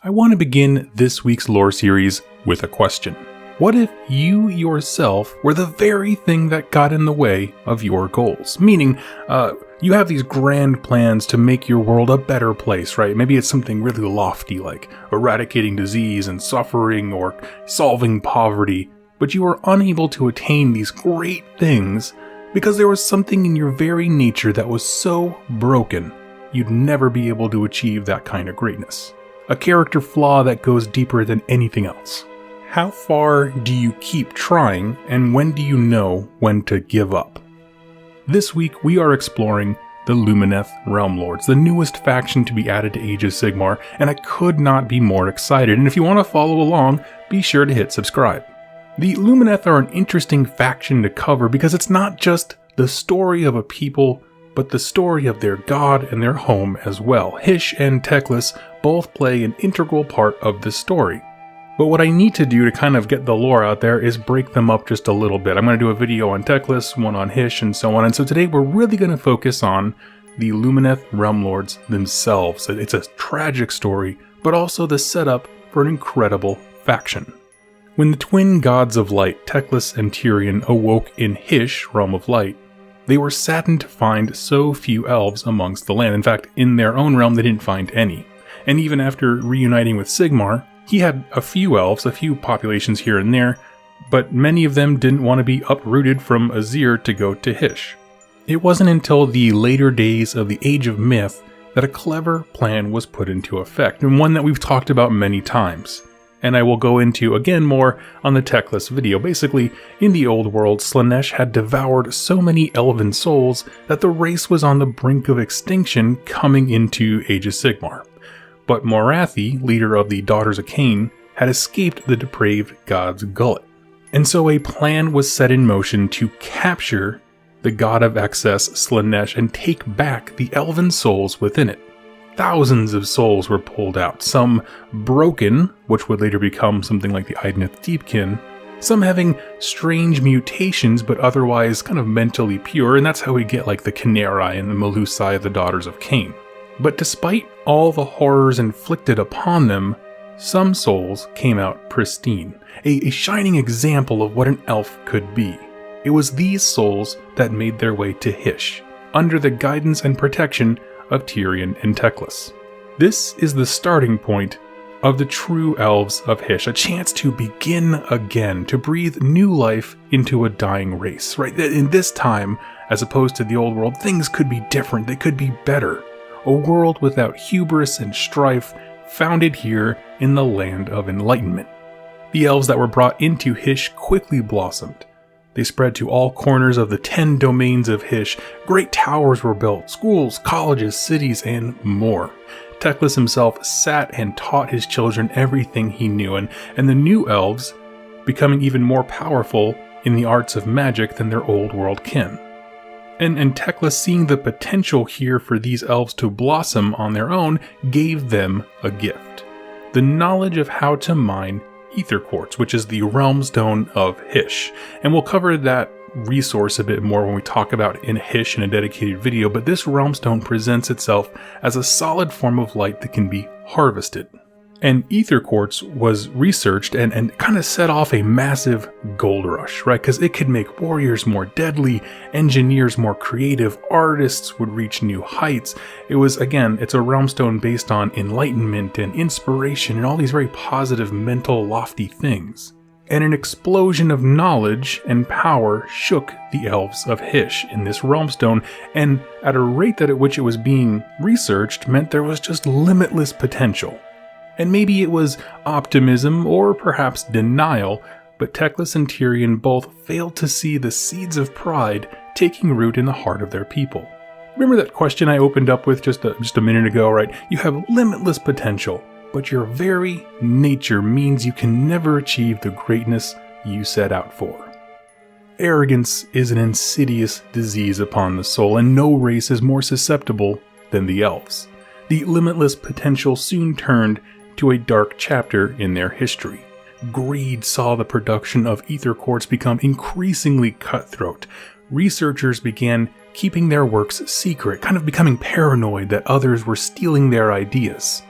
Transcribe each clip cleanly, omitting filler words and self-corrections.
I want to begin this week's lore series with a question. What if you yourself were the very thing that got in the way of your goals? Meaning, you have these grand plans to make your world a better place, right? Maybe it's something really lofty like eradicating disease and suffering or solving poverty, but you were unable to attain these great things because there was something in your very nature that was so broken, you'd never be able to achieve that kind of greatness. A character flaw that goes deeper than anything else. How far do you keep trying, and when do you know when to give up? This week we are exploring the Lumineth Realmlords, the newest faction to be added to Age of Sigmar, and I could not be more excited, and if you want to follow along, be sure to hit subscribe. The Lumineth are an interesting faction to cover because it's not just the story of a people, but the story of their god and their home as well. Hysh and Teclis both play an integral part of this story. But what I need to do to kind of get the lore out there is break them up just a little bit. I'm going to do a video on Teclis, one on Hysh, and so on. And so today we're really going to focus on the Lumineth Realmlords themselves. It's a tragic story, but also the setup for an incredible faction. When the twin gods of light, Teclis and Tyrion, awoke in Hysh, Realm of Light, they were saddened to find so few elves amongst the land. In fact, in their own realm, they didn't find any. And even after reuniting with Sigmar, he had a few elves, a few populations here and there, but many of them didn't want to be uprooted from Azir to go to Hysh. It wasn't until the later days of the Age of Myth that a clever plan was put into effect, and one that we've talked about many times. And I will go into again more on the Teclis video. Basically, in the old world, Slaanesh had devoured so many elven souls that the race was on the brink of extinction coming into Age of Sigmar. But Morathi, leader of the Daughters of Cain, had escaped the depraved god's gullet. And so a plan was set in motion to capture the god of excess, Slaanesh, and take back the elven souls within it. Thousands of souls were pulled out, some broken, which would later become something like the Idoneth Deepkin, some having strange mutations but otherwise kind of mentally pure, and that's how we get like the Caneri and the Melusai of the Daughters of Cain. But despite all the horrors inflicted upon them, some souls came out pristine, a shining example of what an elf could be. It was these souls that made their way to Hysh, under the guidance and protection of Tyrion and Teclis. This is the starting point of the true elves of Hysh, a chance to begin again, to breathe new life into a dying race, right? In this time, as opposed to the old world, things could be different, they could be better. A world without hubris and strife, founded here in the land of enlightenment. The elves that were brought into Hysh quickly blossomed. They spread to all corners of the 10 domains of Hysh. Great towers were built, schools, colleges, cities, and more. Teclis himself sat and taught his children everything he knew, and the new elves becoming even more powerful in the arts of magic than their old world kin. And Teclis, seeing the potential here for these elves to blossom on their own, gave them a gift. The knowledge of how to mine ether quartz, which is the realm stone of Hysh. And we'll cover that resource a bit more when we talk about in Hysh in a dedicated video, but this realm stone presents itself as a solid form of light that can be harvested. And ether quartz was researched and kind of set off a massive gold rush, right? Because it could make warriors more deadly, engineers more creative, artists would reach new heights. It was, again, it's a realm stone based on enlightenment and inspiration and all these very positive, mental, lofty things. And an explosion of knowledge and power shook the elves of Hysh in this realm stone, and at a rate at which it was being researched meant there was just limitless potential. And maybe it was optimism or perhaps denial, but Teclis and Tyrion both failed to see the seeds of pride taking root in the heart of their people. Remember that question I opened up with just a minute ago, right? You have limitless potential, but your very nature means you can never achieve the greatness you set out for. Arrogance is an insidious disease upon the soul, and no race is more susceptible than the elves. The limitless potential soon turned to a dark chapter in their history. Greed saw the production of ether quartz become increasingly cutthroat. Researchers began keeping their works secret, kind of becoming paranoid that others were stealing their ideas.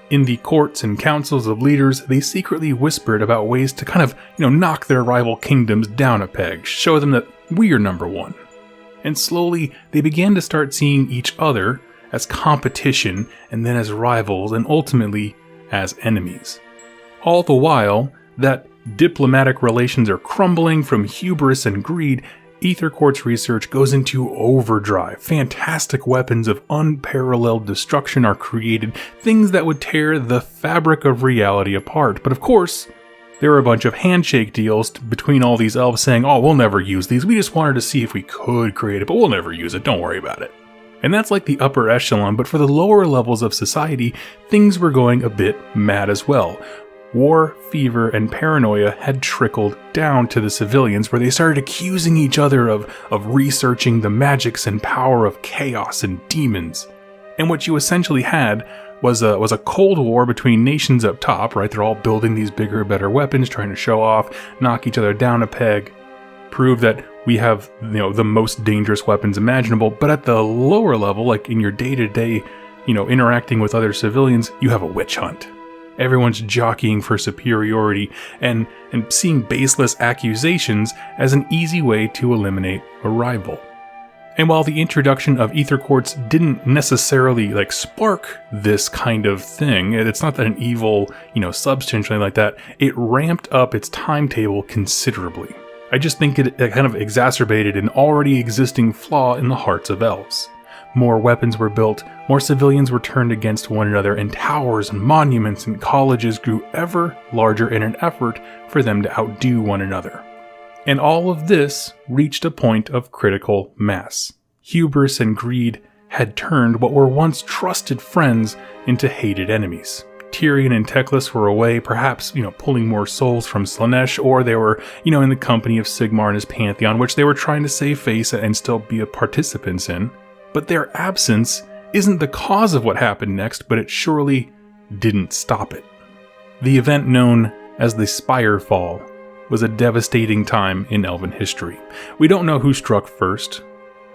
In the courts and councils of leaders, they secretly whispered about ways to kind of, knock their rival kingdoms down a peg, show them that we're number one. And slowly, they began to start seeing each other as competition, and then as rivals, and ultimately as enemies. All the while that diplomatic relations are crumbling from hubris and greed, Aethercourt's research goes into overdrive. Fantastic weapons of unparalleled destruction are created, things that would tear the fabric of reality apart. But of course, there are a bunch of handshake deals between all these elves saying, oh, we'll never use these, we just wanted to see if we could create it, but we'll never use it, don't worry about it. And that's like the upper echelon, but for the lower levels of society, things were going a bit mad as well. War, fever, and paranoia had trickled down to the civilians, where they started accusing each other of researching the magics and power of chaos and demons. And what you essentially had was a cold war between nations up top, right? They're all building these bigger, better weapons, trying to show off, knock each other down a peg, prove that we have, the most dangerous weapons imaginable. But at the lower level, like in your day-to-day, interacting with other civilians, you have a witch hunt. Everyone's jockeying for superiority and seeing baseless accusations as an easy way to eliminate a rival. And while the introduction of Aethercourts didn't necessarily spark this kind of thing, it's not that an evil, substance or anything like that, it ramped up its timetable considerably. I just think it kind of exacerbated an already existing flaw in the hearts of elves. More weapons were built, more civilians were turned against one another, and towers and monuments and colleges grew ever larger in an effort for them to outdo one another. And all of this reached a point of critical mass. Hubris and greed had turned what were once trusted friends into hated enemies. Tyrion and Teclis were away, perhaps, pulling more souls from Slaanesh, or they were, in the company of Sigmar and his pantheon, which they were trying to save face and still be participants in. But their absence isn't the cause of what happened next, but it surely didn't stop it. The event known as the Spire Fall was a devastating time in Elven history. We don't know who struck first,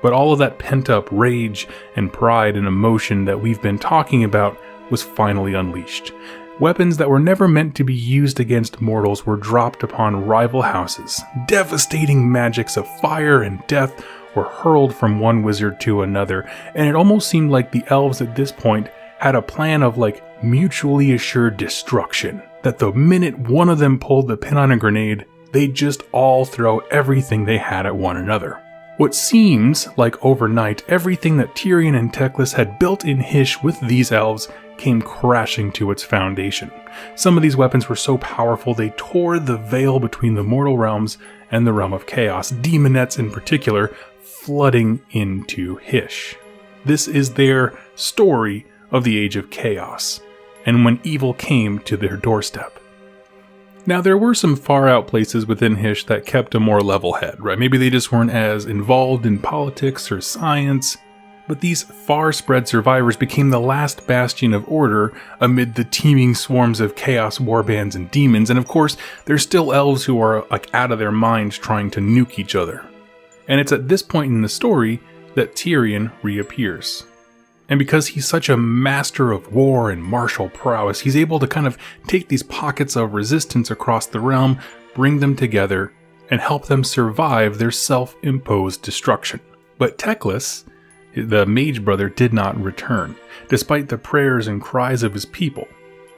but all of that pent-up rage and pride and emotion that we've been talking about was finally unleashed. Weapons that were never meant to be used against mortals were dropped upon rival houses. Devastating magics of fire and death were hurled from one wizard to another, and it almost seemed like the elves at this point had a plan of mutually assured destruction. That the minute one of them pulled the pin on a grenade, they'd just all throw everything they had at one another. What seems like overnight, everything that Tyrion and Teclis had built in Hysh with these elves came crashing to its foundation. Some of these weapons were so powerful they tore the veil between the mortal realms and the realm of chaos, demonettes in particular, flooding into Hysh. This is their story of the Age of Chaos, and when evil came to their doorstep. Now, there were some far-out places within Hysh that kept a more level head, right? Maybe they just weren't as involved in politics or science, but these far-spread survivors became the last bastion of order amid the teeming swarms of chaos warbands and demons, and of course, there's still elves who are out of their minds trying to nuke each other. And it's at this point in the story that Tyrion reappears. And because he's such a master of war and martial prowess, he's able to kind of take these pockets of resistance across the realm, bring them together, and help them survive their self-imposed destruction. But Teclis, the mage brother, did not return, despite the prayers and cries of his people.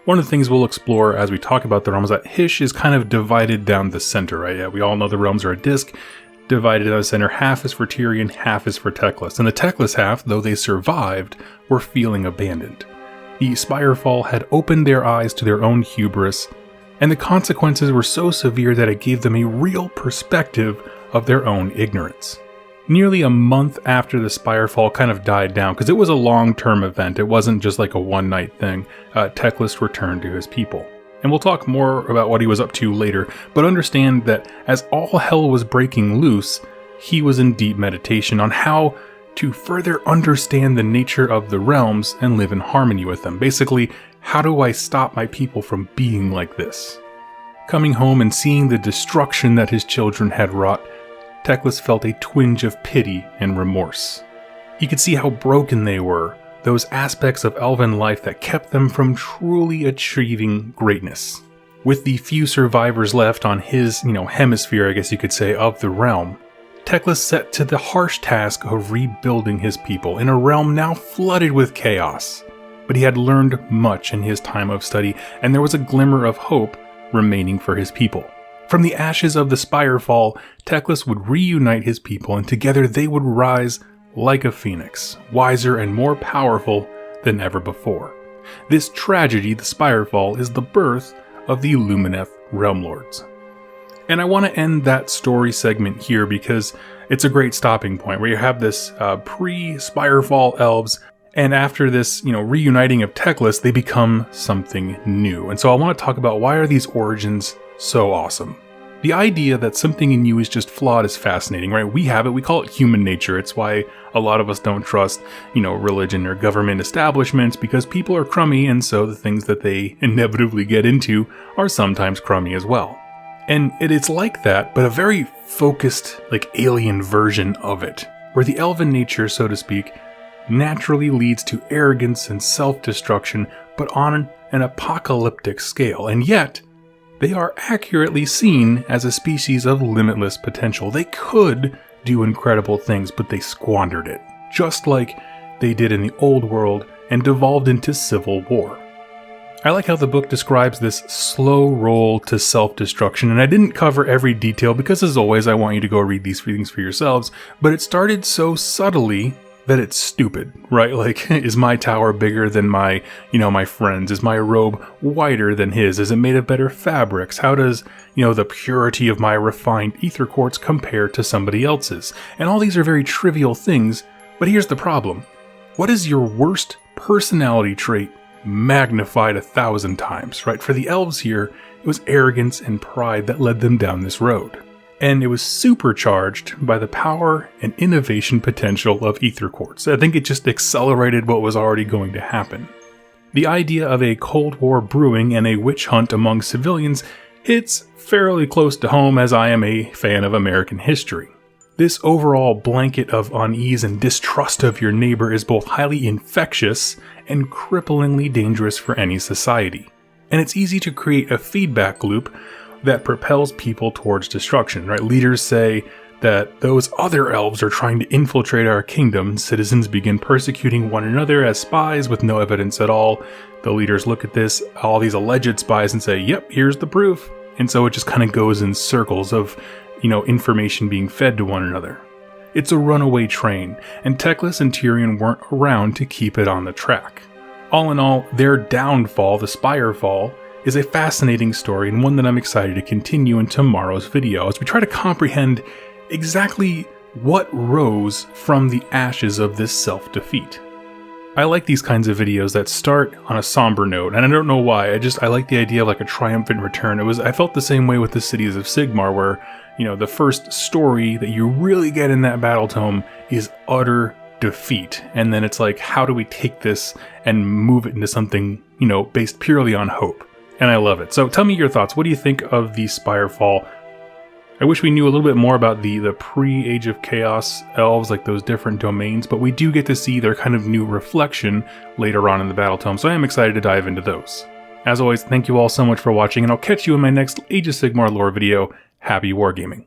One of the things we'll explore as we talk about the realms is that Hysh is kind of divided down the center, right? Yeah, we all know the realms are a disc, divided down the center. Half is for Tyrion, half is for Teclis. And the Teclis half, though they survived, were feeling abandoned. The Spirefall had opened their eyes to their own hubris, and the consequences were so severe that it gave them a real perspective of their own ignorance. Nearly a month after the Spirefall kind of died down, because it was a long-term event, it wasn't just a one-night thing, Teclis returned to his people. And we'll talk more about what he was up to later, but understand that as all hell was breaking loose, he was in deep meditation on how to further understand the nature of the realms and live in harmony with them. Basically, how do I stop my people from being like this? Coming home and seeing the destruction that his children had wrought, Teclis felt a twinge of pity and remorse. He could see how broken they were, those aspects of elven life that kept them from truly achieving greatness. With the few survivors left on his, hemisphere, I guess you could say, of the realm, Teclis set to the harsh task of rebuilding his people in a realm now flooded with chaos. But he had learned much in his time of study, and there was a glimmer of hope remaining for his people. From the ashes of the Spirefall, Teclis would reunite his people, and together they would rise like a phoenix, wiser and more powerful than ever before. This tragedy, the Spirefall, is the birth of the Lumineth Realmlords. And I want to end that story segment here because it's a great stopping point where you have this pre-Spirefall elves, and after this, reuniting of Teclis, they become something new. And so I want to talk about why are these origins so awesome. The idea that something in you is just flawed is fascinating, right? We have it, we call it human nature. It's why a lot of us don't trust, religion or government establishments, because people are crummy, and so the things that they inevitably get into are sometimes crummy as well. And it's like that, but a very focused, alien version of it, where the elven nature, so to speak, naturally leads to arrogance and self-destruction, but on an apocalyptic scale. And yet, they are accurately seen as a species of limitless potential. They could do incredible things, but they squandered it, just like they did in the old world and devolved into civil war. I like how the book describes this slow roll to self-destruction, and I didn't cover every detail because, as always, I want you to go read these things for yourselves, but it started so subtly that it's stupid, right? Is my tower bigger than my friend's? Is my robe whiter than his? Is it made of better fabrics? How does, the purity of my refined ether quartz compare to somebody else's? And all these are very trivial things, but here's the problem. What is your worst personality trait magnified 1,000 times, right? For the elves here, it was arrogance and pride that led them down this road. And it was supercharged by the power and innovation potential of ether quartz. I think it just accelerated what was already going to happen. The idea of a Cold War brewing and a witch hunt among civilians hits fairly close to home, as I am a fan of American history. This overall blanket of unease and distrust of your neighbor is both highly infectious and cripplingly dangerous for any society. And it's easy to create a feedback loop that propels people towards destruction, right? Leaders say that those other elves are trying to infiltrate our kingdom. Citizens begin persecuting one another as spies with no evidence at all. The leaders look at this, all these alleged spies, and say, yep, here's the proof. And so it just kind of goes in circles of, information being fed to one another. It's a runaway train, and Teclis and Tyrion weren't around to keep it on the track. All in all, their downfall, the Spirefall, is a fascinating story and one that I'm excited to continue in tomorrow's video as we try to comprehend exactly what rose from the ashes of this self-defeat. I like these kinds of videos that start on a somber note, and I don't know why, I like the idea of a triumphant return. I felt the same way with the cities of Sigmar, where, the first story that you really get in that battle tome is utter defeat, and then it's how do we take this and move it into something, based purely on hope. And I love it. So tell me your thoughts. What do you think of the Spirefall? I wish we knew a little bit more about the pre-Age of Chaos elves, those different domains, but we do get to see their kind of new reflection later on in the battle tome, so I am excited to dive into those. As always, thank you all so much for watching, and I'll catch you in my next Age of Sigmar lore video. Happy wargaming.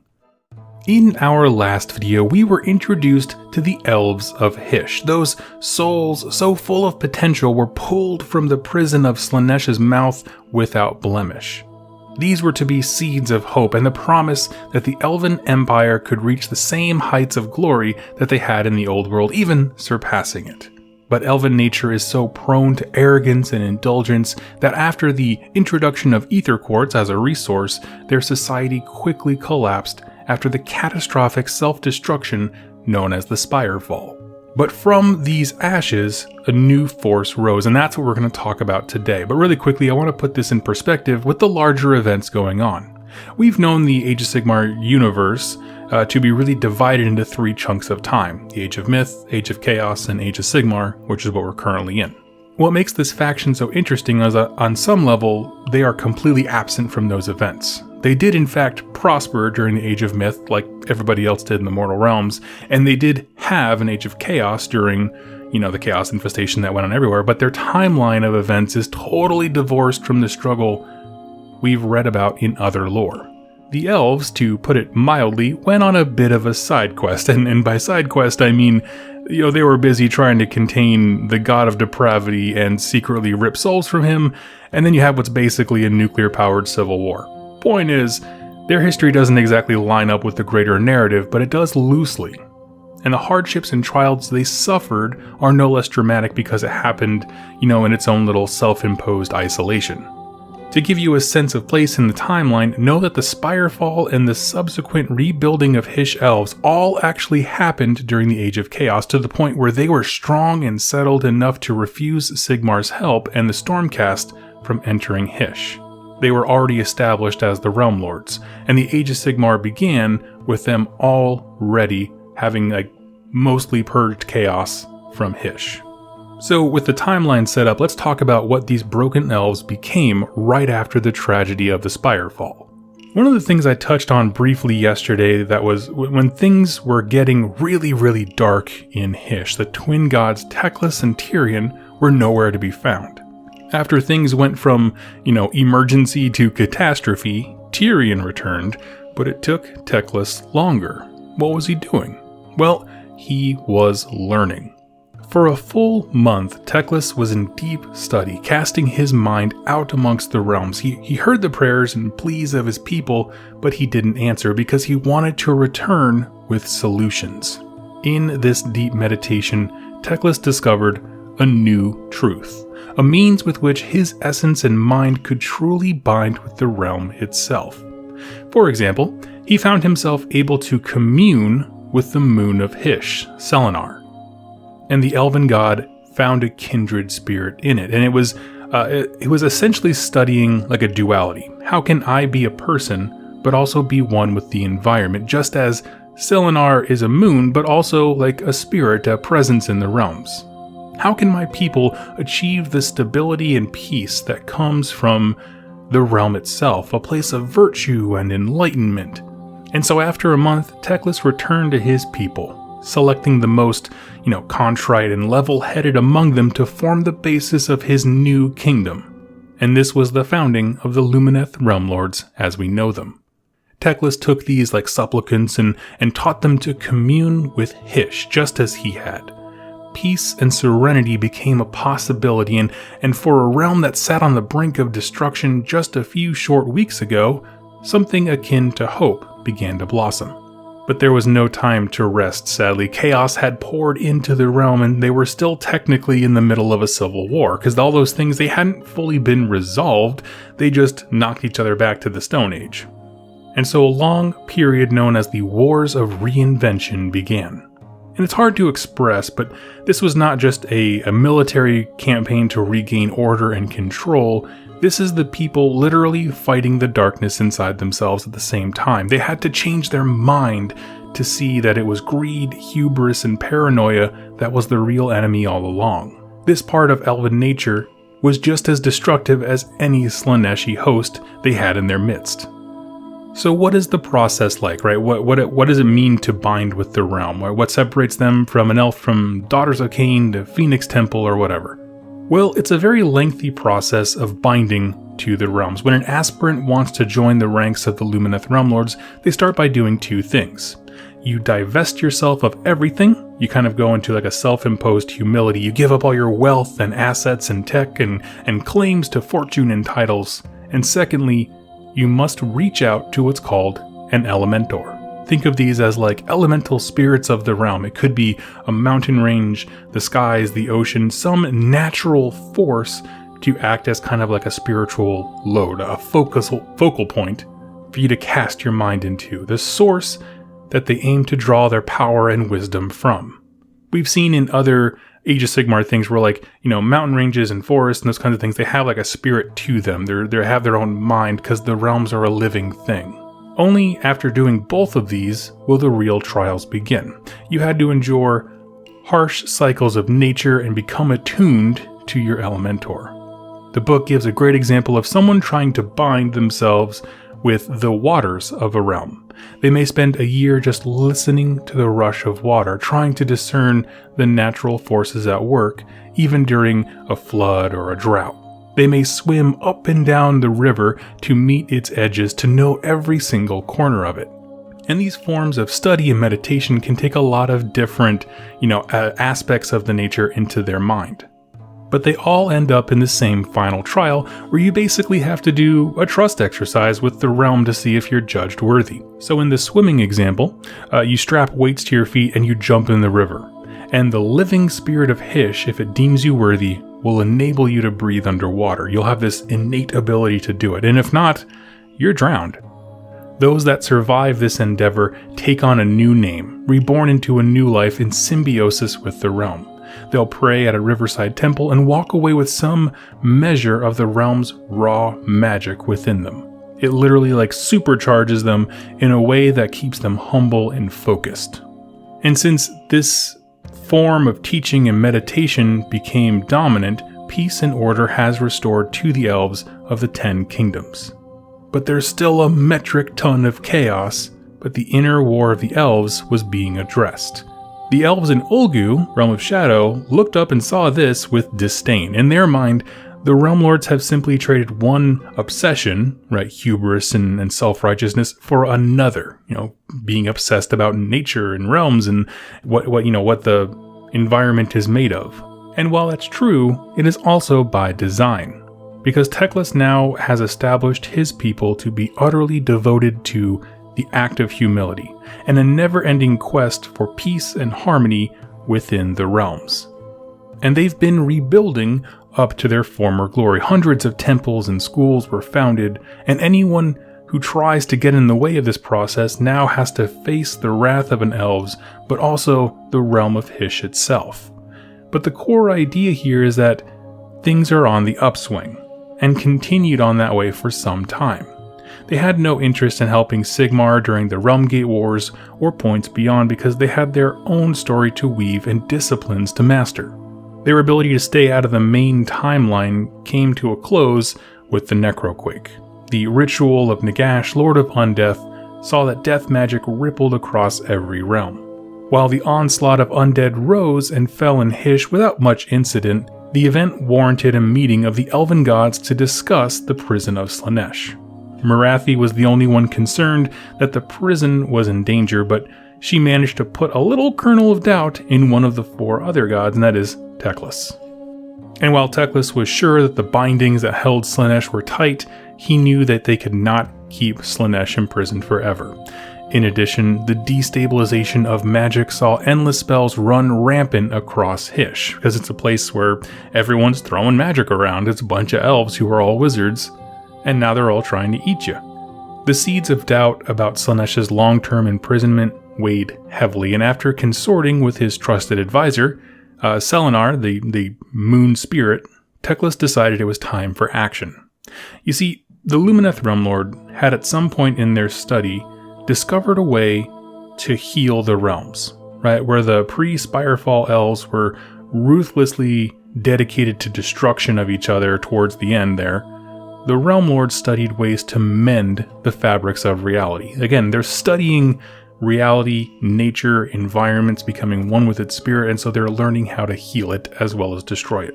In our last video, we were introduced to the Elves of Hysh. Those souls so full of potential were pulled from the prison of Slaaneish's mouth without blemish. These were to be seeds of hope and the promise that the Elven Empire could reach the same heights of glory that they had in the Old World, even surpassing it. But Elven nature is so prone to arrogance and indulgence that after the introduction of ether quartz as a resource, their society quickly collapsed after the catastrophic self-destruction known as the Spirefall. But from these ashes, a new force rose, and that's what we're going to talk about today. But really quickly, I want to put this in perspective with the larger events going on. We've known the Age of Sigmar universe to be really divided into 3 chunks of time: the Age of Myth, Age of Chaos, and Age of Sigmar, which is what we're currently in. What makes this faction so interesting is that on some level, they are completely absent from those events. They did in fact prosper during the Age of Myth like everybody else did in the Mortal Realms, and they did have an Age of Chaos during, the chaos infestation that went on everywhere, but their timeline of events is totally divorced from the struggle we've read about in other lore. The elves, to put it mildly, went on a bit of a side quest, and by side quest I mean, they were busy trying to contain the god of depravity and secretly rip souls from him, and then you have what's basically a nuclear-powered civil war. Point is, their history doesn't exactly line up with the greater narrative, but it does loosely. And the hardships and trials they suffered are no less dramatic because it happened, in its own little self-imposed isolation. To give you a sense of place in the timeline, know that the Spirefall and the subsequent rebuilding of Hysh elves all actually happened during the Age of Chaos, to the point where they were strong and settled enough to refuse Sigmar's help and the Stormcast from entering Hysh. They were already established as the Realmlords, and the Age of Sigmar began with them already having mostly purged chaos from Hysh. So with the timeline set up, let's talk about what these broken elves became right after the tragedy of the Spirefall. One of the things I touched on briefly yesterday, that was when things were getting really, really dark in Hysh, the twin gods Teclis and Tyrion were nowhere to be found. After things went from, emergency to catastrophe, Tyrion returned, but it took Teclis longer. What was he doing? Well, he was learning. For a full month, Teclis was in deep study, casting his mind out amongst the realms. He heard the prayers and pleas of his people, but he didn't answer because he wanted to return with solutions. In this deep meditation, Teclis discovered a new truth, a means with which his essence and mind could truly bind with the realm itself. For example, he found himself able to commune with the moon of Hysh, Selenar. And the elven god found a kindred spirit in it, and it was essentially studying like a duality. How can I be a person, but also be one with the environment, just as Selenar is a moon, but also like a spirit, a presence in the realms? How can my people achieve the stability and peace that comes from the realm itself, a place of virtue and enlightenment? And so after a month, Teclis returned to his people, selecting the most, contrite and level-headed among them to form the basis of his new kingdom. And this was the founding of the Lumineth Realmlords as we know them. Teclis took these like supplicants and taught them to commune with Hysh just as he had. Peace and serenity became a possibility, and for a realm that sat on the brink of destruction just a few short weeks ago, something akin to hope began to blossom. But there was no time to rest, sadly. Chaos had poured into the realm, and they were still technically in the middle of a civil war, because all those things, they hadn't fully been resolved, they just knocked each other back to the Stone Age. And so a long period known as the Wars of Reinvention began. And it's hard to express, but this was not just a military campaign to regain order and control. This is the people literally fighting the darkness inside themselves at the same time. They had to change their mind to see that it was greed, hubris, and paranoia that was the real enemy all along. This part of elven nature was just as destructive as any Slaaneshi host they had in their midst. So what is the process like, right? What does it mean to bind with the realm? What separates them from an elf from Daughters of Cain to Phoenix Temple or whatever? Well, it's a very lengthy process of binding to the realms. When an aspirant wants to join the ranks of the Lumineth Realmlords, they start by doing two things. You divest yourself of everything. You kind of go into like a self-imposed humility. You give up all your wealth and assets and tech and claims to fortune and titles. And secondly, you must reach out to what's called an Elementor. Think of these as like elemental spirits of the realm. It could be a mountain range, the skies, the ocean, some natural force to act as kind of like a spiritual load, a focal point for you to cast your mind into, the source that they aim to draw their power and wisdom from. We've seen in other Age of Sigmar things where like, mountain ranges and forests and those kinds of things, they have like a spirit to them. They have their own mind because the realms are a living thing. Only after doing both of these will the real trials begin. You had to endure harsh cycles of nature and become attuned to your Elementor. The book gives a great example of someone trying to bind themselves with the waters of a realm. They may spend a year just listening to the rush of water, trying to discern the natural forces at work, even during a flood or a drought. They may swim up and down the river to meet its edges to know every single corner of it. And these forms of study and meditation can take a lot of different, aspects of the nature into their mind. But they all end up in the same final trial, where you basically have to do a trust exercise with the realm to see if you're judged worthy. So in the swimming example, you strap weights to your feet and you jump in the river. And the living spirit of Hysh, if it deems you worthy, will enable you to breathe underwater. You'll have this innate ability to do it. And if not, you're drowned. Those that survive this endeavor take on a new name, reborn into a new life in symbiosis with the realm. They'll pray at a riverside temple and walk away with some measure of the realm's raw magic within them. It literally supercharges them in a way that keeps them humble and focused. And since this form of teaching and meditation became dominant, peace and order has restored to the elves of the 10 kingdoms. But there's still a metric ton of chaos, but the inner war of the elves was being addressed. The elves in Ulgu, Realm of Shadow, looked up and saw this with disdain. In their mind, the Realm Lords have simply traded one obsession, hubris and self-righteousness, for another, being obsessed about nature and realms and what the environment is made of. And while that's true, it is also by design. Because Teclis now has established his people to be utterly devoted to the act of humility, and a never-ending quest for peace and harmony within the realms. And they've been rebuilding up to their former glory. Hundreds of temples and schools were founded, and anyone who tries to get in the way of this process now has to face the wrath of an elves, but also the realm of Hysh itself. But the core idea here is that things are on the upswing, and continued on that way for some time. They had no interest in helping Sigmar during the Realmgate Wars or points beyond because they had their own story to weave and disciplines to master. Their ability to stay out of the main timeline came to a close with the Necroquake. The ritual of Nagash, Lord of Undeath, saw that death magic rippled across every realm. While the onslaught of undead rose and fell in Hysh without much incident, the event warranted a meeting of the elven gods to discuss the prison of Slaanesh. Marathi was the only one concerned that the prison was in danger, but she managed to put a little kernel of doubt in one of the 4 other gods, and that is Teclis. And while Teclis was sure that the bindings that held Slaanesh were tight, he knew that they could not keep Slaanesh imprisoned forever. In addition, the destabilization of magic saw endless spells run rampant across Hysh, because it's a place where everyone's throwing magic around. It's a bunch of elves who are all wizards, and now they're all trying to eat you. The seeds of doubt about Slaanesh's long-term imprisonment weighed heavily, and after consorting with his trusted advisor, Selenar, the moon spirit, Teclis decided it was time for action. You see, the Lumineth Realmlord had at some point in their study discovered a way to heal the realms, where the pre-Spirefall elves were ruthlessly dedicated to destruction of each other towards the end there. The Realm Lords studied ways to mend the fabrics of reality. Again, they're studying reality, nature, environments, becoming one with its spirit, and so they're learning how to heal it as well as destroy it.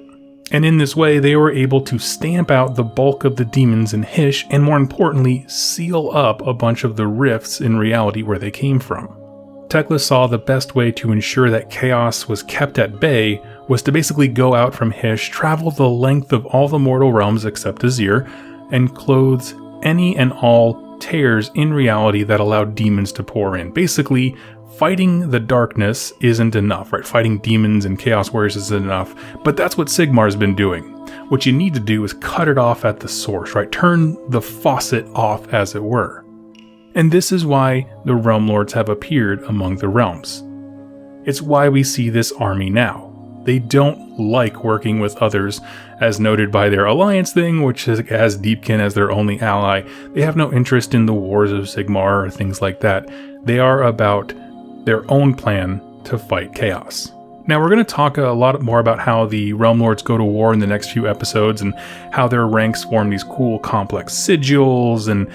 And in this way, they were able to stamp out the bulk of the demons in Hysh, and more importantly, seal up a bunch of the rifts in reality where they came from. Teclis saw the best way to ensure that chaos was kept at bay was to basically go out from Hysh, travel the length of all the mortal realms except Azir, and clothe any and all tears in reality that allowed demons to pour in. Basically, fighting the darkness isn't enough, Fighting demons and chaos warriors isn't enough, but that's what Sigmar's been doing. What you need to do is cut it off at the source, Turn the faucet off, as it were. And this is why the Realm Lords have appeared among the realms. It's why we see this army now. They don't like working with others, as noted by their alliance thing, which has Deepkin as their only ally. They have no interest in the wars of Sigmar or things like that. They are about their own plan to fight chaos. Now, we're going to talk a lot more about how the Realm Lords go to war in the next few episodes and how their ranks form these cool, complex sigils. And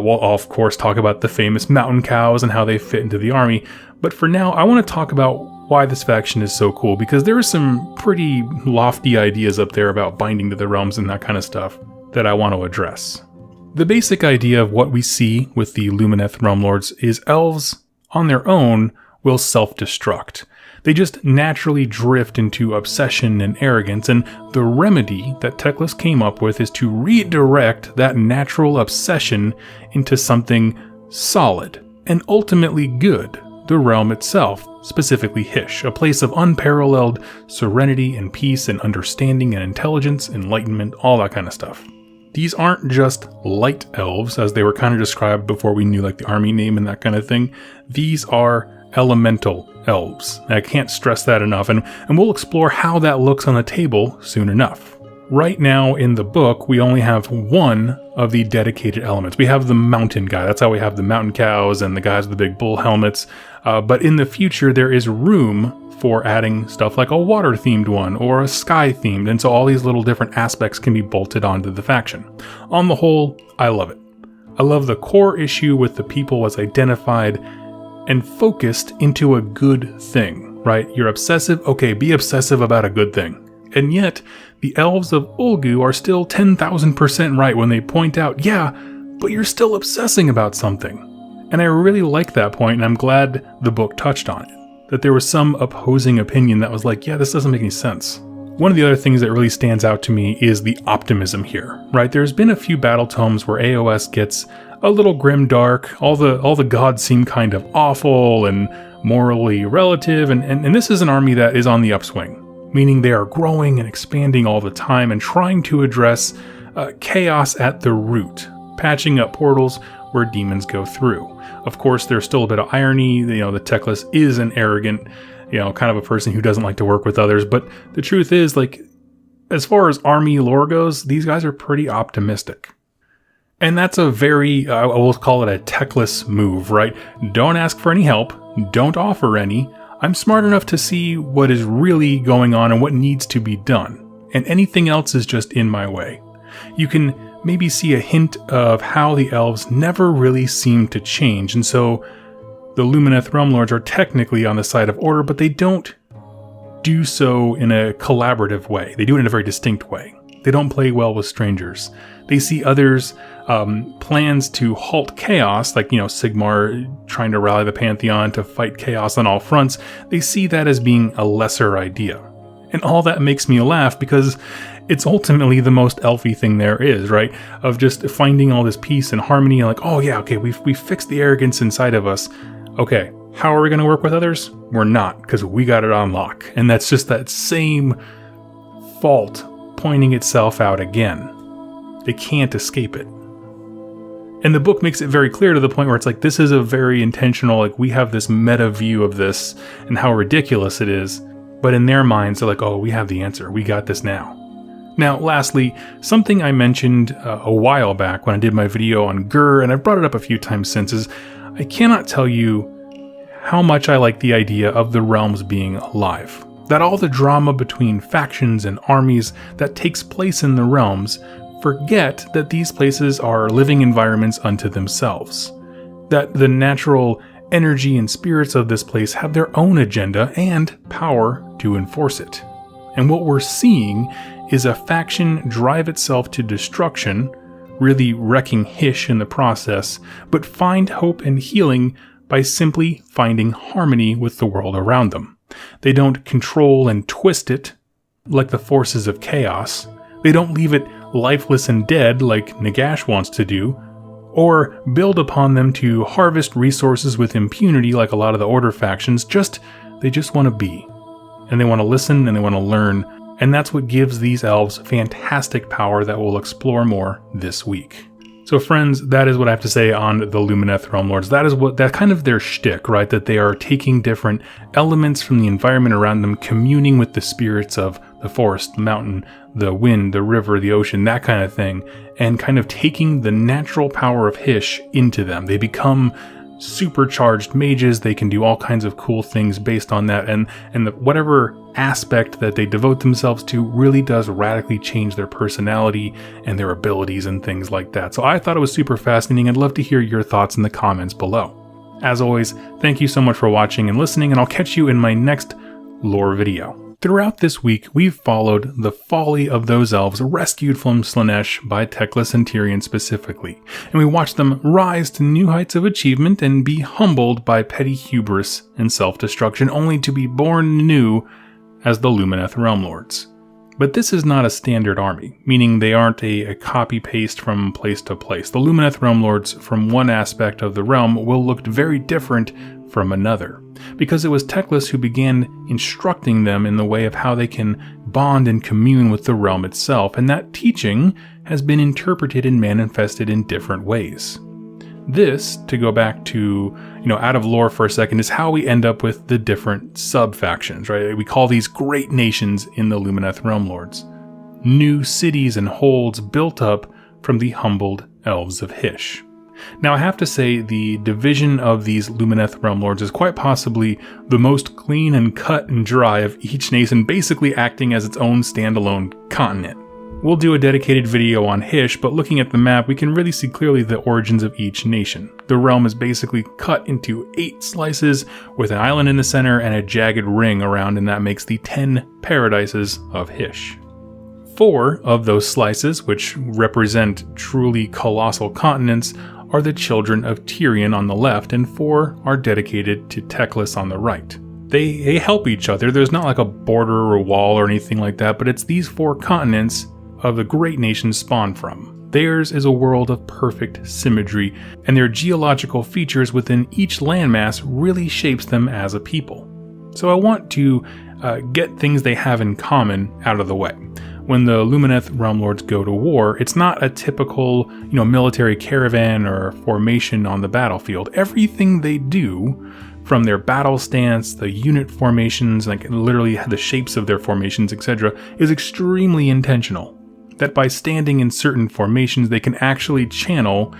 we'll, of course, talk about the famous mountain cows and how they fit into the army. But for now, I want to talk about why this faction is so cool, because there are some pretty lofty ideas up there about binding to the realms and that kind of stuff that I want to address. The basic idea of what we see with the Lumineth Realmlords is elves, on their own, will self-destruct. They just naturally drift into obsession and arrogance, and the remedy that Teclis came up with is to redirect that natural obsession into something solid and ultimately good, the realm itself, specifically Hysh, a place of unparalleled serenity and peace and understanding and intelligence, enlightenment, all that kind of stuff. These aren't just light elves, as they were kind of described before we knew like the army name and that kind of thing. These are elemental elves. I can't stress that enough, and we'll explore how that looks on the table soon enough. Right now in the book, we only have one of the dedicated elements. We have the mountain guy. That's how we have the mountain cows and the guys with the big bull helmets. But in the future, there is room for adding stuff like a water-themed one or a sky-themed, and so all these little different aspects can be bolted onto the faction. On the whole, I love it. I love the core issue with the people was identified and focused into a good thing, right? You're obsessive, okay, be obsessive about a good thing. And yet, the elves of Ulgu are still 10,000% right when they point out, yeah, but you're still obsessing about something. And I really like that point, and I'm glad the book touched on it. That there was some opposing opinion that was like, yeah, this doesn't make any sense. One of the other things that really stands out to me is the optimism here, right? There's been a few battle tomes where AOS gets a little grim-dark, all the gods seem kind of awful and morally relative, and this is an army that is on the upswing. Meaning they are growing and expanding all the time and trying to address chaos at the root, patching up portals where demons go through. Of course, there's still a bit of irony. The Teclis is an arrogant, kind of a person who doesn't like to work with others. But the truth is, like, as far as army lore goes, these guys are pretty optimistic. And that's a very, I will call it a Teclis move, right? Don't ask for any help. Don't offer any. I'm smart enough to see what is really going on and what needs to be done, and anything else is just in my way. You can maybe see a hint of how the elves never really seem to change, and so the Lumineth Realmlords are technically on the side of order, but they don't do so in a collaborative way. They do it in a very distinct way. They don't play well with strangers. They see others' plans to halt chaos, like, Sigmar trying to rally the Pantheon to fight chaos on all fronts. They see that as being a lesser idea. And all that makes me laugh because it's ultimately the most elfy thing there is, right? Of just finding all this peace and harmony and like, oh yeah, okay, we fixed the arrogance inside of us. Okay, how are we going to work with others? We're not, because we got it on lock. And that's just that same fault pointing itself out again. They can't escape it. And the book makes it very clear to the point where it's like, this is a very intentional, like, we have this meta view of this and how ridiculous it is. But in their minds, they're like, oh, we have the answer. We got this now. Now, lastly, something I mentioned a while back when I did my video on Gur, and I've brought it up a few times since, is I cannot tell you how much I like the idea of the realms being alive. That all the drama between factions and armies that takes place in the realms forget that these places are living environments unto themselves. That the natural energy and spirits of this place have their own agenda and power to enforce it. And what we're seeing is a faction drive itself to destruction, really wrecking Hysh in the process, but find hope and healing by simply finding harmony with the world around them. They don't control and twist it like the forces of chaos. They don't leave it lifeless and dead like Nagash wants to do, or build upon them to harvest resources with impunity like a lot of the Order factions. They just want to be. And they want to listen and they want to learn. And that's what gives these elves fantastic power that we'll explore more this week. So friends, that is what I have to say on the Lumineth Realmlords. That kind of their shtick, right? That they are taking different elements from the environment around them, communing with the spirits of the forest, the mountain, the wind, the river, the ocean, that kind of thing, and kind of taking the natural power of Hysh into them. They become supercharged mages. They can do all kinds of cool things based on that, and whatever aspect that they devote themselves to really does radically change their personality and their abilities and things like that. So I thought it was super fascinating. I'd love to hear your thoughts in the comments below. As always, thank you so much for watching and listening, and I'll catch you in my next lore video. Throughout this week, we've followed the folly of those elves rescued from Slaanesh by Teclis and Tyrion specifically, and we watched them rise to new heights of achievement and be humbled by petty hubris and self-destruction, only to be born new as the Lumineth Realmlords. But this is not a standard army, meaning they aren't a copy-paste from place to place. The Lumineth Realmlords from one aspect of the realm will look very different from another, because it was Teclis who began instructing them in the way of how they can bond and commune with the realm itself, and that teaching has been interpreted and manifested in different ways. This, to go back to, out of lore for a second, is how we end up with the different sub-factions, right? We call these great nations in the Lumineth Realmlords. New cities and holds built up from the humbled elves of Hysh. Now I have to say the division of these Lumineth Realmlords is quite possibly the most clean and cut and dry of each nation, basically acting as its own standalone continent. We'll do a dedicated video on Hysh, but looking at the map, we can really see clearly the origins of each nation. The realm is basically cut into 8 slices with an island in the center and a jagged ring around, and that makes the 10 paradises of Hysh. 4 of those slices, which represent truly colossal continents, are the children of Tyrion on the left, and 4 are dedicated to Teclis on the right. They help each other. There's not like a border or a wall or anything like that, but it's these 4 continents of the great nations spawn from. Theirs is a world of perfect symmetry, and their geological features within each landmass really shapes them as a people. So I want to get things they have in common out of the way. When the Lumineth Realmlords go to war, it's not a typical, military caravan or formation on the battlefield. Everything they do, from their battle stance, the unit formations, like literally the shapes of their formations, etc., is extremely intentional. That by standing in certain formations, they can actually channel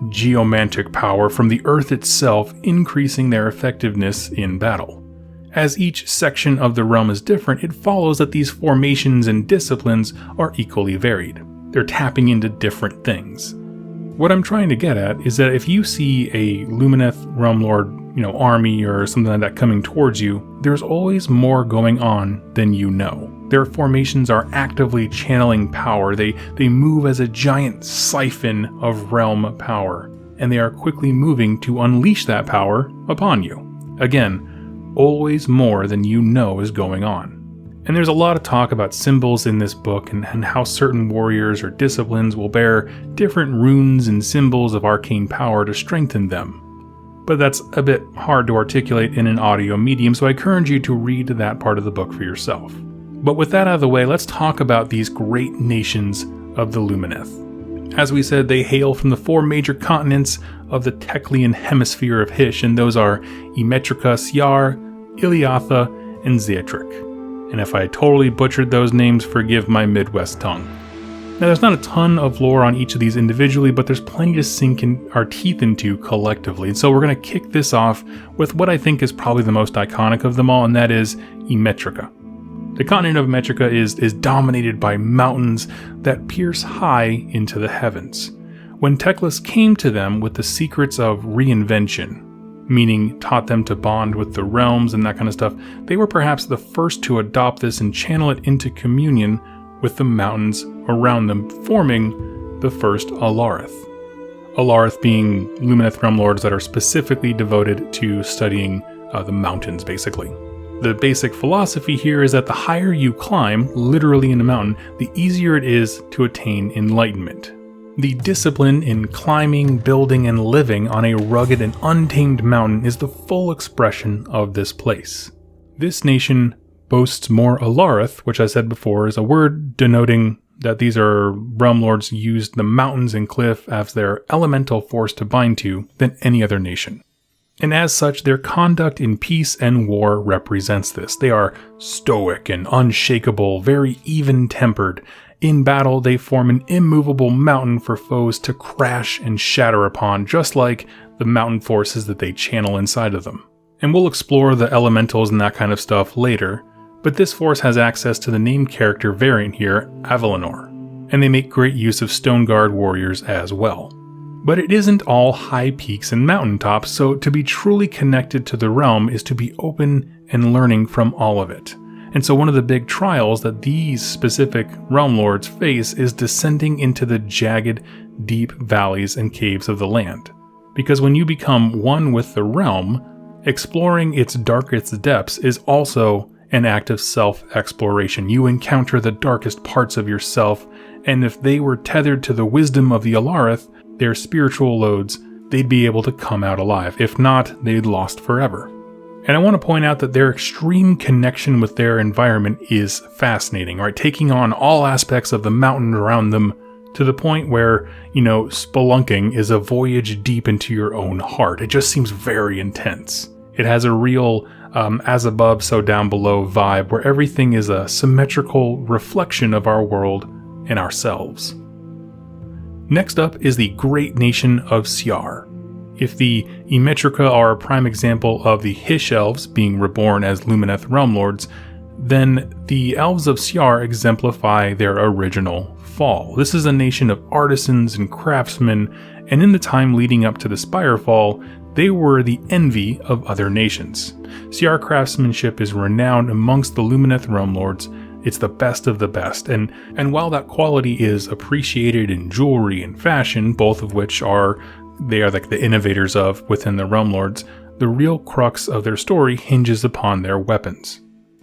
geomantic power from the earth itself, increasing their effectiveness in battle. As each section of the realm is different, it follows that these formations and disciplines are equally varied. They're tapping into different things. What I'm trying to get at is that if you see a Lumineth Realmlord, army or something like that coming towards you, there's always more going on than you know. Their formations are actively channeling power. They move as a giant siphon of realm power, and they are quickly moving to unleash that power upon you. Again, always more than you know is going on. And there's a lot of talk about symbols in this book and how certain warriors or disciplines will bear different runes and symbols of arcane power to strengthen them. But that's a bit hard to articulate in an audio medium, so I encourage you to read that part of the book for yourself. But with that out of the way, let's talk about these great nations of the Lumineth. As we said, they hail from the 4 major continents of the Teclian hemisphere of Hysh, and those are Emetrica, Syar, Iliatha, and Zeatric. And if I totally butchered those names, forgive my Midwest tongue. Now, there's not a ton of lore on each of these individually, but there's plenty to sink our teeth into collectively. And so we're going to kick this off with what I think is probably the most iconic of them all, and that is Emetrica. The continent of Emetrica is dominated by mountains that pierce high into the heavens. When Teclis came to them with the secrets of reinvention, meaning taught them to bond with the realms and that kind of stuff, they were perhaps the first to adopt this and channel it into communion with the mountains around them, forming the first Alarith. Alarith being Lumineth Realmlords that are specifically devoted to studying the mountains, basically. The basic philosophy here is that the higher you climb, literally in a mountain, the easier it is to attain enlightenment. The discipline in climbing, building, and living on a rugged and untamed mountain is the full expression of this place. This nation boasts more Alarith, which I said before is a word denoting that these are Realmlords used the mountains and cliff as their elemental force to bind to than any other nation. And as such, their conduct in peace and war represents this. They are stoic and unshakable, very even-tempered. In battle, they form an immovable mountain for foes to crash and shatter upon, just like the mountain forces that they channel inside of them. And we'll explore the elementals and that kind of stuff later, but this force has access to the named character variant here, Avalanor, and they make great use of Stone Guard warriors as well. But it isn't all high peaks and mountaintops, so to be truly connected to the realm is to be open and learning from all of it. And so one of the big trials that these specific realm lords face is descending into the jagged, deep valleys and caves of the land. Because when you become one with the realm, exploring its darkest depths is also an act of self-exploration. You encounter the darkest parts of yourself, and if they were tethered to the wisdom of the Alarith, their spiritual loads, they'd be able to come out alive. If not, they'd lost forever. And I want to point out that their extreme connection with their environment is fascinating, right? Taking on all aspects of the mountain around them to the point where, spelunking is a voyage deep into your own heart. It just seems very intense. It has a real as above, so down below vibe where everything is a symmetrical reflection of our world and ourselves. Next up is the great nation of Ciar. If the Emetrica are a prime example of the Hish elves being reborn as Lumineth Realmlords, then the elves of Ciar exemplify their original fall. This is a nation of artisans and craftsmen, and in the time leading up to the Spirefall, they were the envy of other nations. Ciar craftsmanship is renowned amongst the Lumineth Realmlords. It's the best of the best, and while that quality is appreciated in jewelry and fashion, both of which they are like the innovators of within the Realmlords, the real crux of their story hinges upon their weapons.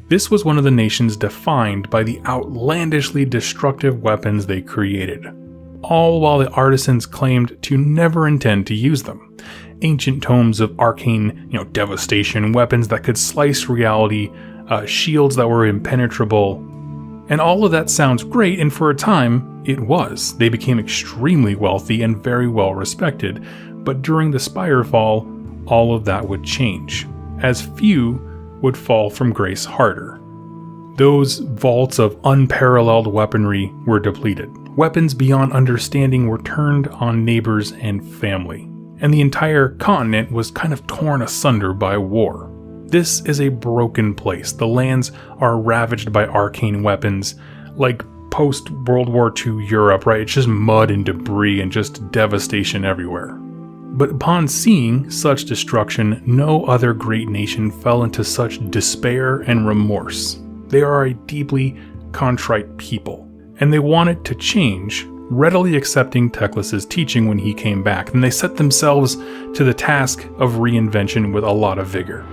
This was one of the nations defined by the outlandishly destructive weapons they created, all while the artisans claimed to never intend to use them. Ancient tomes of arcane, devastation, weapons that could slice reality, shields that were impenetrable, and all of that sounds great, and for a time, it was. They became extremely wealthy and very well respected, but during the Spirefall, all of that would change, as few would fall from grace harder. Those vaults of unparalleled weaponry were depleted. Weapons beyond understanding were turned on neighbors and family, and the entire continent was kind of torn asunder by war. This is a broken place. The lands are ravaged by arcane weapons, like post-World War II Europe, right? It's just mud and debris and just devastation everywhere. But upon seeing such destruction, no other great nation fell into such despair and remorse. They are a deeply contrite people, and they wanted to change, readily accepting Teclis's teaching when he came back, and they set themselves to the task of reinvention with a lot of vigor.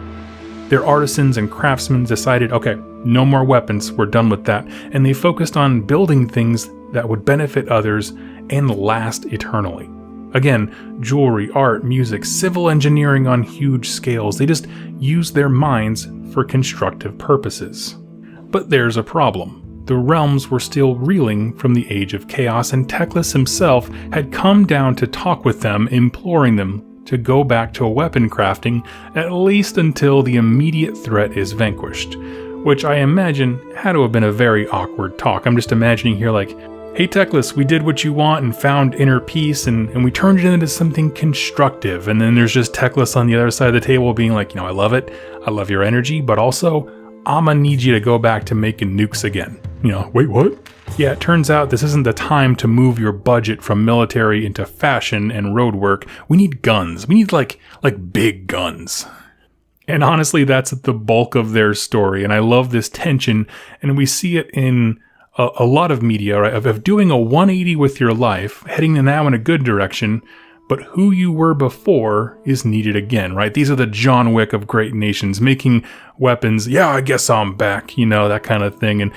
Their artisans and craftsmen decided, okay, no more weapons, we're done with that, and they focused on building things that would benefit others and last eternally. Again, jewelry, art, music, civil engineering on huge scales, they just used their minds for constructive purposes. But there's a problem. The realms were still reeling from the Age of Chaos, and Teclis himself had come down to talk with them, imploring them to go back to weapon crafting, at least until the immediate threat is vanquished, which I imagine had to have been a very awkward talk. I'm just imagining here like, hey Teclis, we did what you want and found inner peace, and we turned it into something constructive, and then there's just Teclis on the other side of the table being like, I love it, I love your energy, but also, I'ma need you to go back to making nukes again. Wait, what? Yeah, it turns out this isn't the time to move your budget from military into fashion and road work. We need guns. We need like big guns. And honestly, that's the bulk of their story. And I love this tension. And we see it in a lot of media, right? Of doing a 180 with your life, heading now in a good direction, but who you were before is needed again, right? These are the John Wick of great nations, making weapons. Yeah, I guess I'm back, that kind of thing.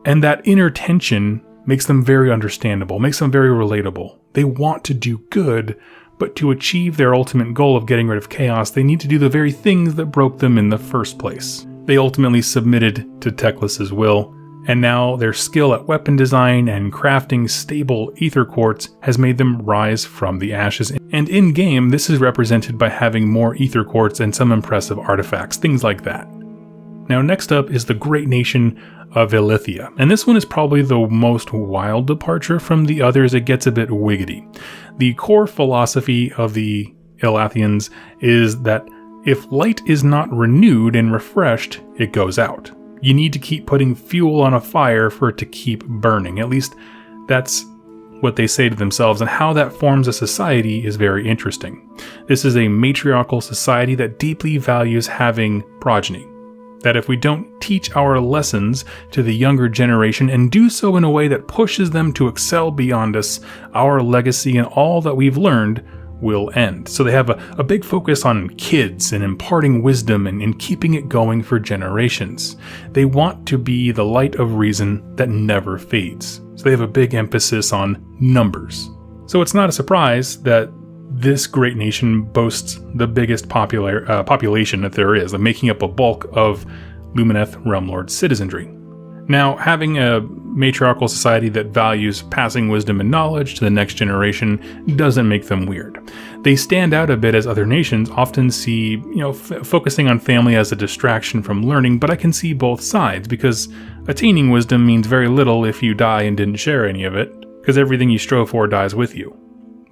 And that inner tension makes them very understandable, makes them very relatable. They want to do good, but to achieve their ultimate goal of getting rid of chaos, they need to do the very things that broke them in the first place. They ultimately submitted to Teclis's will, and now their skill at weapon design and crafting stable ether quartz has made them rise from the ashes. And in-game, this is represented by having more ether quartz and some impressive artifacts, things like that. Now next up is the great nation of Elithia, and this one is probably the most wild departure from the others. It gets a bit wiggity. The core philosophy of the Elathians is that if light is not renewed and refreshed, it goes out. You need to keep putting fuel on a fire for it to keep burning. At least that's what they say to themselves, and how that forms a society is very interesting. This is a matriarchal society that deeply values having progeny. That if we don't teach our lessons to the younger generation and do so in a way that pushes them to excel beyond us, our legacy and all that we've learned will end. So they have a big focus on kids and imparting wisdom and keeping it going for generations. They want to be the light of reason that never fades. So they have a big emphasis on numbers. So it's not a surprise that this great nation boasts the biggest population that there is, making up a bulk of Lumineth Realmlords citizenry. Now, having a matriarchal society that values passing wisdom and knowledge to the next generation doesn't make them weird. They stand out a bit as other nations often see, focusing on family as a distraction from learning, but I can see both sides, because attaining wisdom means very little if you die and didn't share any of it, because everything you strove for dies with you.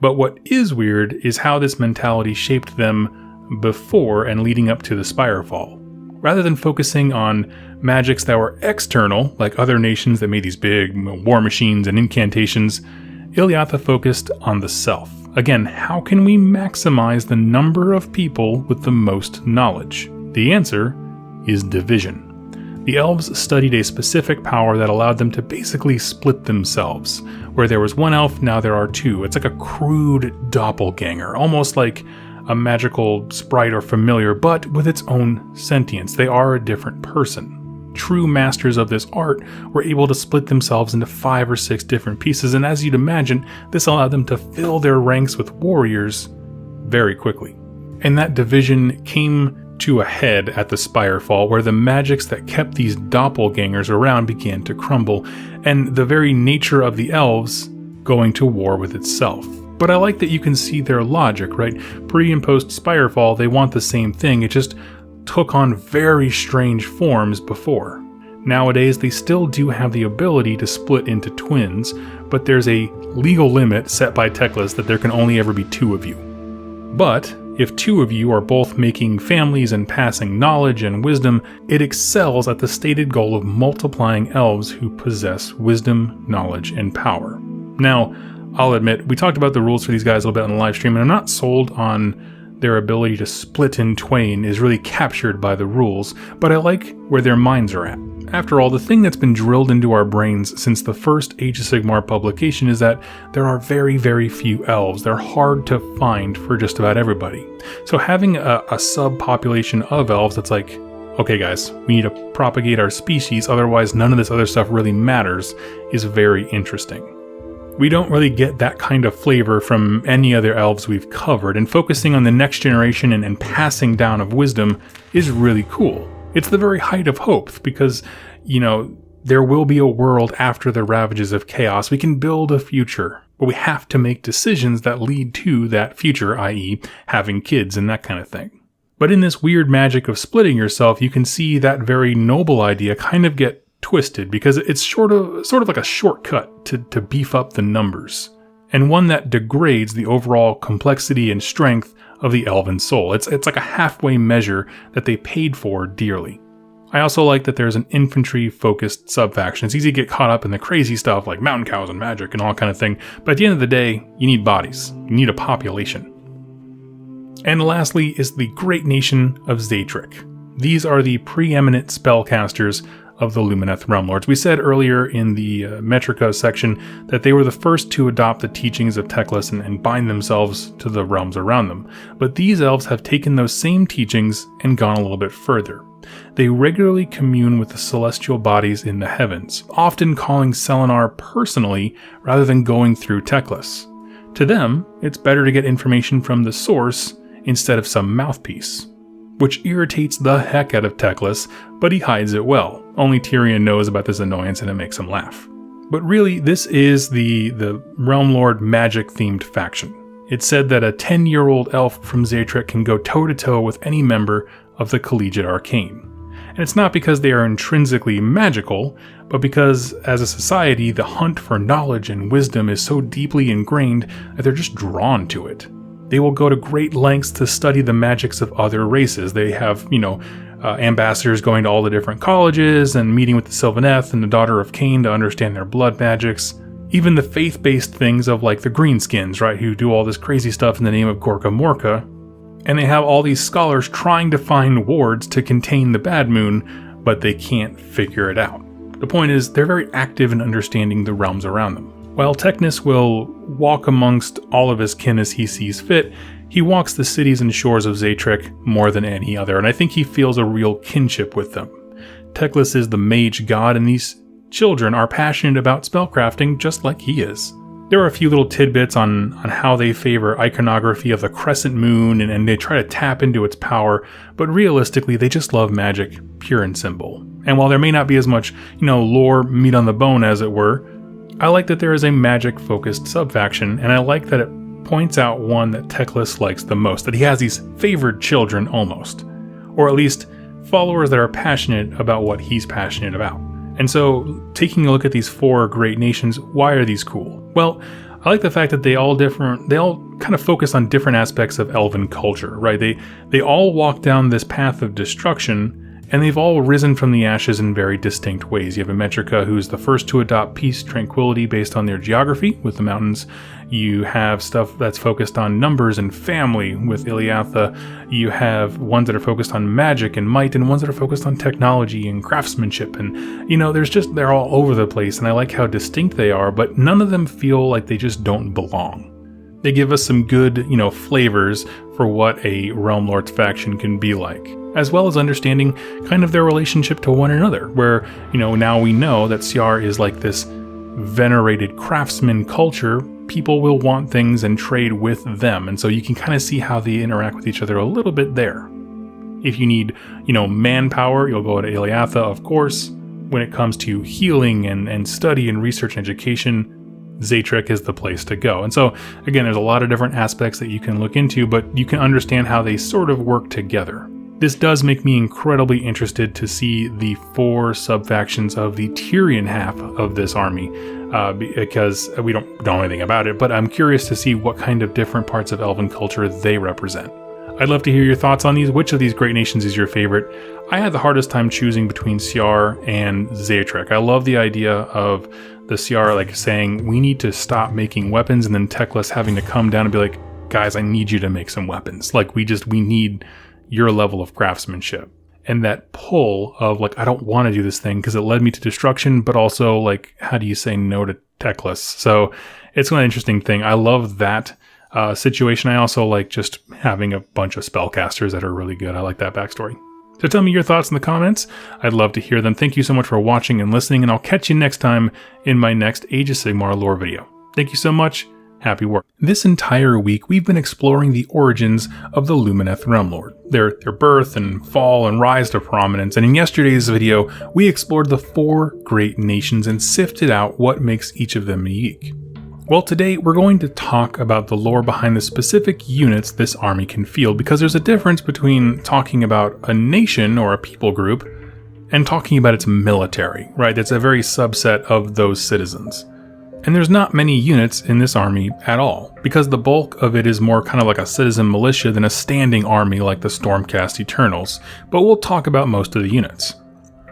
But what is weird is how this mentality shaped them before and leading up to the Spirefall. Rather than focusing on magics that were external, like other nations that made these big war machines and incantations, Ilyatha focused on the self. Again, how can we maximize the number of people with the most knowledge? The answer is division. The elves studied a specific power that allowed them to basically split themselves. Where there was one elf, now there are two. It's like a crude doppelganger, almost like a magical sprite or familiar, but with its own sentience. They are a different person. True masters of this art were able to split themselves into 5 or 6 different pieces, and as you'd imagine, this allowed them to fill their ranks with warriors very quickly. And that division came to a head at the Spirefall, where the magics that kept these doppelgangers around began to crumble, and the very nature of the elves going to war with itself. But I like that you can see their logic, right? Pre and post Spirefall, they want the same thing, it just took on very strange forms before. Nowadays, they still do have the ability to split into twins, but there's a legal limit set by Teclis that there can only ever be 2 of you. But if 2 of you are both making families and passing knowledge and wisdom, it excels at the stated goal of multiplying elves who possess wisdom, knowledge, and power. Now, I'll admit, we talked about the rules for these guys a little bit on the live stream, and I'm not sold on their ability to split in twain is really captured by the rules, but I like where their minds are at. After all, the thing that's been drilled into our brains since the first Age of Sigmar publication is that there are very, very few elves. They're hard to find for just about everybody. So having a subpopulation of elves that's like, okay guys, we need to propagate our species, otherwise none of this other stuff really matters, is very interesting. We don't really get that kind of flavor from any other elves we've covered, and focusing on the next generation and passing down of wisdom is really cool. It's the very height of hope, because, there will be a world after the ravages of chaos. We can build a future, but we have to make decisions that lead to that future, i.e. having kids and that kind of thing. But in this weird magic of splitting yourself, you can see that very noble idea kind of get twisted, because it's sort of like a shortcut to beef up the numbers, and one that degrades the overall complexity and strength of the elven soul. It's like a halfway measure that they paid for dearly. I also like that there's an infantry-focused sub-faction. It's easy to get caught up in the crazy stuff like mountain cows and magic and all kind of thing, but at the end of the day, you need bodies. You need a population. And lastly is the great nation of Zatric. These are the preeminent spellcasters of the Lumineth Realmlords. We said earlier in the Metrica section that they were the first to adopt the teachings of Teclis and bind themselves to the realms around them. But these elves have taken those same teachings and gone a little bit further. They regularly commune with the celestial bodies in the heavens, often calling Selenar personally rather than going through Teclis. To them, it's better to get information from the source instead of some mouthpiece, which irritates the heck out of Teclis, but he hides it well. Only Tyrion knows about this annoyance and it makes him laugh. But really, this is the Realm Lord magic-themed faction. It's said that a 10-year-old elf from Zatric can go toe-to-toe with any member of the Collegiate Arcane. And it's not because they are intrinsically magical, but because, as a society, the hunt for knowledge and wisdom is so deeply ingrained that they're just drawn to it. They will go to great lengths to study the magics of other races. They have, ambassadors going to all the different colleges and meeting with the Sylvaneth and the Daughter of Cain to understand their blood magics. Even the faith-based things of like the Greenskins, right, who do all this crazy stuff in the name of Gorka Morka. And they have all these scholars trying to find wards to contain the Bad Moon, but they can't figure it out. The point is, they're very active in understanding the realms around them. While Technus will walk amongst all of his kin as he sees fit, he walks the cities and shores of Zatrek more than any other, and I think he feels a real kinship with them. Teclis is the mage god, and these children are passionate about spellcrafting just like he is. There are a few little tidbits on how they favor iconography of the crescent moon, and they try to tap into its power, but realistically they just love magic, pure and simple. And while there may not be as much, lore meat on the bone as it were, I like that there is a magic-focused sub-faction, and I like that it points out one that Teclis likes the most, that he has these favored children almost, or at least followers that are passionate about what he's passionate about. And so, taking a look at these 4 great nations, why are these cool? Well, I like the fact that they all kind of focus on different aspects of elven culture, right? They all walk down this path of destruction, and they've all risen from the ashes in very distinct ways. You have Emetrica, who's the first to adopt peace, tranquility based on their geography with the mountains. You have stuff that's focused on numbers and family with Iliatha. You have ones that are focused on magic and might, and ones that are focused on technology and craftsmanship. And, they're all over the place, and I like how distinct they are, but none of them feel like they just don't belong. They give us some good, flavors for what a Realmlords faction can be like, as well as understanding kind of their relationship to one another, where, now we know that Ciar is like this venerated craftsman culture. People will want things and trade with them, and so you can kind of see how they interact with each other a little bit there. If you need, manpower, you'll go to Iliatha, of course. When it comes to healing and study and research and education, Zatrek is the place to go. And so, again, there's a lot of different aspects that you can look into, but you can understand how they sort of work together. This does make me incredibly interested to see the 4 sub-factions of the Tyrian half of this army, because we don't know anything about it, but I'm curious to see what kind of different parts of elven culture they represent. I'd love to hear your thoughts on these. Which of these great nations is your favorite? I had the hardest time choosing between Ciar and Zatrek. I love the idea of the Ciar saying, we need to stop making weapons, and then Teclis having to come down and be like, guys, I need you to make some weapons. We need your level of craftsmanship. And that pull of I don't want to do this thing because it led me to destruction, but also how do you say no to Teclis? So it's an interesting thing. I love that situation. I also like just having a bunch of spellcasters that are really good. I like that backstory. So tell me your thoughts in the comments. I'd love to hear them. Thank you so much for watching and listening, and I'll catch you next time in my next Age of Sigmar lore video. Thank you so much. Happy work. This entire week, we've been exploring the origins of the Lumineth Realmlord, their birth and fall and rise to prominence, and in yesterday's video, we explored the 4 great nations and sifted out what makes each of them unique. Well, today we're going to talk about the lore behind the specific units this army can field, because there's a difference between talking about a nation or a people group and talking about its military, right? It's a very subset of those citizens. And there's not many units in this army at all, because the bulk of it is more kind of like a citizen militia than a standing army like the Stormcast Eternals, but we'll talk about most of the units.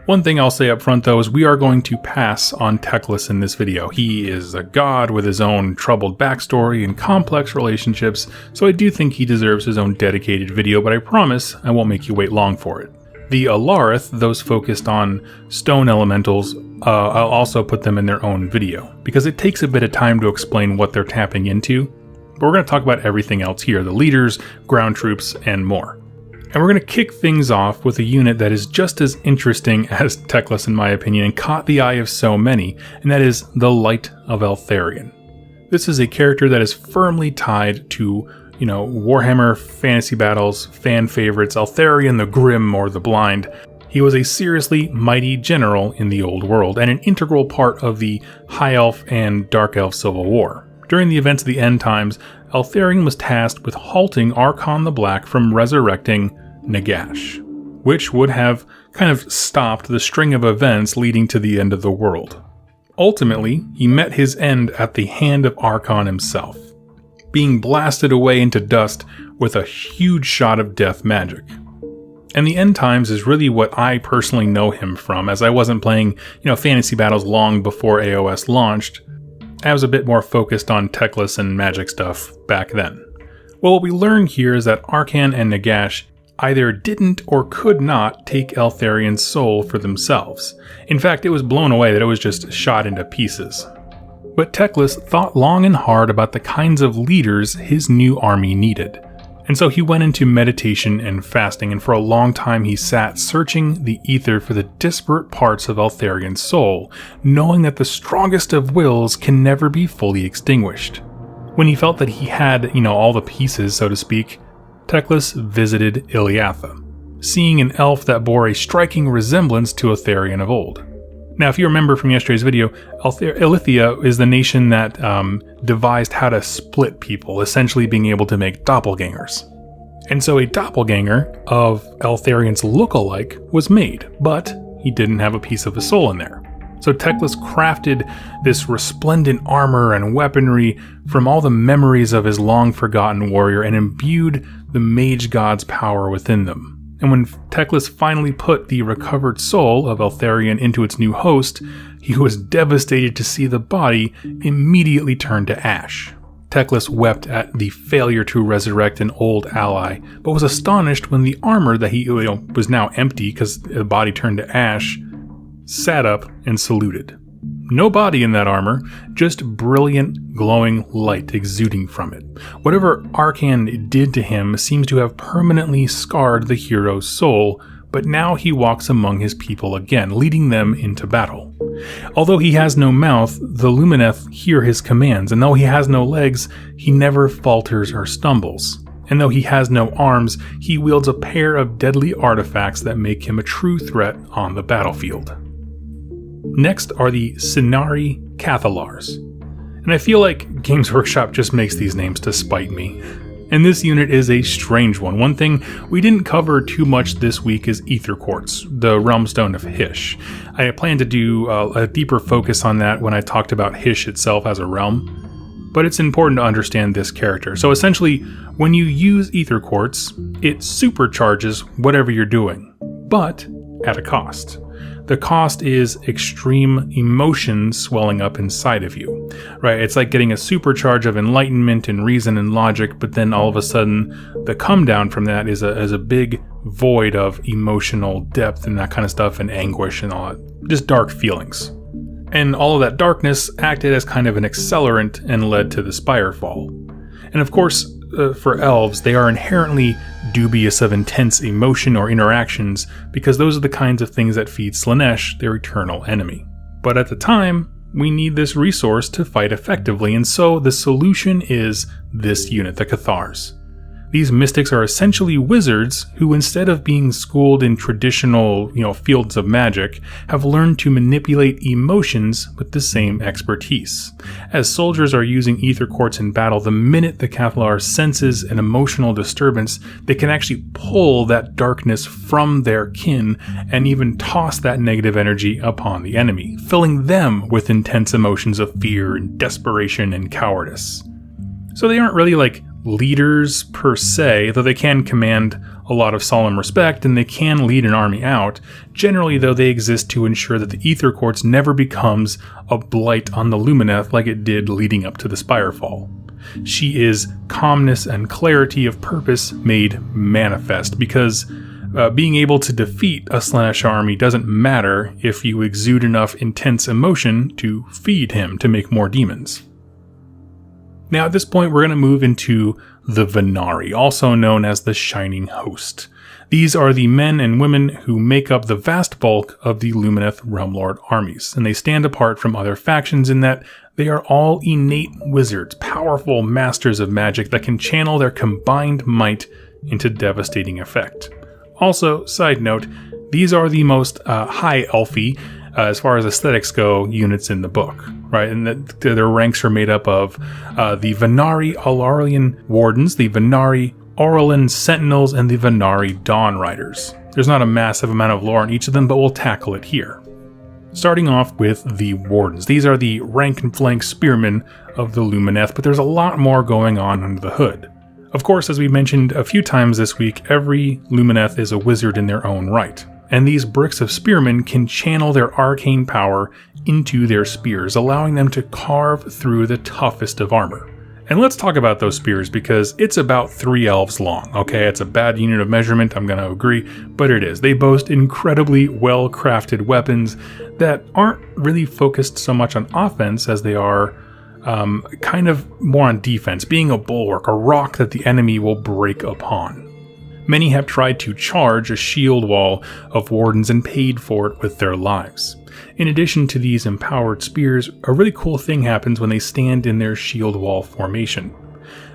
One thing I'll say up front though is we are going to pass on Teclis in this video. He is a god with his own troubled backstory and complex relationships, so I do think he deserves his own dedicated video, but I promise I won't make you wait long for it. The Alarith, those focused on stone elementals, I'll also put them in their own video, because it takes a bit of time to explain what they're tapping into, but we're going to talk about everything else here, the leaders, ground troops, and more. And we're going to kick things off with a unit that is just as interesting as Teclis in my opinion, and caught the eye of so many, and that is the Light of Eltharion. This is a character that is firmly tied to Warhammer fantasy battles, fan favorites, Eltharion the Grim or the Blind. He was a seriously mighty general in the Old World, and an integral part of the High Elf and Dark Elf Civil War. During the events of the End Times, Eltharion was tasked with halting Archon the Black from resurrecting Nagash, which would have kind of stopped the string of events leading to the end of the world. Ultimately, he met his end at the hand of Archon himself. being blasted away into dust with a huge shot of death magic. And the end times is really what I personally know him from, as I wasn't playing, fantasy battles long before AOS launched. I was a bit more focused on Teclis and magic stuff back then. Well, what we learn here is that Arcan and Nagash either didn't or could not take Eltharion's soul for themselves. In fact, it was blown away that it was just shot into pieces. But Teclis thought long and hard about the kinds of leaders his new army needed. And so he went into meditation and fasting, and for a long time he sat searching the ether for the disparate parts of Eltharion's soul, knowing that the strongest of wills can never be fully extinguished. When he felt that he had, all the pieces, so to speak, Teclis visited Iliatha, seeing an elf that bore a striking resemblance to Eltharion of old. Now, if you remember from yesterday's video, Ilithia is the nation that devised how to split people, essentially being able to make doppelgangers. And so a doppelganger of Eltharion's look-alike was made, but he didn't have a piece of his soul in there. So Teclis crafted this resplendent armor and weaponry from all the memories of his long-forgotten warrior and imbued the mage god's power within them. And when Teclis finally put the recovered soul of Eltharion into its new host, he was devastated to see the body immediately turn to ash. Teclis wept at the failure to resurrect an old ally, but was astonished when the armor that he was now empty because the body turned to ash, sat up and saluted. No body in that armor, just brilliant, glowing light exuding from it. Whatever Arcan did to him seems to have permanently scarred the hero's soul, but now he walks among his people again, leading them into battle. Although he has no mouth, the Lumineth hear his commands, and though he has no legs, he never falters or stumbles. And though he has no arms, he wields a pair of deadly artifacts that make him a true threat on the battlefield. Next are the Sinari Cathalars. And I feel like Games Workshop just makes these names to spite me. And this unit is a strange one. One thing we didn't cover too much this week is Ether Quartz, the realm stone of Hysh. I plan to do a deeper focus on that when I talked about Hysh itself as a realm. But it's important to understand this character. So essentially, when you use Ether Quartz, it supercharges whatever you're doing, but at a cost. The cost is extreme emotion swelling up inside of you, right? It's like getting a supercharge of enlightenment and reason and logic, but then all of a sudden the come down from that is a big void of emotional depth and that kind of stuff, and anguish and all that, just dark feelings. And all of that darkness acted as kind of an accelerant and led to the Spire Fall. And of course, for elves, they are inherently dubious of intense emotion or interactions because those are the kinds of things that feed Slaanesh, their eternal enemy. But at the time, we need this resource to fight effectively, and so the solution is this unit, the Cathars. These mystics are essentially wizards who, instead of being schooled in traditional, fields of magic, have learned to manipulate emotions with the same expertise. As soldiers are using Ether Quartz in battle, the minute the Cathalar senses an emotional disturbance, they can actually pull that darkness from their kin and even toss that negative energy upon the enemy, filling them with intense emotions of fear and desperation and cowardice. So they aren't really like leaders per se, though they can command a lot of solemn respect and they can lead an army out. Generally, though, they exist to ensure that the Ether Quartz never becomes a blight on the Lumineth like it did leading up to the Spirefall. She is calmness and clarity of purpose made manifest, because being able to defeat a Slaanesh army doesn't matter if you exude enough intense emotion to feed him to make more demons. Now at this point, we're going to move into the Venari, also known as the Shining Host. These are the men and women who make up the vast bulk of the Lumineth Realmlord armies, and they stand apart from other factions in that they are all innate wizards, powerful masters of magic that can channel their combined might into devastating effect. Also, side note, these are the most high elfy, as far as aesthetics go, units in the book, right? And their ranks are made up of the Venari Aurelian Wardens, the Venari Aurelian Sentinels, and the Venari Dawn Riders. There's not a massive amount of lore on each of them, but we'll tackle it here. Starting off with the Wardens. These are the rank and flank spearmen of the Lumineth, but there's a lot more going on under the hood. Of course, as we mentioned a few times this week, every Lumineth is a wizard in their own right, and these bricks of spearmen can channel their arcane power into their spears, allowing them to carve through the toughest of armor. And let's talk about those spears, because it's about 3 elves long, okay? It's a bad unit of measurement, I'm gonna agree, but it is. They boast incredibly well-crafted weapons that aren't really focused so much on offense as they are kind of more on defense, being a bulwark, a rock that the enemy will break upon. Many have tried to charge a shield wall of wardens and paid for it with their lives. In addition to these empowered spears, a really cool thing happens when they stand in their shield wall formation.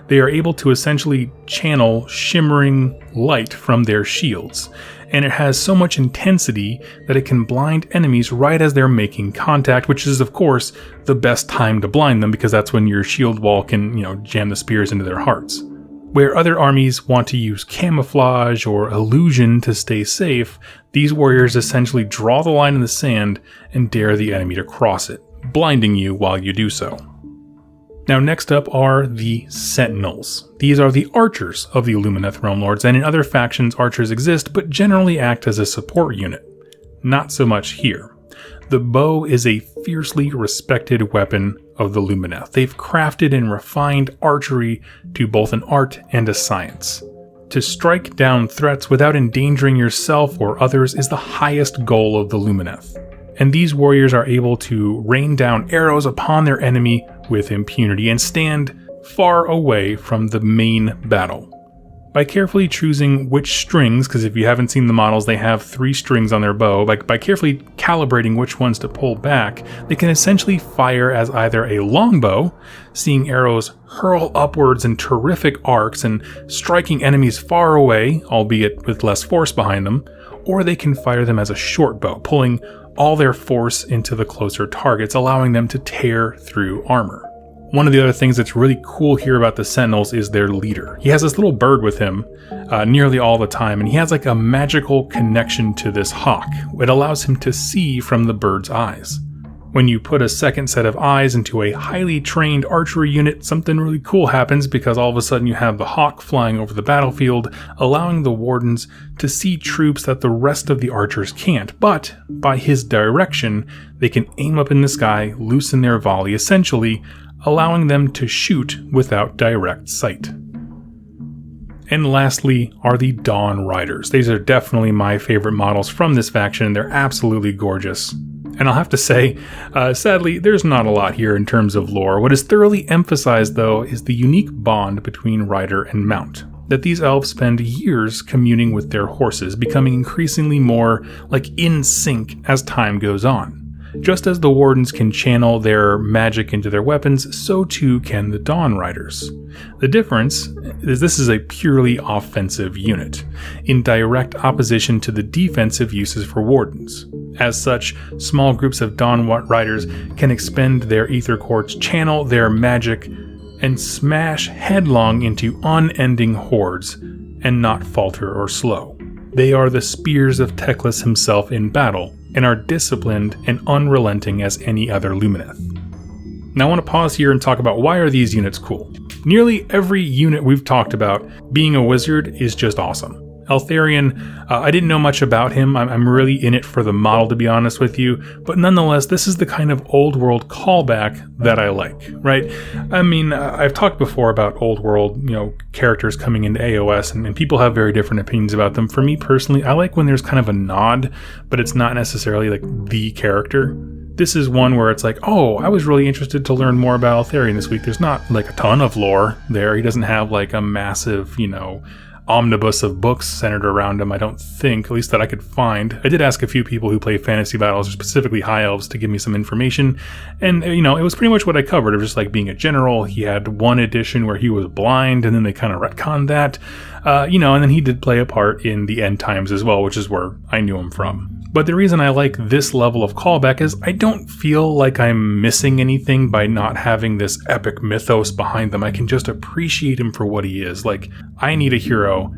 They are able to essentially channel shimmering light from their shields, and it has so much intensity that it can blind enemies right as they're making contact, which is of course the best time to blind them, because that's when your shield wall can, jam the spears into their hearts. Where other armies want to use camouflage or illusion to stay safe, these warriors essentially draw the line in the sand and dare the enemy to cross it, blinding you while you do so. Now next up are the Sentinels. These are the archers of the Lumineth Realmlords, and in other factions archers exist but generally act as a support unit. Not so much here. The bow is a fiercely respected weapon of the Lumineth. They've crafted and refined archery to both an art and a science. To strike down threats without endangering yourself or others is the highest goal of the Lumineth. And these warriors are able to rain down arrows upon their enemy with impunity and stand far away from the main battle. By carefully choosing which strings, because if you haven't seen the models, they have 3 strings on their bow, by carefully calibrating which ones to pull back, they can essentially fire as either a longbow, seeing arrows hurl upwards in terrific arcs and striking enemies far away, albeit with less force behind them, or they can fire them as a short bow, pulling all their force into the closer targets, allowing them to tear through armor. One of the other things that's really cool here about the Sentinels is their leader. He has this little bird with him nearly all the time, and he has like a magical connection to this hawk. It allows him to see from the bird's eyes. When you put a second set of eyes into a highly trained archery unit, something really cool happens, because all of a sudden you have the hawk flying over the battlefield, allowing the wardens to see troops that the rest of the archers can't. But by his direction, they can aim up in the sky, loosen their volley, essentially allowing them to shoot without direct sight. And lastly are the Dawn Riders. These are definitely my favorite models from this faction. They're absolutely gorgeous. And I'll have to say, sadly, there's not a lot here in terms of lore. What is thoroughly emphasized, though, is the unique bond between rider and mount. That these elves spend years communing with their horses, becoming increasingly more in sync as time goes on. Just as the Wardens can channel their magic into their weapons, so too can the Dawn Riders. The difference is this is a purely offensive unit, in direct opposition to the defensive uses for Wardens. As such, small groups of Dawn Riders can expend their ether quartz, channel their magic, and smash headlong into unending hordes, and not falter or slow. They are the spears of Teclis himself in battle, and are disciplined and unrelenting as any other Lumineth. Now I want to pause here and talk about why are these units cool. Nearly every unit we've talked about, being a wizard is just awesome. Eltharion, I didn't know much about him. I'm really in it for the model, to be honest with you, but nonetheless, this is the kind of old world callback that I like, right? I mean, I've talked before about old world, characters coming into AOS, and people have very different opinions about them. For me personally, I like when there's kind of a nod, but it's not necessarily the character. This is one where it's oh, I was really interested to learn more about Eltharion this week. There's not a ton of lore there. He doesn't have a massive, omnibus of books centered around him, I don't think, at least that I could find. I did ask a few people who play fantasy battles, specifically high elves, to give me some information, and it was pretty much what I covered. It was just being a general. He had one edition where he was blind, and then they kind of retconned that, and then he did play a part in the End Times as well, which is where I knew him from. But the reason I like this level of callback is I don't feel like I'm missing anything by not having this epic mythos behind them. I can just appreciate him for what he is. I need a hero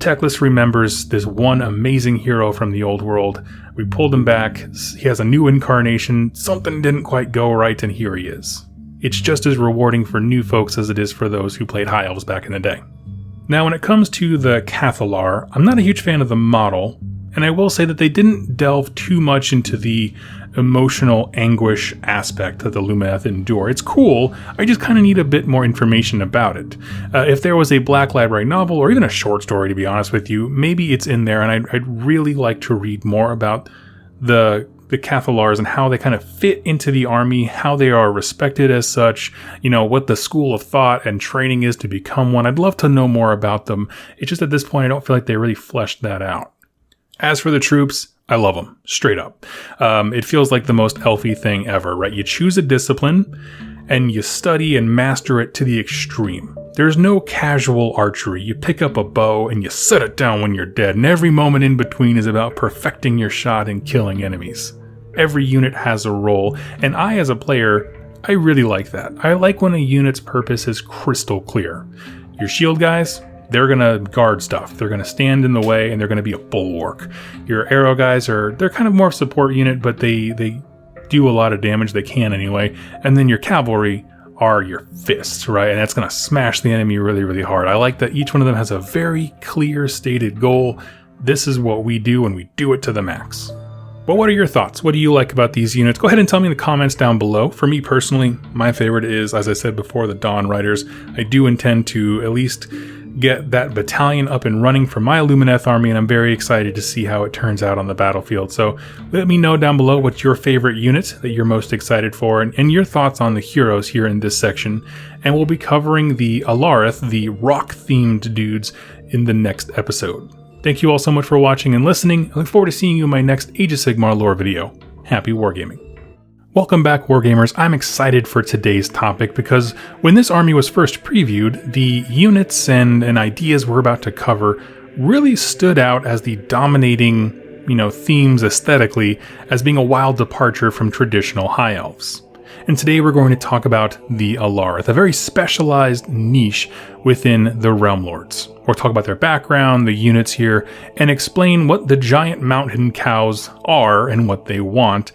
Teclis remembers this one amazing hero from the old world. We pulled him back. He has a new incarnation. Something didn't quite go right, and here he is. It's just as rewarding for new folks as it is for those who played High Elves back in the day. Now, when it comes to the Cathalar, I'm not a huge fan of the model, and I will say that they didn't delve too much into the emotional anguish aspect that the Lumineth endure. It's cool, I just kind of need a bit more information about it. If there was a Black Library novel, or even a short story to be honest with you, maybe it's in there, and I'd really like to read more about the Cathalars and how they kind of fit into the army, how they are respected as such, what the school of thought and training is to become one. I'd love to know more about them. It's just at this point I don't feel like they really fleshed that out. As for the troops, I love them, straight up. It feels like the most elfy thing ever, right? You choose a discipline, and you study and master it to the extreme. There's no casual archery. You pick up a bow, and you set it down when you're dead, and every moment in between is about perfecting your shot and killing enemies. Every unit has a role, and I, as a player, I really like that. I like when a unit's purpose is crystal clear. Your shield guys, they're going to guard stuff. They're going to stand in the way, and they're going to be a bulwark. Your arrow guys they're kind of more of a support unit, but they do a lot of damage. They can anyway. And then your cavalry are your fists, right? And that's going to smash the enemy really, really hard. I like that each one of them has a very clear stated goal. This is what we do, and we do it to the max. But what are your thoughts? What do you like about these units? Go ahead and tell me in the comments down below. For me personally, my favorite is, as I said before, the Dawn Riders. I do intend to at least get that battalion up and running for my Lumineth army, and I'm very excited to see how it turns out on the battlefield. So let me know down below what's your favorite unit that you're most excited for, and your thoughts on the heroes here in this section. And we'll be covering the Alarith, the rock-themed dudes, in the next episode. Thank you all so much for watching and listening. I look forward to seeing you in my next Age of Sigmar lore video. Happy wargaming. Welcome back, Wargamers. I'm excited for today's topic because when this army was first previewed, the units and ideas we're about to cover really stood out as the dominating, themes aesthetically, as being a wild departure from traditional High Elves. And today we're going to talk about the Alarith, a very specialized niche within the Realmlords. We'll talk about their background, the units here, and explain what the giant mountain cows are and what they want.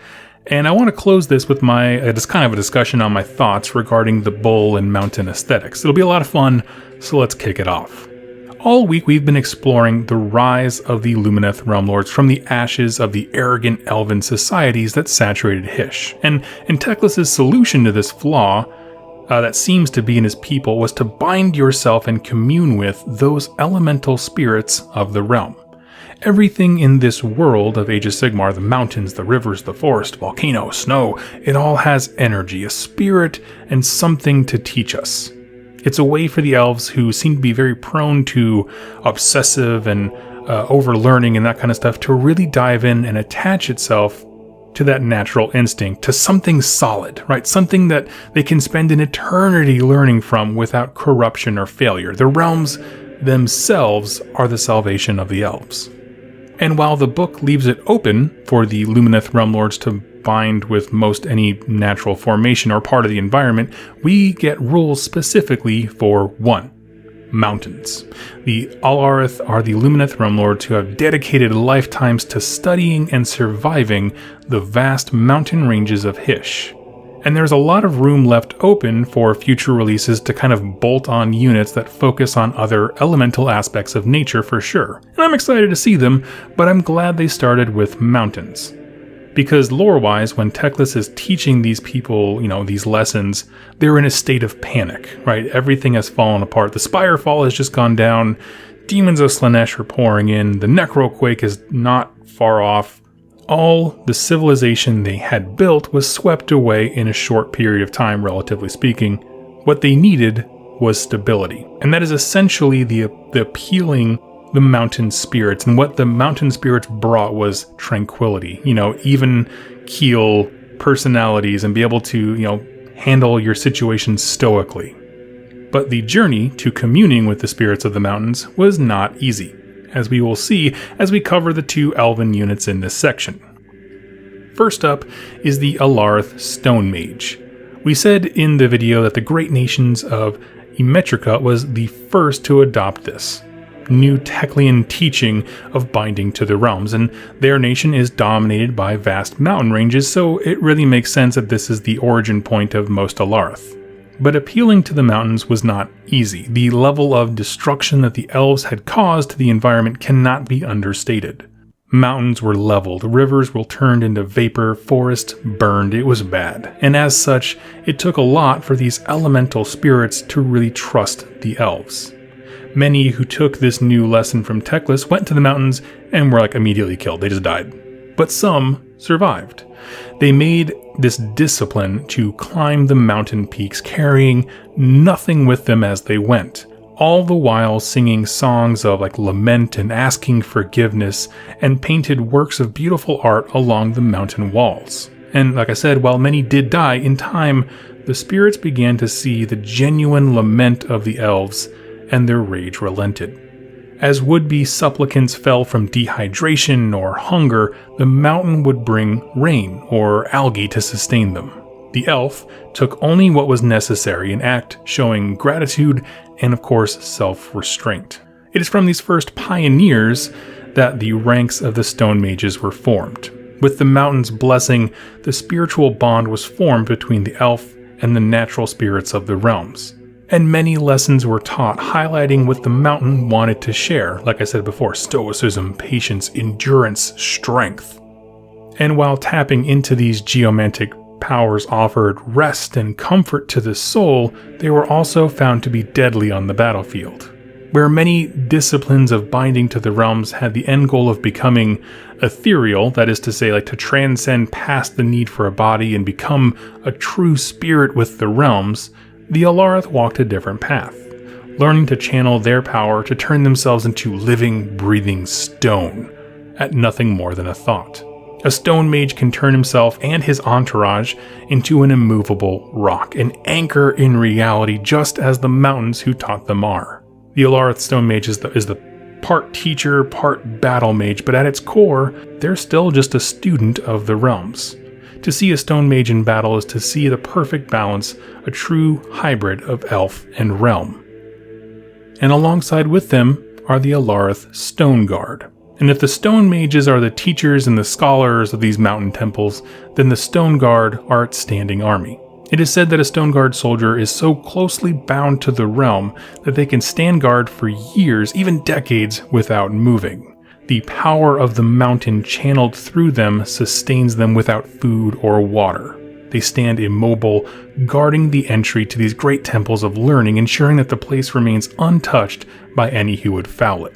And I want to close this with just kind of a discussion on my thoughts regarding the bull and mountain aesthetics. It'll be a lot of fun, so let's kick it off. All week we've been exploring the rise of the Lumineth Realmlords from the ashes of the arrogant elven societies that saturated Hysh. And Teclis' solution to this flaw that seems to be in his people was to bind yourself and commune with those elemental spirits of the realm. Everything in this world of Age of Sigmar, the mountains, the rivers, the forest, volcano, snow, it all has energy, a spirit, and something to teach us. It's a way for the elves, who seem to be very prone to obsessive and over-learning and that kind of stuff, to really dive in and attach itself to that natural instinct, to something solid, right? Something that they can spend an eternity learning from without corruption or failure. The realms themselves are the salvation of the elves. And while the book leaves it open for the Lumineth Realmlords to bind with most any natural formation or part of the environment, we get rules specifically for 1. Mountains. The Alarith are the Lumineth Realmlords who have dedicated lifetimes to studying and surviving the vast mountain ranges of Hysh. And there's a lot of room left open for future releases to kind of bolt on units that focus on other elemental aspects of nature for sure. And I'm excited to see them, but I'm glad they started with mountains. Because lore-wise, when Teclis is teaching these people, these lessons, they're in a state of panic, right? Everything has fallen apart. The Spirefall has just gone down. Demons of Slaanesh are pouring in. The Necroquake is not far off. All the civilization they had built was swept away in a short period of time, relatively speaking. What they needed was stability. And that is essentially the appealing the mountain spirits. And what the mountain spirits brought was tranquility, even keel personalities, and be able to, handle your situation stoically. But the journey to communing with the spirits of the mountains was not easy, as we will see as we cover the 2 elven units in this section. First up is the Alarith Stone Mage. We said in the video that the Great Nations of Emetrica was the first to adopt this. new Teklian teaching of binding to the realms, and their nation is dominated by vast mountain ranges, so it really makes sense that this is the origin point of most Alarth. But appealing to the mountains was not easy. The level of destruction that the elves had caused to the environment cannot be understated. Mountains were leveled, rivers were turned into vapor, forests burned. It was bad. And as such, it took a lot for these elemental spirits to really trust the elves. Many who took this new lesson from Teclis went to the mountains and were immediately killed. They just died. But some survived. They made this discipline to climb the mountain peaks, carrying nothing with them as they went, all the while singing songs of lament and asking forgiveness, and painted works of beautiful art along the mountain walls. And like I said, while many did die, in time, the spirits began to see the genuine lament of the elves, and their rage relented. As would-be supplicants fell from dehydration or hunger, the mountain would bring rain or algae to sustain them. The elf took only what was necessary, an act showing gratitude and, of course, self-restraint. It is from these first pioneers that the ranks of the stone mages were formed. With the mountain's blessing, the spiritual bond was formed between the elf and the natural spirits of the realms. And many lessons were taught, highlighting what the mountain wanted to share. Like I said before, stoicism, patience, endurance, strength. And while tapping into these geomantic powers offered rest and comfort to the soul, they were also found to be deadly on the battlefield. Where many disciplines of binding to the realms had the end goal of becoming ethereal, that is to say, to transcend past the need for a body and become a true spirit with the realms, the Alarth walked a different path, learning to channel their power to turn themselves into living, breathing stone, at nothing more than a thought. A stone mage can turn himself and his entourage into an immovable rock, an anchor in reality, just as the mountains who taught them are. The Alarth stone mage is the part teacher, part battle mage, but at its core, they're still just a student of the realms. To see a stone mage in battle is to see the perfect balance, a true hybrid of elf and realm. And alongside with them are the Alarth Stone Guard. And if the stone mages are the teachers and the scholars of these mountain temples, then the Stone Guard are its standing army. It is said that a Stone Guard soldier is so closely bound to the realm that they can stand guard for years, even decades, without moving. The power of the mountain channeled through them sustains them without food or water. They stand immobile, guarding the entry to these great temples of learning, ensuring that the place remains untouched by any who would foul it.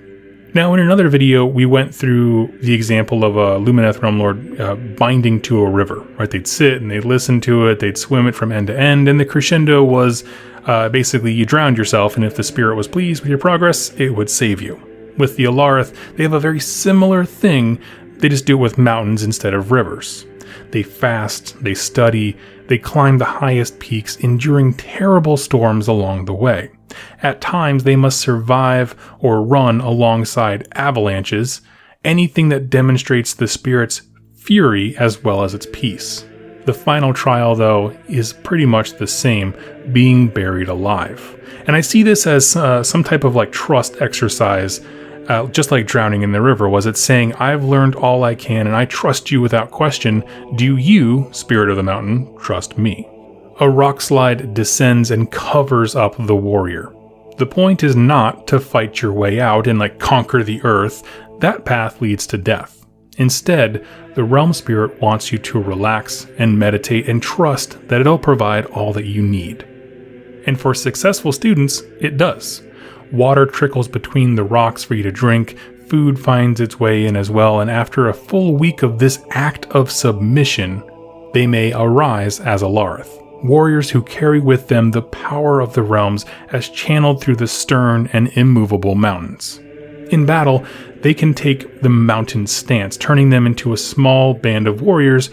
Now, in another video, we went through the example of a Lumineth Realmlord binding to a river. Right? They'd sit and they'd listen to it, they'd swim it from end to end, and the crescendo was basically you drowned yourself, and if the spirit was pleased with your progress, it would save you. With the Alarth, they have a very similar thing, they just do it with mountains instead of rivers. They fast, they study, they climb the highest peaks, enduring terrible storms along the way. At times, they must survive or run alongside avalanches, anything that demonstrates the spirit's fury as well as its peace. The final trial, though, is pretty much the same, being buried alive. And I see this as some type of trust exercise. Just like drowning in the river, was it saying, I've learned all I can and I trust you without question. Do you, spirit of the mountain, trust me? A rock slide descends and covers up the warrior. The point is not to fight your way out and conquer the earth. That path leads to death. Instead, the realm spirit wants you to relax and meditate and trust that it'll provide all that you need. And for successful students, it does. Water trickles between the rocks for you to drink, food finds its way in as well, and after a full week of this act of submission, they may arise as Alarth, warriors who carry with them the power of the realms as channeled through the stern and immovable mountains. In battle, they can take the mountain stance, turning them into a small band of warriors,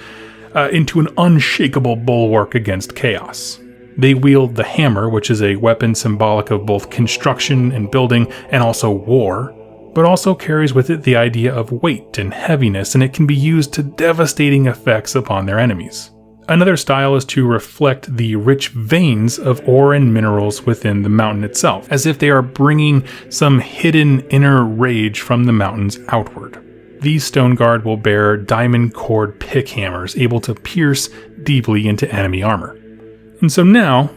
into an unshakable bulwark against chaos. They wield the hammer, which is a weapon symbolic of both construction and building and also war, but also carries with it the idea of weight and heaviness, and it can be used to devastating effects upon their enemies. Another style is to reflect the rich veins of ore and minerals within the mountain itself, as if they are bringing some hidden inner rage from the mountains outward. These stone guard will bear diamond cord pick hammers, able to pierce deeply into enemy armor. And so now,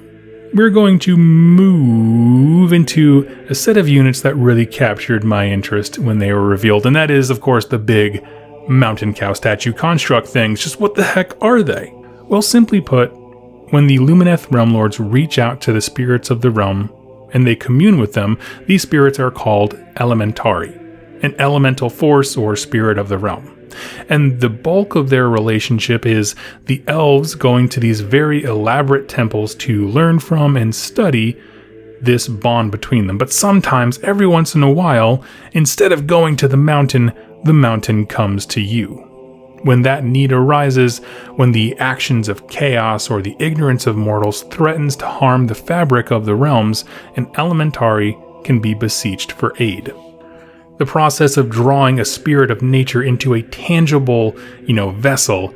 we're going to move into a set of units that really captured my interest when they were revealed, and that is, of course, the big mountain cow statue construct things. Just what the heck are they? Well, simply put, when the Lumineth Realmlords reach out to the spirits of the realm and they commune with them, these spirits are called elementari, an elemental force or spirit of the realm. And the bulk of their relationship is the elves going to these very elaborate temples to learn from and study this bond between them. But sometimes, every once in a while, instead of going to the mountain comes to you. When that need arises, when the actions of chaos or the ignorance of mortals threatens to harm the fabric of the realms, an elementari can be beseeched for aid. The process of drawing a spirit of nature into a tangible, vessel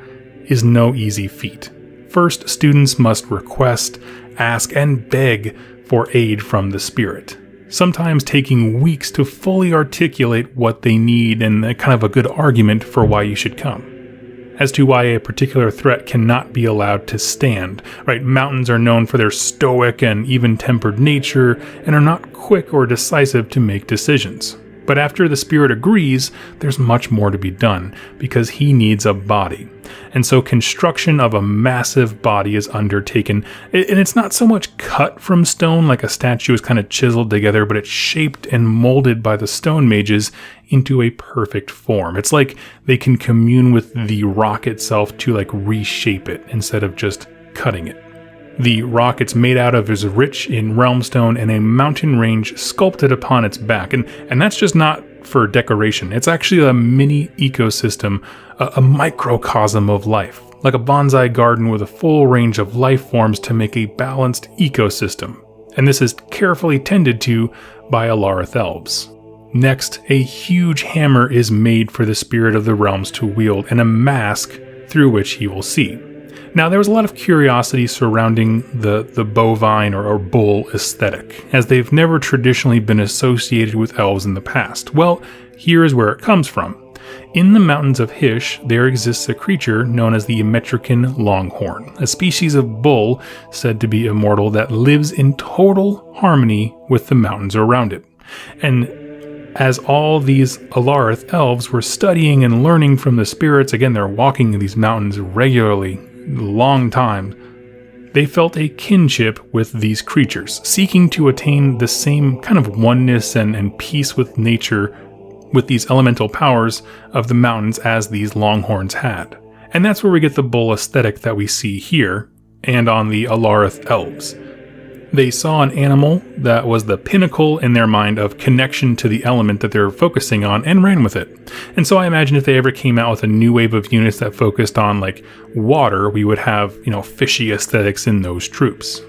is no easy feat. First, students must request, ask, and beg for aid from the spirit, sometimes taking weeks to fully articulate what they need and kind of a good argument for why you should come. As to why a particular threat cannot be allowed to stand, right? Mountains are known for their stoic and even-tempered nature and are not quick or decisive to make decisions. But after the spirit agrees, there's much more to be done, because he needs a body. And so construction of a massive body is undertaken, and it's not so much cut from stone like a statue is kind of chiseled together, but it's shaped and molded by the stone mages into a perfect form. It's like they can commune with the rock itself to reshape it instead of just cutting it. The rock it's made out of is rich in realmstone and a mountain range sculpted upon its back. And that's just not for decoration. It's actually a mini ecosystem, a microcosm of life, like a bonsai garden with a full range of life forms to make a balanced ecosystem. And this is carefully tended to by Alarith elves. Next, a huge hammer is made for the spirit of the realms to wield, and a mask through which he will see. Now, there was a lot of curiosity surrounding the bovine or bull aesthetic, as they've never traditionally been associated with elves in the past. Well, here is where it comes from. In the mountains of Hysh, there exists a creature known as the Emetrican Longhorn, a species of bull said to be immortal that lives in total harmony with the mountains around it. And as all these Alarith elves were studying and learning from the spirits, again, they're walking in these mountains regularly, long time, they felt a kinship with these creatures, seeking to attain the same kind of oneness and peace with nature, with these elemental powers of the mountains as these Longhorns had. And that's where we get the bull aesthetic that we see here, and on the Alarith elves. They saw an animal that was the pinnacle in their mind of connection to the element that they're focusing on and ran with it. And so I imagine if they ever came out with a new wave of units that focused on water, we would have, fishy aesthetics in those troops.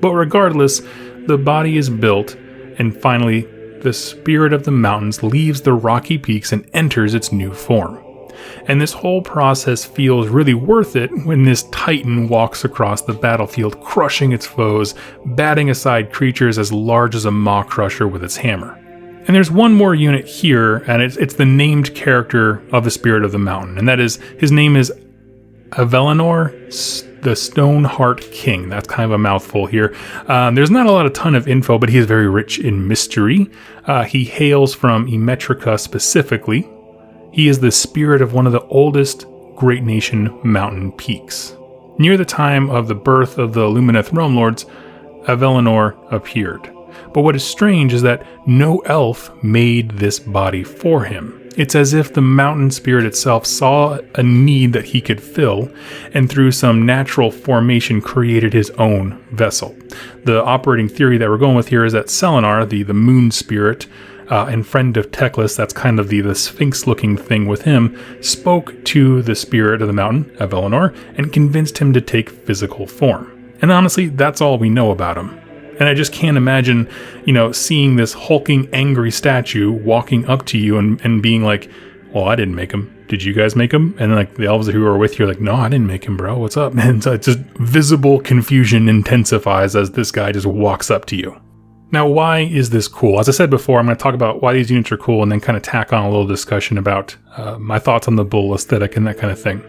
But regardless, the body is built, and finally, the spirit of the mountains leaves the rocky peaks and enters its new form. And this whole process feels really worth it when this titan walks across the battlefield, crushing its foes, batting aside creatures as large as a maw crusher with its hammer. And there's one more unit here, and it's the named character of the Spirit of the Mountain, and that is, his name is Avelinor, the Stoneheart King. That's kind of a mouthful here. There's not a ton of info, but he is very rich in mystery. He hails from Emetrica specifically. He is the spirit of one of the oldest Great Nation mountain peaks. Near the time of the birth of the Lumineth Realmlords, Avelinor appeared. But what is strange is that no elf made this body for him. It's as if the mountain spirit itself saw a need that he could fill, and through some natural formation created his own vessel. The operating theory that we're going with here is that Selenar, the moon spirit, and friend of Teclis, that's kind of the sphinx-looking thing with him, spoke to the spirit of the mountain, Avelinor, and convinced him to take physical form. And honestly, that's all we know about him. And I just can't imagine, seeing this hulking, angry statue walking up to you and being like, well, I didn't make him. did you guys make him? And like the elves who are with you are like, no, I didn't make him, bro. What's up? And so just visible confusion intensifies as this guy just walks up to you. Now, why is this cool? As I said before, I'm going to talk about why these units are cool and then kind of tack on a little discussion about my thoughts on the bull aesthetic and that kind of thing.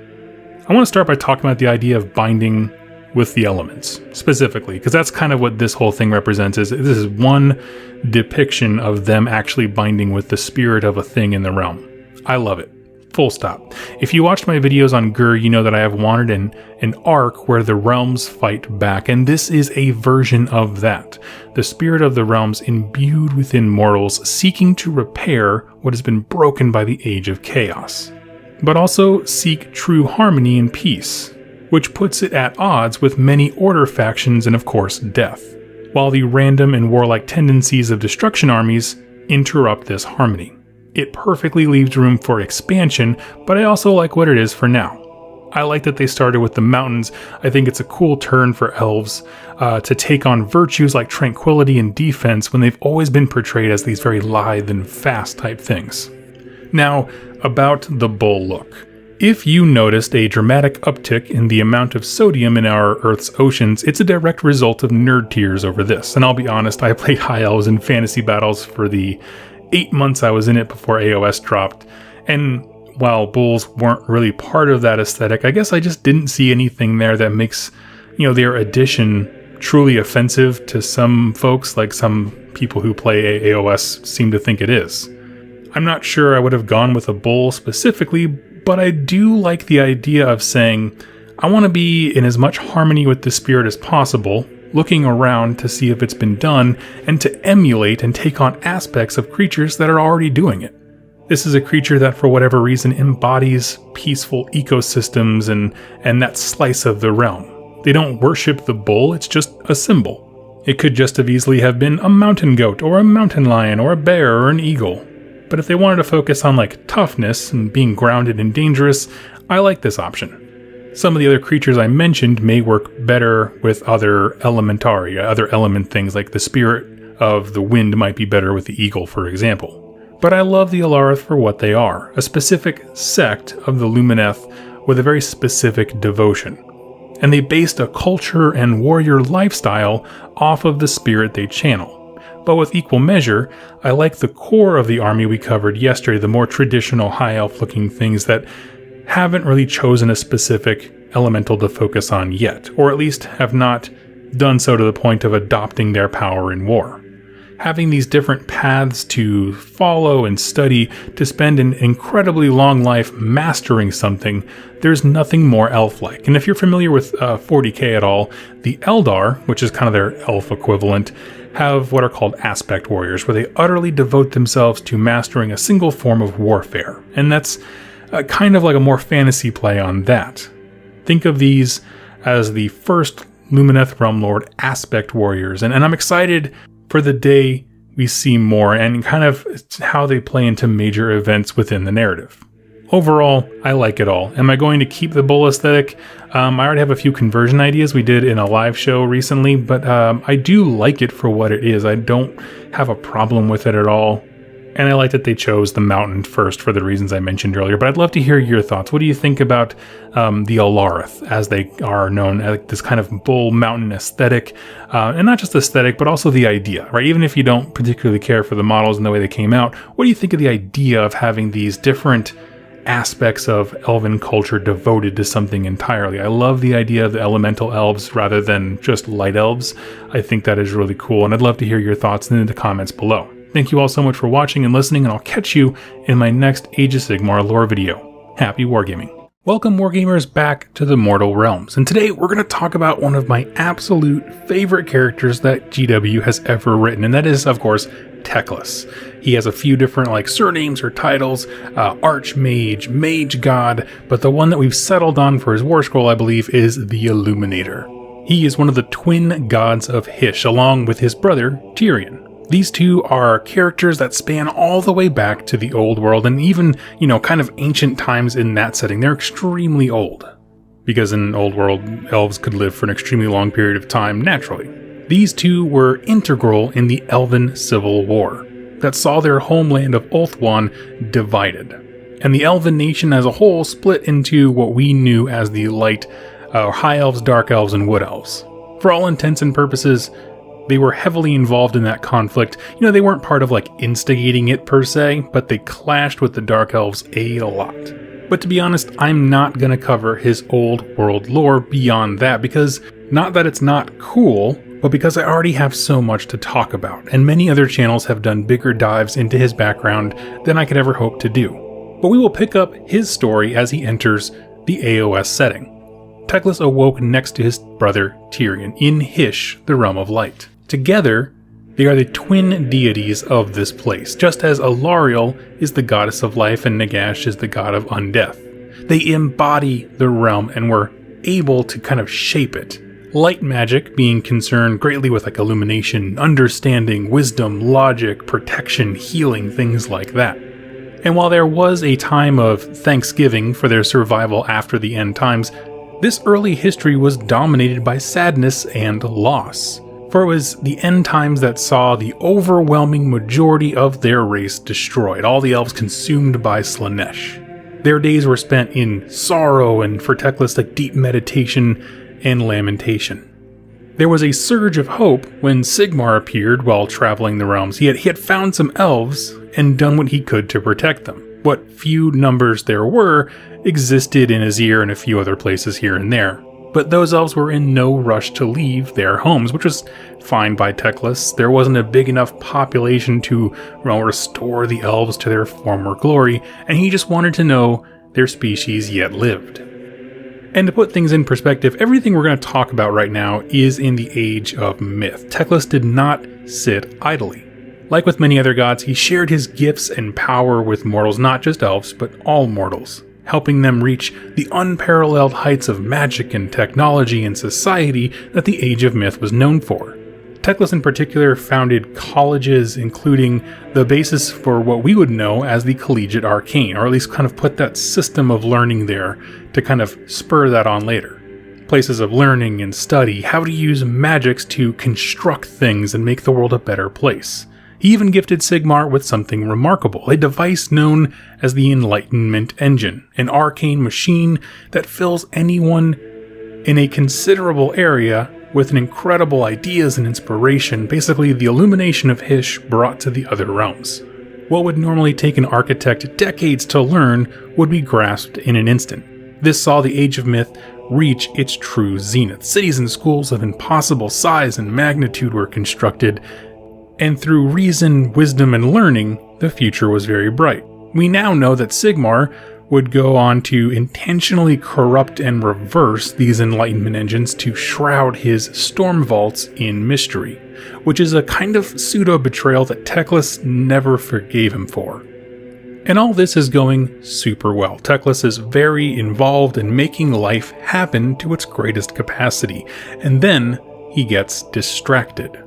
I want to start by talking about the idea of binding with the elements, specifically, because that's kind of what this whole thing represents. This is one depiction of them actually binding with the spirit of a thing in the realm. I love it. Full stop. If you watched my videos on Gur, you know that I have wanted an arc where the realms fight back, and this is a version of that. The spirit of the realms imbued within mortals, seeking to repair what has been broken by the age of chaos, but also seek true harmony and peace, which puts it at odds with many order factions and of course death, while the random and warlike tendencies of destruction armies interrupt this harmony. It perfectly leaves room for expansion, but I also like what it is for now. I like that they started with the mountains. I think it's a cool turn for elves to take on virtues like tranquility and defense when they've always been portrayed as these very lithe and fast type things. Now, about the bull look. If you noticed a dramatic uptick in the amount of sodium in our Earth's oceans, it's a direct result of nerd tears over this. And I'll be honest, I played High Elves in fantasy battles for the 8 months I was in it before AOS dropped, and while bulls weren't really part of that aesthetic, I guess I just didn't see anything there that makes, their addition truly offensive to some folks, like some people who play AOS seem to think it is. I'm not sure I would have gone with a bull specifically, but I do like the idea of saying, I want to be in as much harmony with the spirit as possible, looking around to see if it's been done, and to emulate and take on aspects of creatures that are already doing it. This is a creature that for whatever reason embodies peaceful ecosystems and that slice of the realm. They don't worship the bull, it's just a symbol. It could just as easily have been a mountain goat or a mountain lion or a bear or an eagle. But if they wanted to focus on like toughness and being grounded and dangerous, I like this option. Some of the other creatures I mentioned may work better with other elementari, other element things, like the spirit of the wind might be better with the eagle, for example. But I love the Alarith for what they are, a specific sect of the Lumineth with a very specific devotion. And they based a culture and warrior lifestyle off of the spirit they channel. But with equal measure, I like the core of the army we covered yesterday, the more traditional high elf looking things that haven't really chosen a specific elemental to focus on yet, or at least have not done so to the point of adopting their power in war. Having these different paths to follow and study to spend an incredibly long life mastering something, there's nothing more elf-like. And if you're familiar with 40k at all, the Eldar, which is kind of their elf equivalent, have what are called aspect warriors, where they utterly devote themselves to mastering a single form of warfare. And that's kind of like a more fantasy play on that. Think of these as the first Lumineth Realmlord aspect warriors, and I'm excited for the day we see more and kind of how they play into major events within the narrative. Overall, I like it all. Am I going to keep the bull aesthetic? I already have a few conversion ideas we did in a live show recently, but I do like it for what it is. I don't have a problem with it at all. And I like that they chose the mountain first for the reasons I mentioned earlier. But I'd love to hear your thoughts. What do you think about the Alarith, as they are known, as this kind of bull mountain aesthetic? And not just aesthetic, but also the idea, right? Even if you don't particularly care for the models and the way they came out, what do you think of the idea of having these different aspects of elven culture devoted to something entirely? I love the idea of the elemental elves rather than just light elves. I think that is really cool, and I'd love to hear your thoughts in the comments below. Thank you all so much for watching and listening, and I'll catch you in my next Age of Sigmar lore video. Happy wargaming. Welcome, wargamers, back to the Mortal Realms, and today we're going to talk about one of my absolute favorite characters that GW has ever written, and that is, of course, Teclis. He has a few different surnames or titles, Archmage, Mage God, but the one that we've settled on for his war scroll, I believe, is the Illuminator. He is one of the twin gods of Hysh, along with his brother, Tyrion. These two are characters that span all the way back to the old world and even, kind of ancient times in that setting. They're extremely old, because in old world, elves could live for an extremely long period of time naturally. These two were integral in the Elven Civil War that saw their homeland of Ulthuan divided. and the elven nation as a whole split into what we knew as the light, high elves, dark elves, and wood elves. For all intents and purposes, they were heavily involved in that conflict. They weren't part of instigating it per se, but they clashed with the dark elves a lot. But to be honest, I'm not going to cover his old world lore beyond that, because not that it's not cool, but because I already have so much to talk about, and many other channels have done bigger dives into his background than I could ever hope to do. But we will pick up his story as he enters the AOS setting. Teclis awoke next to his brother Tyrion in Hysh, the Realm of Light. Together, they are the twin deities of this place, just as Alariel is the goddess of life and Nagash is the god of undeath. They embody the realm and were able to kind of shape it. Light magic being concerned greatly with illumination, understanding, wisdom, logic, protection, healing, things like that. And while there was a time of thanksgiving for their survival after the end times, this early history was dominated by sadness and loss. For it was the end times that saw the overwhelming majority of their race destroyed, all the elves consumed by Slaanesh. Their days were spent in sorrow and, for Teclis, deep meditation and lamentation. There was a surge of hope when Sigmar appeared while traveling the realms. He had found some elves and done what he could to protect them. What few numbers there were existed in Azir and a few other places here and there. But those elves were in no rush to leave their homes, which was fine by Teclis. There wasn't a big enough population to restore the elves to their former glory, and he just wanted to know their species yet lived. And to put things in perspective, everything we're going to talk about right now is in the Age of Myth. Teclis did not sit idly. Like with many other gods, he shared his gifts and power with mortals, not just elves, but all mortals, helping them reach the unparalleled heights of magic and technology and society that the Age of Myth was known for. Teclis in particular founded colleges, including the basis for what we would know as the Collegiate Arcane, or at least kind of put that system of learning there to kind of spur that on later. Places of learning and study, how to use magics to construct things and make the world a better place. He even gifted Sigmar with something remarkable, a device known as the Enlightenment Engine, an arcane machine that fills anyone in a considerable area with an incredible ideas and inspiration, basically the illumination of Hysh brought to the other realms. What would normally take an architect decades to learn would be grasped in an instant. This saw the Age of Myth reach its true zenith. Cities and schools of impossible size and magnitude were constructed, and through reason, wisdom, and learning, the future was very bright. We now know that Sigmar would go on to intentionally corrupt and reverse these Enlightenment engines to shroud his storm vaults in mystery, which is a kind of pseudo-betrayal that Teclis never forgave him for. And all this is going super well. Teclis is very involved in making life happen to its greatest capacity, and then he gets distracted.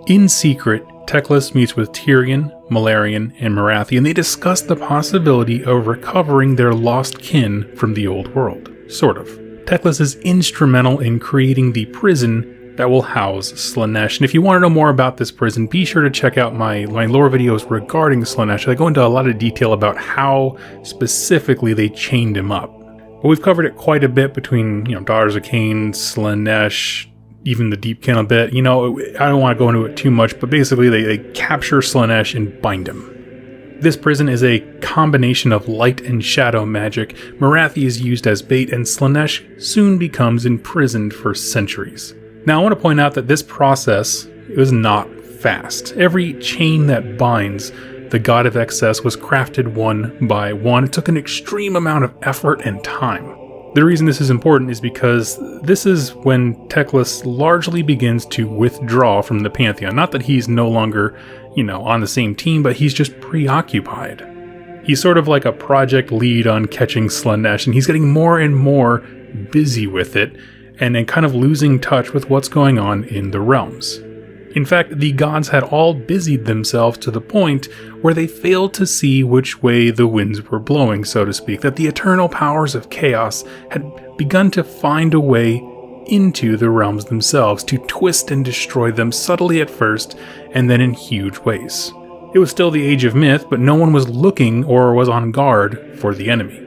In secret, Teclis meets with Tyrion, Malarian, and Marathi, and they discuss the possibility of recovering their lost kin from the old world. Sort of. Teclis is instrumental in creating the prison that will house Slaanesh. And if you want to know more about this prison, be sure to check out my lore videos regarding Slaanesh. I go into a lot of detail about how specifically they chained him up. But we've covered it quite a bit between, Daughters of Cain, Slaanesh, even the Deepkin a bit. I don't want to go into it too much, but basically they capture Slaanesh and bind him. This prison is a combination of light and shadow magic. Marathi is used as bait, and Slaanesh soon becomes imprisoned for centuries. Now I want to point out that this process was not fast. Every chain that binds the god of excess was crafted one by one. It took an extreme amount of effort and time. The reason this is important is because this is when Teclis largely begins to withdraw from the Pantheon. Not that he's no longer, on the same team, but he's just preoccupied. He's sort of like a project lead on catching Slaanesh, and he's getting more and more busy with it, and then kind of losing touch with what's going on in the realms. In fact, the gods had all busied themselves to the point where they failed to see which way the winds were blowing, so to speak, that the eternal powers of chaos had begun to find a way into the realms themselves, to twist and destroy them subtly at first, and then in huge ways. It was still the Age of Myth, but no one was looking or was on guard for the enemy.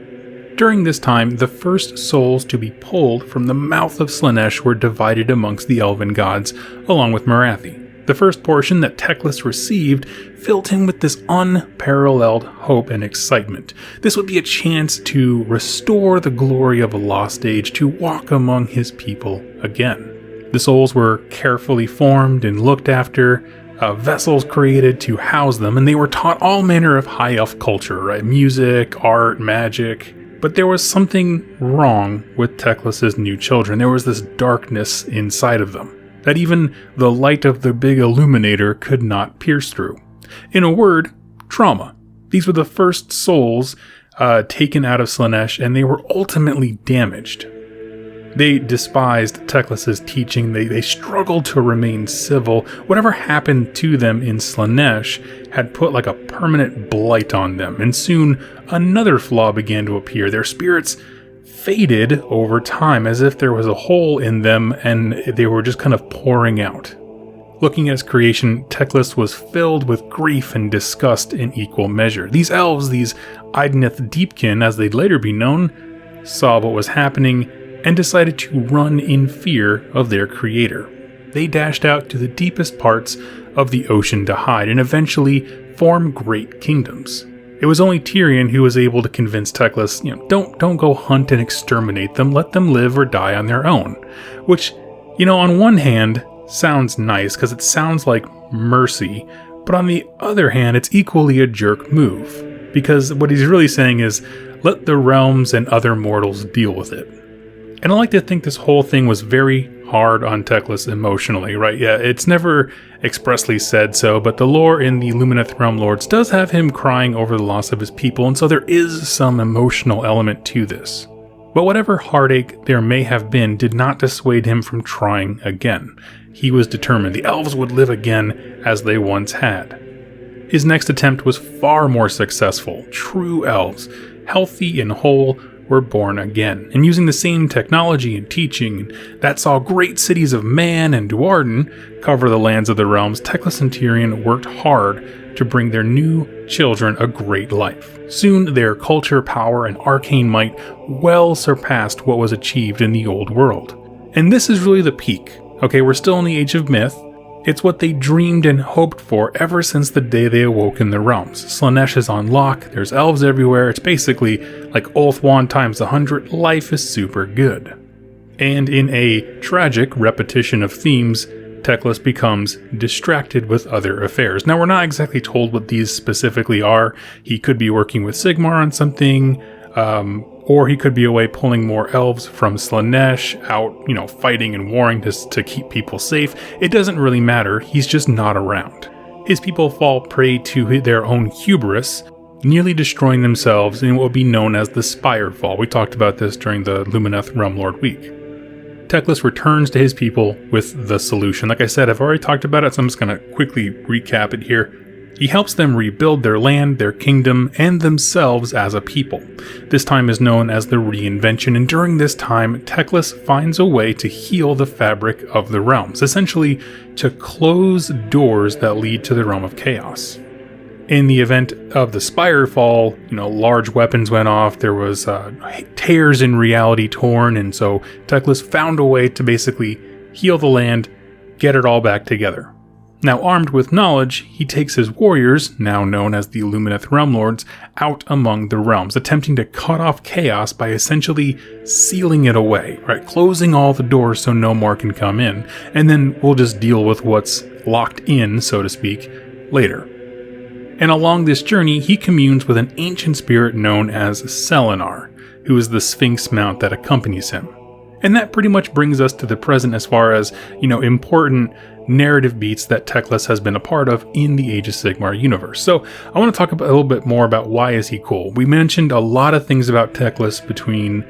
During this time, the first souls to be pulled from the mouth of Slaanesh were divided amongst the elven gods, along with Morathi. The first portion that Teclis received filled him with this unparalleled hope and excitement. This would be a chance to restore the glory of a lost age, to walk among his people again. The souls were carefully formed and looked after, vessels created to house them, and they were taught all manner of high elf culture, right? Music, art, magic. But there was something wrong with Teclis' new children. There was this darkness inside of them that even the light of the big illuminator could not pierce through. In a word, trauma. These were the first souls taken out of Slaanesh, and they were ultimately damaged. They despised Teclis' teaching. They struggled to remain civil. Whatever happened to them in Slaanesh had put like a permanent blight on them, and soon another flaw began to appear. Their spirits faded over time as if there was a hole in them and they were just kind of pouring out. Looking at his creation, Teclis was filled with grief and disgust in equal measure. These elves, these Idoneth Deepkin, as they'd later be known, saw what was happening and decided to run in fear of their creator. They dashed out to the deepest parts of the ocean to hide and eventually form great kingdoms. It was only Tyrion who was able to convince Teclis, don't go hunt and exterminate them, let them live or die on their own. Which, on one hand, sounds nice because it sounds like mercy, but on the other hand, it's equally a jerk move. Because what he's really saying is, let the realms and other mortals deal with it. And I like to think this whole thing was very hard on Teclis emotionally, right? Yeah, it's never expressly said so, but the lore in the Lumineth Realmlords does have him crying over the loss of his people, and so there is some emotional element to this. But whatever heartache there may have been did not dissuade him from trying again. He was determined the elves would live again as they once had. His next attempt was far more successful. True elves, healthy and whole, were born again, and using the same technology and teaching that saw great cities of Man and Duarden cover the lands of the realms. Teclis and Tyrion worked hard to bring their new children a great life. Soon their culture, power, and arcane might well surpassed what was achieved in the old world. And this is really the peak. Okay, we're still in the Age of Myth. It's what they dreamed and hoped for ever since the day they awoke in the realms. Slaanesh is on lock, there's elves everywhere, it's basically like Ulthuan times 100, life is super good. And in a tragic repetition of themes, Teclis becomes distracted with other affairs. Now we're not exactly told what these specifically are. He could be working with Sigmar on something, or he could be away pulling more elves from Slaanesh, out, fighting and warring to keep people safe. It doesn't really matter, he's just not around. His people fall prey to their own hubris, nearly destroying themselves in what would be known as the Spirefall. We talked about this during the Lumineth Realmlord week. Teclis returns to his people with the solution. Like I said, I've already talked about it, so I'm just going to quickly recap it here. He helps them rebuild their land, their kingdom, and themselves as a people. This time is known as the Reinvention, and during this time, Teclis finds a way to heal the fabric of the realms, essentially to close doors that lead to the realm of chaos. In the event of the Spirefall, large weapons went off, there was tears in reality torn, and so Teclis found a way to basically heal the land, get it all back together. Now armed with knowledge, he takes his warriors, now known as the Lumineth Realmlords, out among the realms, attempting to cut off chaos by essentially sealing it away, right? Closing all the doors so no more can come in, and then we'll just deal with what's locked in, so to speak, later. And along this journey, he communes with an ancient spirit known as Selenar, who is the Sphinx mount that accompanies him. And that pretty much brings us to the present as far as, important narrative beats that Teclis has been a part of in the Age of Sigmar universe. So I want to talk a little bit more about why is he cool. We mentioned a lot of things about Teclis between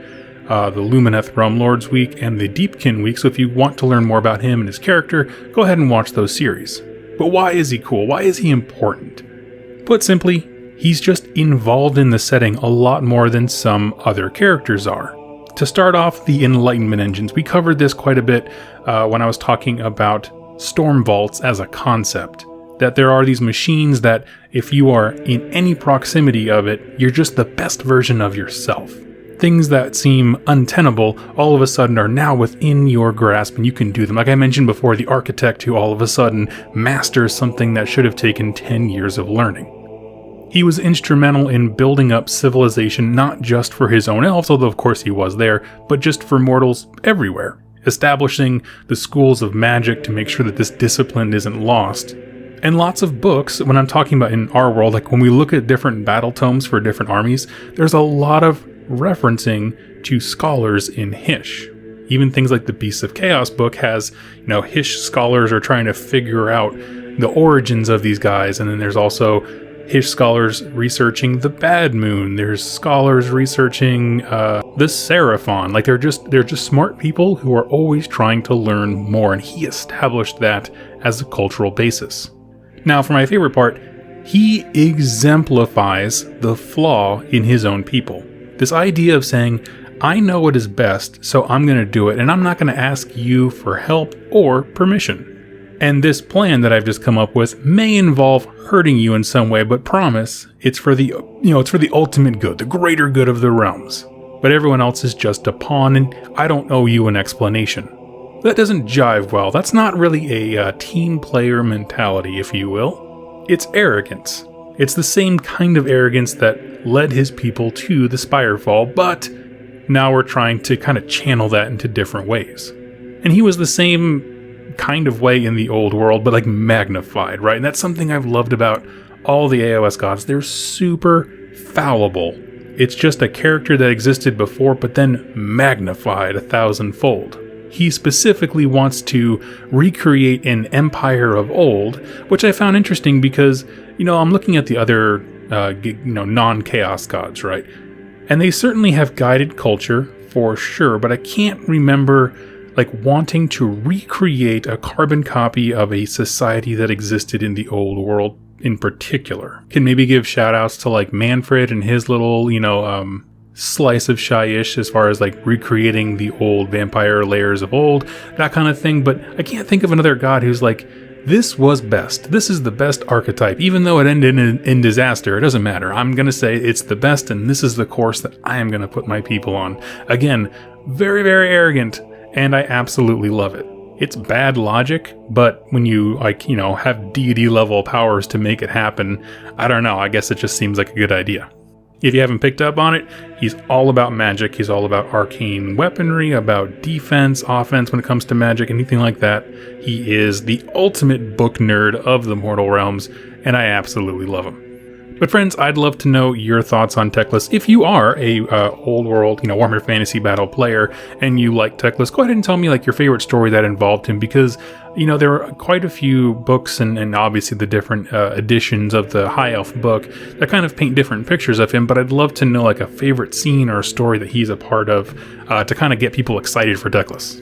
the Lumineth Realmlords week and the Deepkin week, so if you want to learn more about him and his character, go ahead and watch those series. But why is he cool? Why is he important? Put simply, he's just involved in the setting a lot more than some other characters are. To start off, the Enlightenment engines. We covered this quite a bit when I was talking about Storm Vaults as a concept. that there are these machines that if you are in any proximity of it, you're just the best version of yourself. Things that seem untenable all of a sudden are now within your grasp and you can do them. Like I mentioned before, the architect who all of a sudden masters something that should have taken 10 years of learning. He was instrumental in building up civilization not just for his own elves, although of course he was there, but just for mortals everywhere, establishing the schools of magic to make sure that this discipline isn't lost. And lots of books, when I'm talking about in our world, like when we look at different battle tomes for different armies, there's a lot of referencing to scholars in Hysh. Even things like the Beasts of Chaos book has, Hysh scholars are trying to figure out the origins of these guys, and then there's also Hysh scholars researching the Bad Moon. There's scholars researching the Seraphon. Like they're just smart people who are always trying to learn more, and he established that as a cultural basis. Now, for my favorite part, he exemplifies the flaw in his own people. This idea of saying, I know what is best, so I'm going to do it, and I'm not going to ask you for help or permission. And this plan that I've just come up with may involve hurting you in some way, but promise it's for the ultimate good, the greater good of the realms. But everyone else is just a pawn, and I don't owe you an explanation. That doesn't jive well. That's not really a team player mentality, if you will. It's arrogance. It's the same kind of arrogance that led his people to the Spirefall, but now we're trying to kind of channel that into different ways. And he was the same kind of way in the old world, but like magnified, right? And that's something I've loved about all the AOS gods. They're super fallible. It's just a character that existed before, but then magnified 1,000-fold. He specifically wants to recreate an empire of old, which I found interesting because, I'm looking at the other, non-chaos gods, right? And they certainly have guided culture for sure, but I can't remember wanting to recreate a carbon copy of a society that existed in the old world in particular. Can maybe give shout outs to Manfred and his little, slice of Shyish as far as recreating the old vampire layers of old, that kind of thing. But I can't think of another god who's this was best. This is the best archetype. Even though it ended in disaster, it doesn't matter. I'm going to say it's the best, and this is the course that I am going to put my people on. Again, very, very arrogant. And I absolutely love it. It's bad logic, but when you, have deity level powers to make it happen, I don't know, I guess it just seems like a good idea. If you haven't picked up on it, he's all about magic. He's all about arcane weaponry, about defense, offense when it comes to magic, anything like that. He is the ultimate book nerd of the mortal realms, and I absolutely love him. But friends, I'd love to know your thoughts on Teclis. If you are a old world, Warhammer Fantasy Battle player and you like Teclis, go ahead and tell me your favorite story that involved him, because there are quite a few books and obviously the different editions of the High Elf book that kind of paint different pictures of him. But I'd love to know a favorite scene or a story that he's a part of to kind of get people excited for Teclis.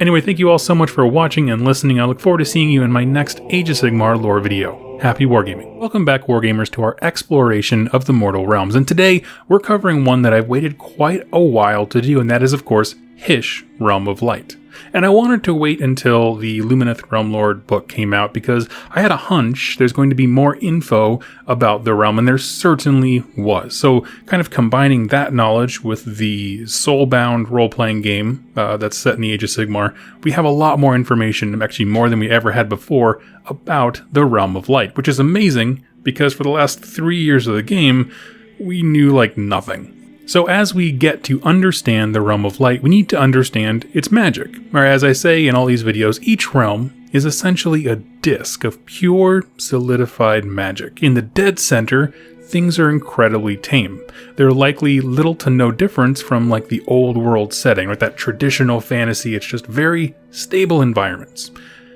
Anyway, thank you all so much for watching and listening. I look forward to seeing you in my next Age of Sigmar lore video. Happy wargaming. Welcome back, wargamers, to our exploration of the mortal realms. And today, we're covering one that I've waited quite a while to do, and that is, of course, Hysh, Realm of Light. And I wanted to wait until the Lumineth Realmlords book came out because I had a hunch there's going to be more info about the realm, and there certainly was. So kind of combining that knowledge with the soulbound role-playing game that's set in the Age of Sigmar, we have a lot more information, actually more than we ever had before, about the Realm of Light, which is amazing because for the last 3 years of the game, we knew nothing. So as we get to understand the Realm of Light, we need to understand its magic. Or as I say in all these videos, each realm is essentially a disk of pure, solidified magic. In the dead center, things are incredibly tame. They're likely little to no difference from the old world setting, that traditional fantasy. It's just very stable environments.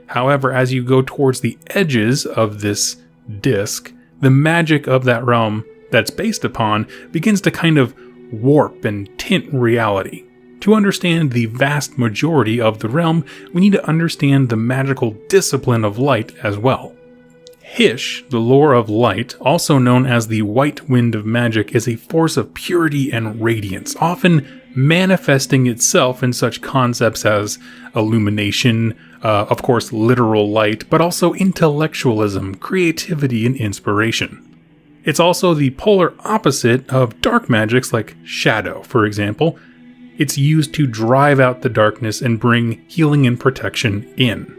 However, as you go towards the edges of this disk, the magic of that realm that's based upon begins to kind of warp and tint reality. To understand the vast majority of the realm, we need to understand the magical discipline of light as well. Hysh, the lore of light, also known as the white wind of magic, is a force of purity and radiance, often manifesting itself in such concepts as illumination, of course literal light, but also intellectualism, creativity, and inspiration. It's also the polar opposite of dark magics like shadow, for example. It's used to drive out the darkness and bring healing and protection in.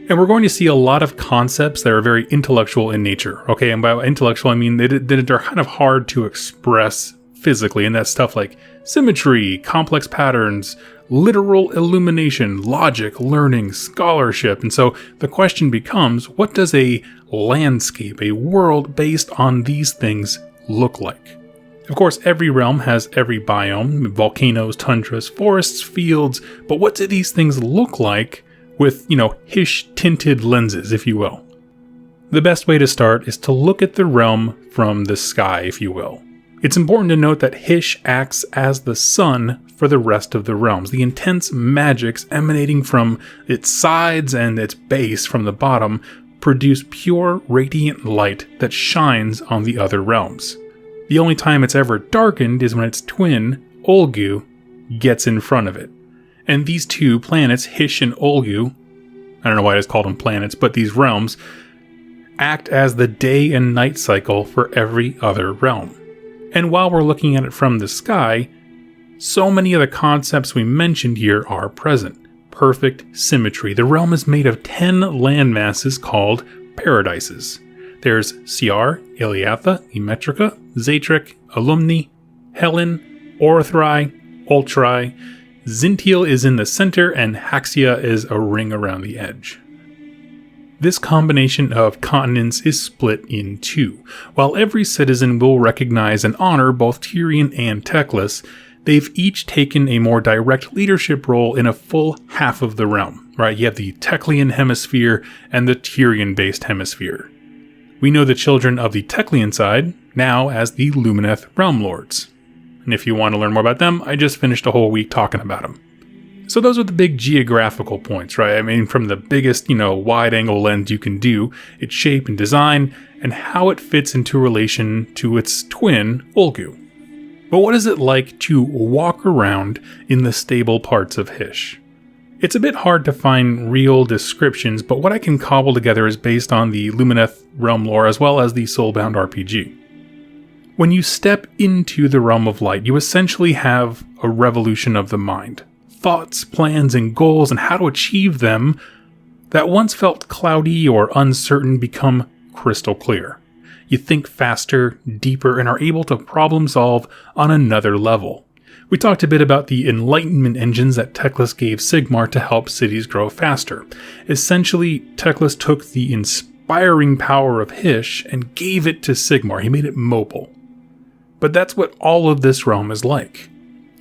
And we're going to see a lot of concepts that are very intellectual in nature. Okay, and by intellectual I mean they're kind of hard to express physically, and that's stuff like symmetry, complex patterns, literal illumination, logic, learning, scholarship. And so the question becomes, what does a landscape, a world based on these things look like? Of course, every realm has every biome, volcanoes, tundras, forests, fields, but what do these things look like with, Hysh-tinted lenses, if you will? The best way to start is to look at the realm from the sky, if you will. It's important to note that Hysh acts as the sun for the rest of the realms. The intense magics emanating from its sides and its base from the bottom produce pure, radiant light that shines on the other realms. The only time it's ever darkened is when its twin, Olgu, gets in front of it. And these two planets, Hysh and Olgu, I don't know why I just called them planets, but these realms, act as the day and night cycle for every other realm. And while we're looking at it from the sky, so many of the concepts we mentioned here are present. Perfect symmetry. The realm is made of 10 landmasses called paradises. There's Ciar, Iliatha, Emetrica, Zatric, Alumni, Helen, Orithrai, Ultrai. Zintiel is in the center, and Haxia is a ring around the edge. This combination of continents is split in two. While every citizen will recognize and honor both Tyrian and Teclis, they've each taken a more direct leadership role in a full half of the realm, right? You have the Teclian hemisphere and the Tyrian-based hemisphere. We know the children of the Teclian side now as the Lumineth Realmlords. And if you want to learn more about them, I just finished a whole week talking about them. So those are the big geographical points, right? I mean, from the biggest, wide-angle lens you can do, its shape and design, and how it fits into relation to its twin, Olgu. But what is it like to walk around in the stable parts of Hysh? It's a bit hard to find real descriptions, but what I can cobble together is based on the Lumineth Realm lore as well as the Soulbound RPG. When you step into the realm of light, you essentially have a revolution of the mind. Thoughts, plans, and goals, and how to achieve them that once felt cloudy or uncertain become crystal clear. You think faster, deeper, and are able to problem solve on another level. We talked a bit about the enlightenment engines that Teclis gave Sigmar to help cities grow faster. Essentially, Teclis took the inspiring power of Hysh and gave it to Sigmar. He made it mobile. But that's what all of this realm is like.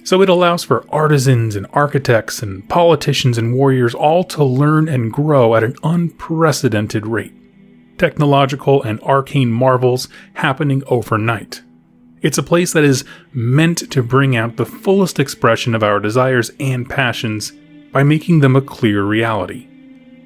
So it allows for artisans and architects and politicians and warriors all to learn and grow at an unprecedented rate. Technological and arcane marvels happening overnight. It's a place that is meant to bring out the fullest expression of our desires and passions by making them a clear reality.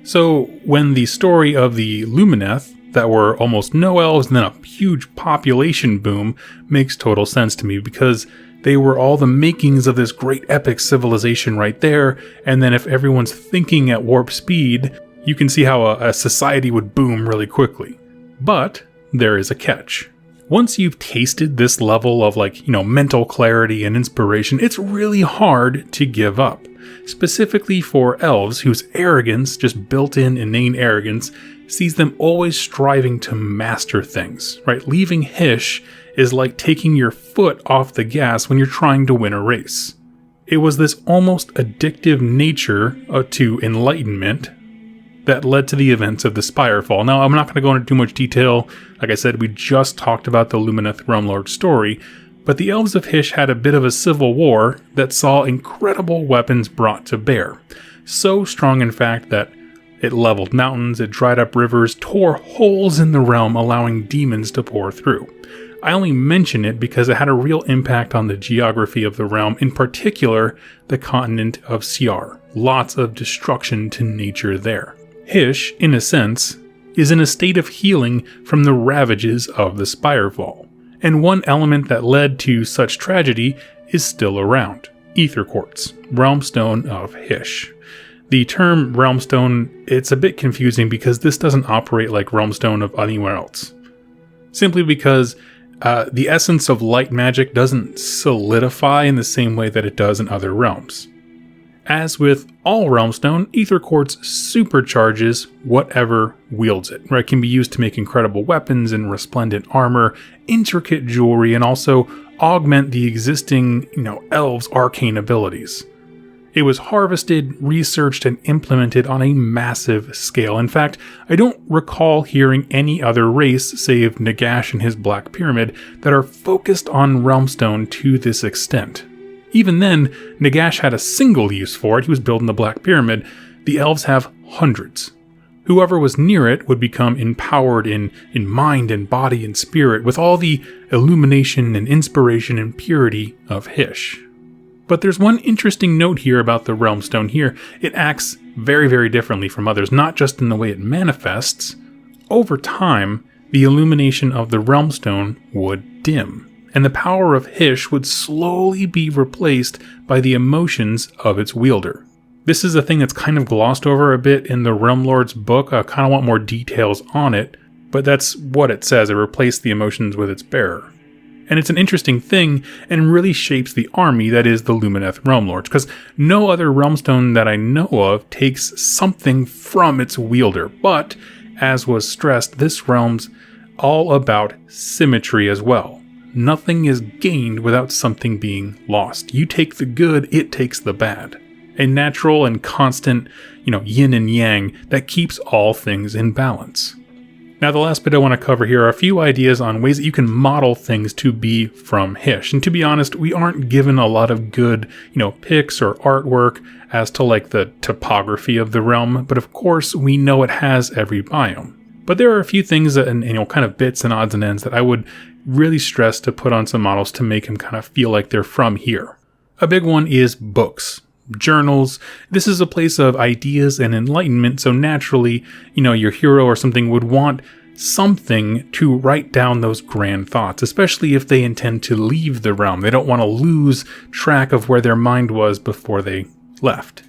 So when the story of the Lumineth, that were almost no elves and then a huge population boom, makes total sense to me because they were all the makings of this great epic civilization right there, and then if everyone's thinking at warp speed, you can see how a society would boom really quickly. But there is a catch. Once you've tasted this level of mental clarity and inspiration, it's really hard to give up. Specifically for elves whose arrogance, just built-in inane arrogance, sees them always striving to master things, right? Leaving Hysh is like taking your foot off the gas when you're trying to win a race. It was this almost addictive nature to enlightenment that led to the events of the Spirefall. Now, I'm not going to go into too much detail. Like I said, we just talked about the Lumineth Realmlord story, but the Elves of Hysh had a bit of a civil war that saw incredible weapons brought to bear. So strong, in fact, that it leveled mountains, it dried up rivers, tore holes in the realm, allowing demons to pour through. I only mention it because it had a real impact on the geography of the realm, in particular, the continent of Ciar. Lots of destruction to nature there. Hysh, in a sense, is in a state of healing from the ravages of the Spirefall, and one element that led to such tragedy is still around. Ether Quartz, Realmstone of Hysh. The term Realmstone, it's a bit confusing because this doesn't operate like Realmstone of anywhere else. Simply because the essence of light magic doesn't solidify in the same way that it does in other realms. As with all Realmstone, Ether Quartz supercharges whatever wields it. Right? It can be used to make incredible weapons and resplendent armor, intricate jewelry, and also augment the existing, elves' arcane abilities. It was harvested, researched, and implemented on a massive scale. In fact, I don't recall hearing any other race, save Nagash and his Black Pyramid, that are focused on Realmstone to this extent. Even then, Nagash had a single use for it. He was building the Black Pyramid. The elves have hundreds. Whoever was near it would become empowered in mind and body and spirit with all the illumination and inspiration and purity of Hysh. But there's one interesting note here about the Realmstone here. It acts very, very differently from others, not just in the way it manifests. Over time, the illumination of the Realmstone would dim, and the power of Hysh would slowly be replaced by the emotions of its wielder. This is a thing that's kind of glossed over a bit in the Realmlords book. I kind of want more details on it, but that's what it says. It replaced the emotions with its bearer. And it's an interesting thing and really shapes the army that is the Lumineth Realmlords, because no other Realmstone that I know of takes something from its wielder. But, as was stressed, this realm's all about symmetry as well. Nothing is gained without something being lost. You take the good, it takes the bad. A natural and constant, yin and yang that keeps all things in balance. Now, the last bit I want to cover here are a few ideas on ways that you can model things to be from Hysh. And to be honest, we aren't given a lot of good, pics or artwork as to the topography of the realm, but of course we know it has every biome. But there are a few things that, and kind of bits and odds and ends that I would really stress to put on some models to make them kind of feel like they're from here. A big one is books. Journals. This is a place of ideas and enlightenment, so naturally, your hero or something would want something to write down those grand thoughts, especially if they intend to leave the realm. They don't want to lose track of where their mind was before they left.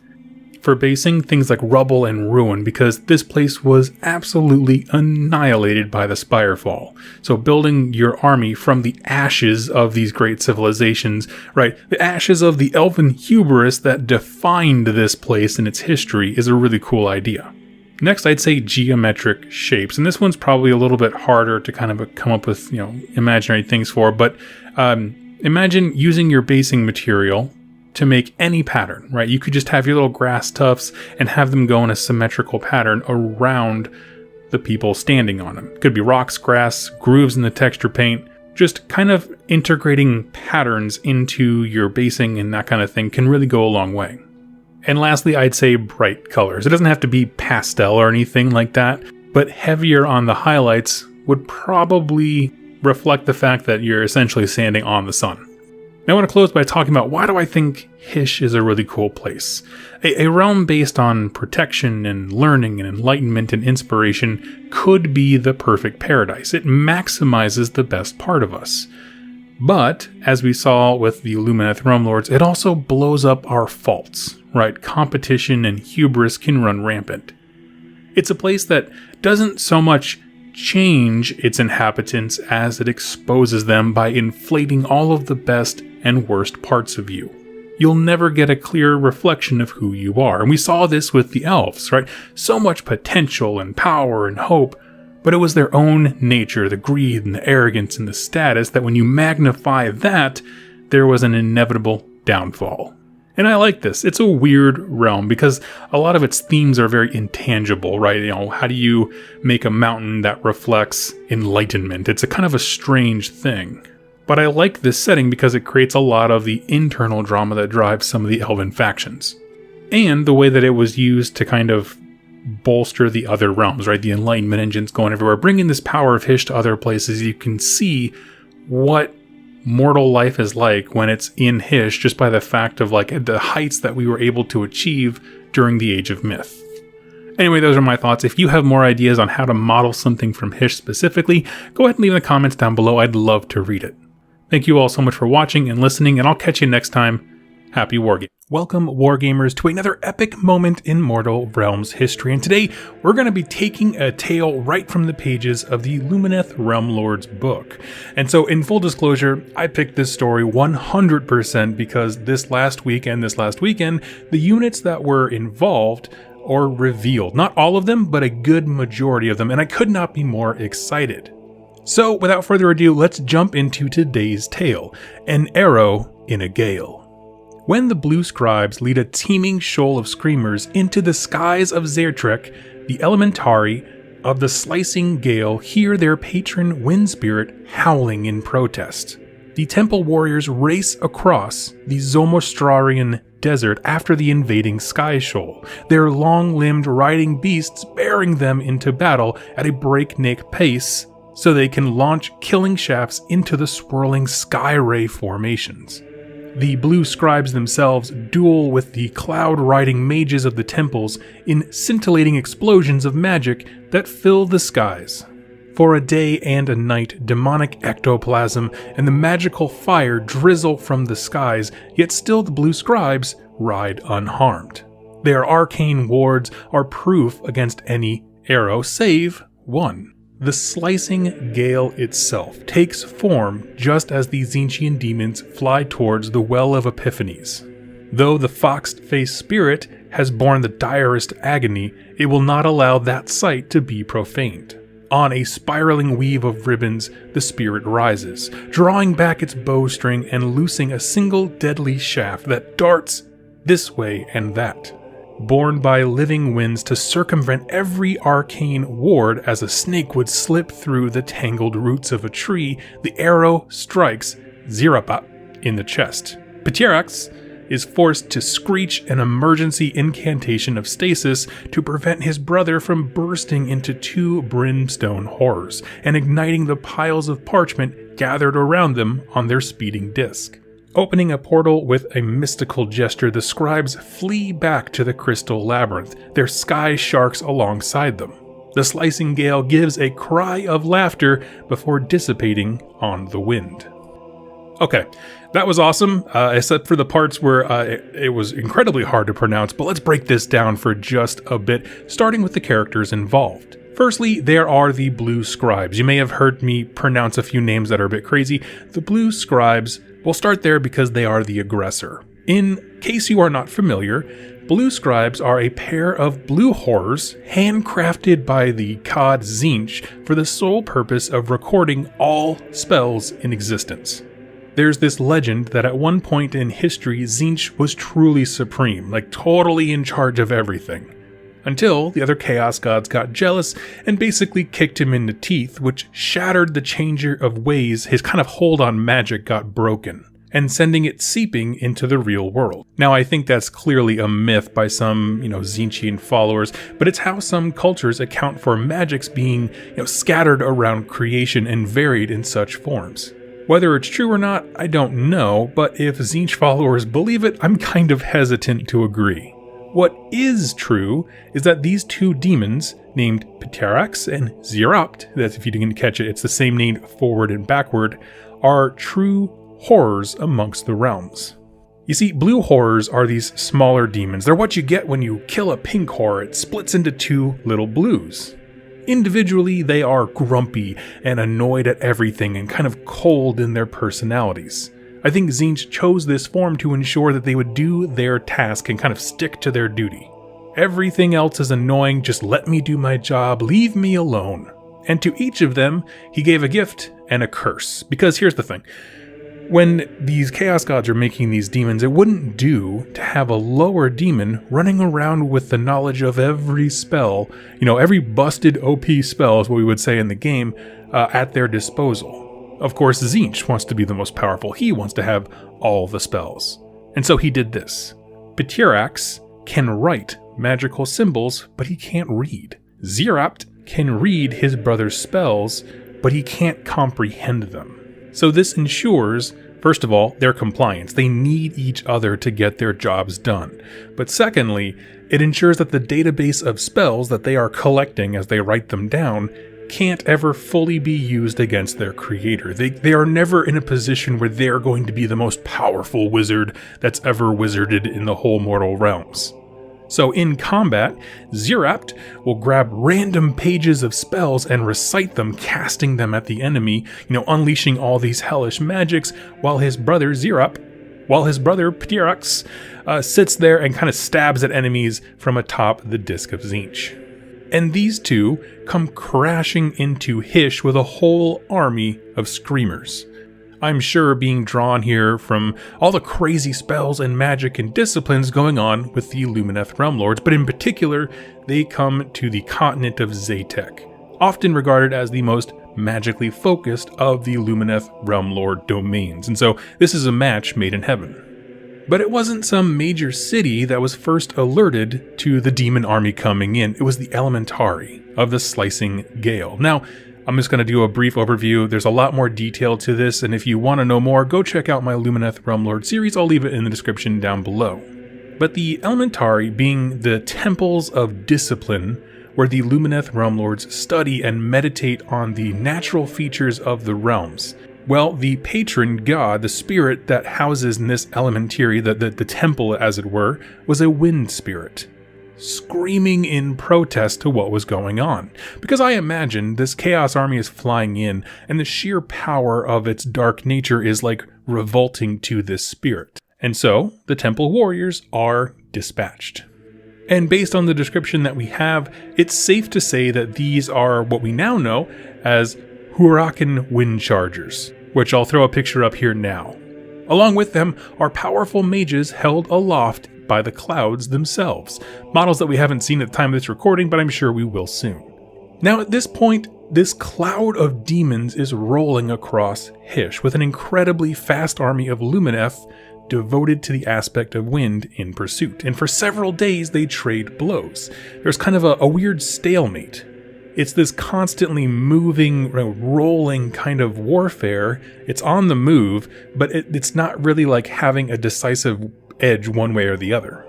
For basing, things like rubble and ruin, because this place was absolutely annihilated by the Spirefall. So building your army from the ashes of these great civilizations, right? The ashes of the elven hubris that defined this place and its history is a really cool idea. Next, I'd say geometric shapes, and this one's probably a little bit harder to kind of come up with, imaginary things for, but imagine using your basing material to make any pattern, right? You could just have your little grass tufts and have them go in a symmetrical pattern around the people standing on them. Could be rocks, grass, grooves in the texture paint. Just kind of integrating patterns into your basing and that kind of thing can really go a long way. And lastly, I'd say bright colors. It doesn't have to be pastel or anything like that, but heavier on the highlights would probably reflect the fact that you're essentially standing on the sun. Now I want to close by talking about why do I think Hysh is a really cool place. A realm based on protection and learning and enlightenment and inspiration could be the perfect paradise. It maximizes the best part of us. But, as we saw with the Lumineth Realmlords, it also blows up our faults, right? Competition and hubris can run rampant. It's a place that doesn't so much change its inhabitants as it exposes them by inflating all of the best and worst parts of you. You'll never get a clear reflection of who you are. And we saw this with the elves, right? So much potential and power and hope, but it was their own nature, the greed and the arrogance and the status, that when you magnify that, there was an inevitable downfall. And I like this. It's a weird realm because a lot of its themes are very intangible, right? How do you make a mountain that reflects enlightenment? It's a kind of a strange thing. But I like this setting because it creates a lot of the internal drama that drives some of the elven factions. And the way that it was used to kind of bolster the other realms, right? The enlightenment engines going everywhere, bringing this power of Hysh to other places. You can see what mortal life is like when it's in Hysh just by the fact of the heights that we were able to achieve during the Age of Myth. Anyway, those are my thoughts. If you have more ideas on how to model something from Hysh specifically, go ahead and leave in the comments down below. I'd love to read it. Thank you all so much for watching and listening, and I'll catch you next time. Happy Wargaming. Welcome, Wargamers, to another epic moment in Mortal Realms history, and today we're going to be taking a tale right from the pages of the Lumineth Realmlords book. And so, in full disclosure, I picked this story 100% because this last week and this last weekend, the units that were involved or revealed. Not all of them, but a good majority of them, and I could not be more excited. So, without further ado, let's jump into today's tale, An Arrow in a Gale. When the Blue Scribes lead a teeming shoal of screamers into the skies of Zertrek, the Elementari of the Slicing Gale hear their patron Wind Spirit howling in protest. The Temple Warriors race across the Zomostrarian desert after the invading Sky Shoal, their long-limbed riding beasts bearing them into battle at a breakneck pace so they can launch killing shafts into the swirling Sky Ray formations. The Blue Scribes themselves duel with the cloud-riding mages of the temples in scintillating explosions of magic that fill the skies. For a day and a night, demonic ectoplasm and the magical fire drizzle from the skies, yet still the Blue Scribes ride unharmed. Their arcane wards are proof against any arrow save one. The Slicing Gale itself takes form just as the Tzeentchian demons fly towards the Well of Epiphanies. Though the fox-faced spirit has borne the direst agony, it will not allow that sight to be profaned. On a spiraling weave of ribbons, the spirit rises, drawing back its bowstring and loosing a single deadly shaft that darts this way and that. Borne by living winds to circumvent every arcane ward as a snake would slip through the tangled roots of a tree, the arrow strikes Zirapa in the chest. Pterax is forced to screech an emergency incantation of stasis to prevent his brother from bursting into two brimstone horrors and igniting the piles of parchment gathered around them on their speeding disc. Opening a portal with a mystical gesture, the scribes flee back to the crystal labyrinth, their sky sharks alongside them. The Slicing Gale gives a cry of laughter before dissipating on the wind. Okay, that was awesome, except for the parts where it was incredibly hard to pronounce, but let's break this down for just a bit, starting with the characters involved. Firstly, there are the Blue Scribes. You may have heard me pronounce a few names that are a bit crazy. The Blue Scribes, we'll start there because they are the aggressor. In case you are not familiar, Blue Scribes are a pair of blue horrors handcrafted by the god Tzeentch for the sole purpose of recording all spells in existence. There's this legend that at one point in history, Tzeentch was truly supreme, like totally in charge of everything. Until the other Chaos Gods got jealous and basically kicked him in the teeth, which shattered the changer of ways his kind of hold on magic got broken, and sending it seeping into the real world. Now, I think that's clearly a myth by some, Tzeentchian followers, but it's how some cultures account for magics being, scattered around creation and varied in such forms. Whether it's true or not, I don't know, but if Tzeentch followers believe it, I'm kind of hesitant to agree. What is true is that these two demons, named Pterax and Zirapt, that's if you didn't catch it, it's the same name forward and backward, are true horrors amongst the realms. You see, blue horrors are these smaller demons. They're what you get when you kill a pink horror. It splits into two little blues. Individually, they are grumpy and annoyed at everything and kind of cold in their personalities. I think Tzeentch chose this form to ensure that they would do their task and kind of stick to their duty. Everything else is annoying, just let me do my job, leave me alone. And to each of them, he gave a gift and a curse. Because here's the thing. When these Chaos Gods are making these demons, it wouldn't do to have a lower demon running around with the knowledge of every spell, every busted OP spell is what we would say in the game, at their disposal. Of course, Tzeentch wants to be the most powerful. He wants to have all the spells. And so he did this. Pterax can write magical symbols, but he can't read. Zirapt can read his brother's spells, but he can't comprehend them. So this ensures, first of all, their compliance. They need each other to get their jobs done. But secondly, it ensures that the database of spells that they are collecting as they write them down can't ever fully be used against their creator. They are never in a position where they're going to be the most powerful wizard that's ever wizarded in the whole mortal realms. So in combat, Zirapt will grab random pages of spells and recite them, casting them at the enemy, unleashing all these hellish magics, while his brother Ptirax sits there and kind of stabs at enemies from atop the Disc of Tzeentch. And these two come crashing into Hysh with a whole army of screamers. I'm sure being drawn here from all the crazy spells and magic and disciplines going on with the Lumineth Realmlords, but in particular, they come to the continent of Zatek, often regarded as the most magically focused of the Lumineth Realmlord domains, and so this is a match made in heaven. But it wasn't some major city that was first alerted to the demon army coming in. It was the Elementari of the Slicing Gale. Now, I'm just going to do a brief overview. There's a lot more detail to this, and if you want to know more, go check out my Lumineth Realmlord series. I'll leave it in the description down below. But the Elementari being the temples of discipline, where the Lumineth Realmlords study and meditate on the natural features of the realms. Well, the patron god, the spirit that houses in this elementary, the temple as it were, was a wind spirit, screaming in protest to what was going on. Because I imagine this chaos army is flying in, and the sheer power of its dark nature is like revolting to this spirit. And so, the temple warriors are dispatched. And based on the description that we have, it's safe to say that these are what we now know as Hurakan Wind Chargers, which I'll throw a picture up here now. Along with them are powerful mages held aloft by the clouds themselves, models that we haven't seen at the time of this recording, but I'm sure we will soon. Now at this point, this cloud of demons is rolling across Hysh with an incredibly fast army of Lumineth devoted to the aspect of wind in pursuit, and for several days they trade blows. There's kind of a weird stalemate. It's this constantly moving, rolling kind of warfare. It's on the move, but it's not really like having a decisive edge one way or the other.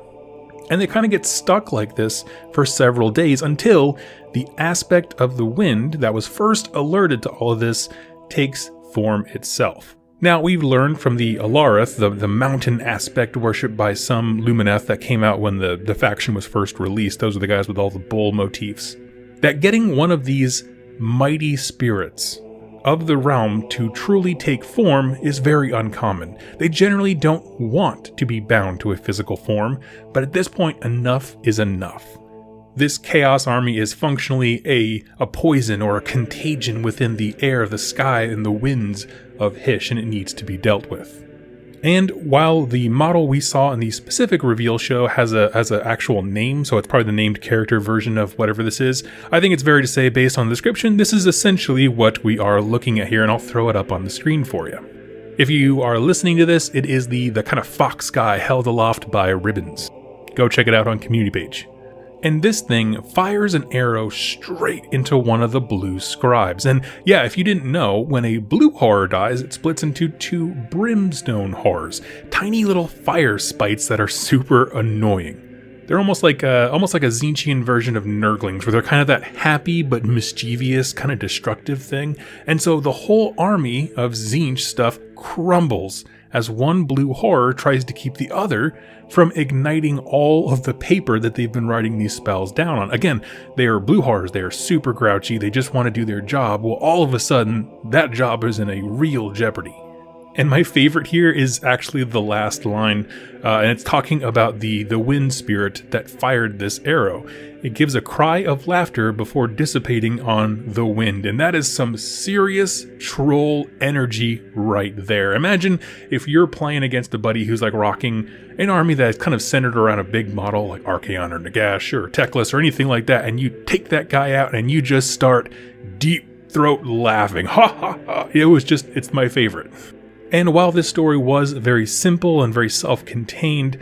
And they kind of get stuck like this for several days until the aspect of the wind that was first alerted to all of this takes form itself. Now, we've learned from the Alarith, the mountain aspect worshipped by some Lumineth that came out when the faction was first released. Those are the guys with all the bull motifs. That getting one of these mighty spirits of the realm to truly take form is very uncommon. They generally don't want to be bound to a physical form, but at this point, enough is enough. This chaos army is functionally a poison or a contagion within the air, the sky, and the winds of Hysh, and it needs to be dealt with. And while the model we saw in the specific reveal show has an actual name, so it's probably the named character version of whatever this is, I think it's fair to say, based on the description, this is essentially what we are looking at here, and I'll throw it up on the screen for you. If you are listening to this, it is the kind of fox guy held aloft by ribbons. Go check it out on community page. And this thing fires an arrow straight into one of the blue scribes. And yeah, if you didn't know, when a blue horror dies, it splits into two brimstone horrors, tiny little fire spites that are super annoying. They're almost like a Tzeentchian version of Nurglings, where they're kind of that happy but mischievous, kind of destructive thing. And so the whole army of Tzeentch stuff crumbles as one blue horror tries to keep the other from igniting all of the paper that they've been writing these spells down on. Again, they are blue horrors, they are super grouchy, they just want to do their job. Well, all of a sudden, that job is in a real jeopardy. And my favorite here is actually the last line, and it's talking about the wind spirit that fired this arrow. It gives a cry of laughter before dissipating on the wind, and that is some serious troll energy right there. Imagine if you're playing against a buddy who's like rocking an army that's kind of centered around a big model like Archaon or Nagash or Teclis or anything like that, and you take that guy out and you just start deep throat laughing. Ha ha ha! It's my favorite. And while this story was very simple and very self-contained,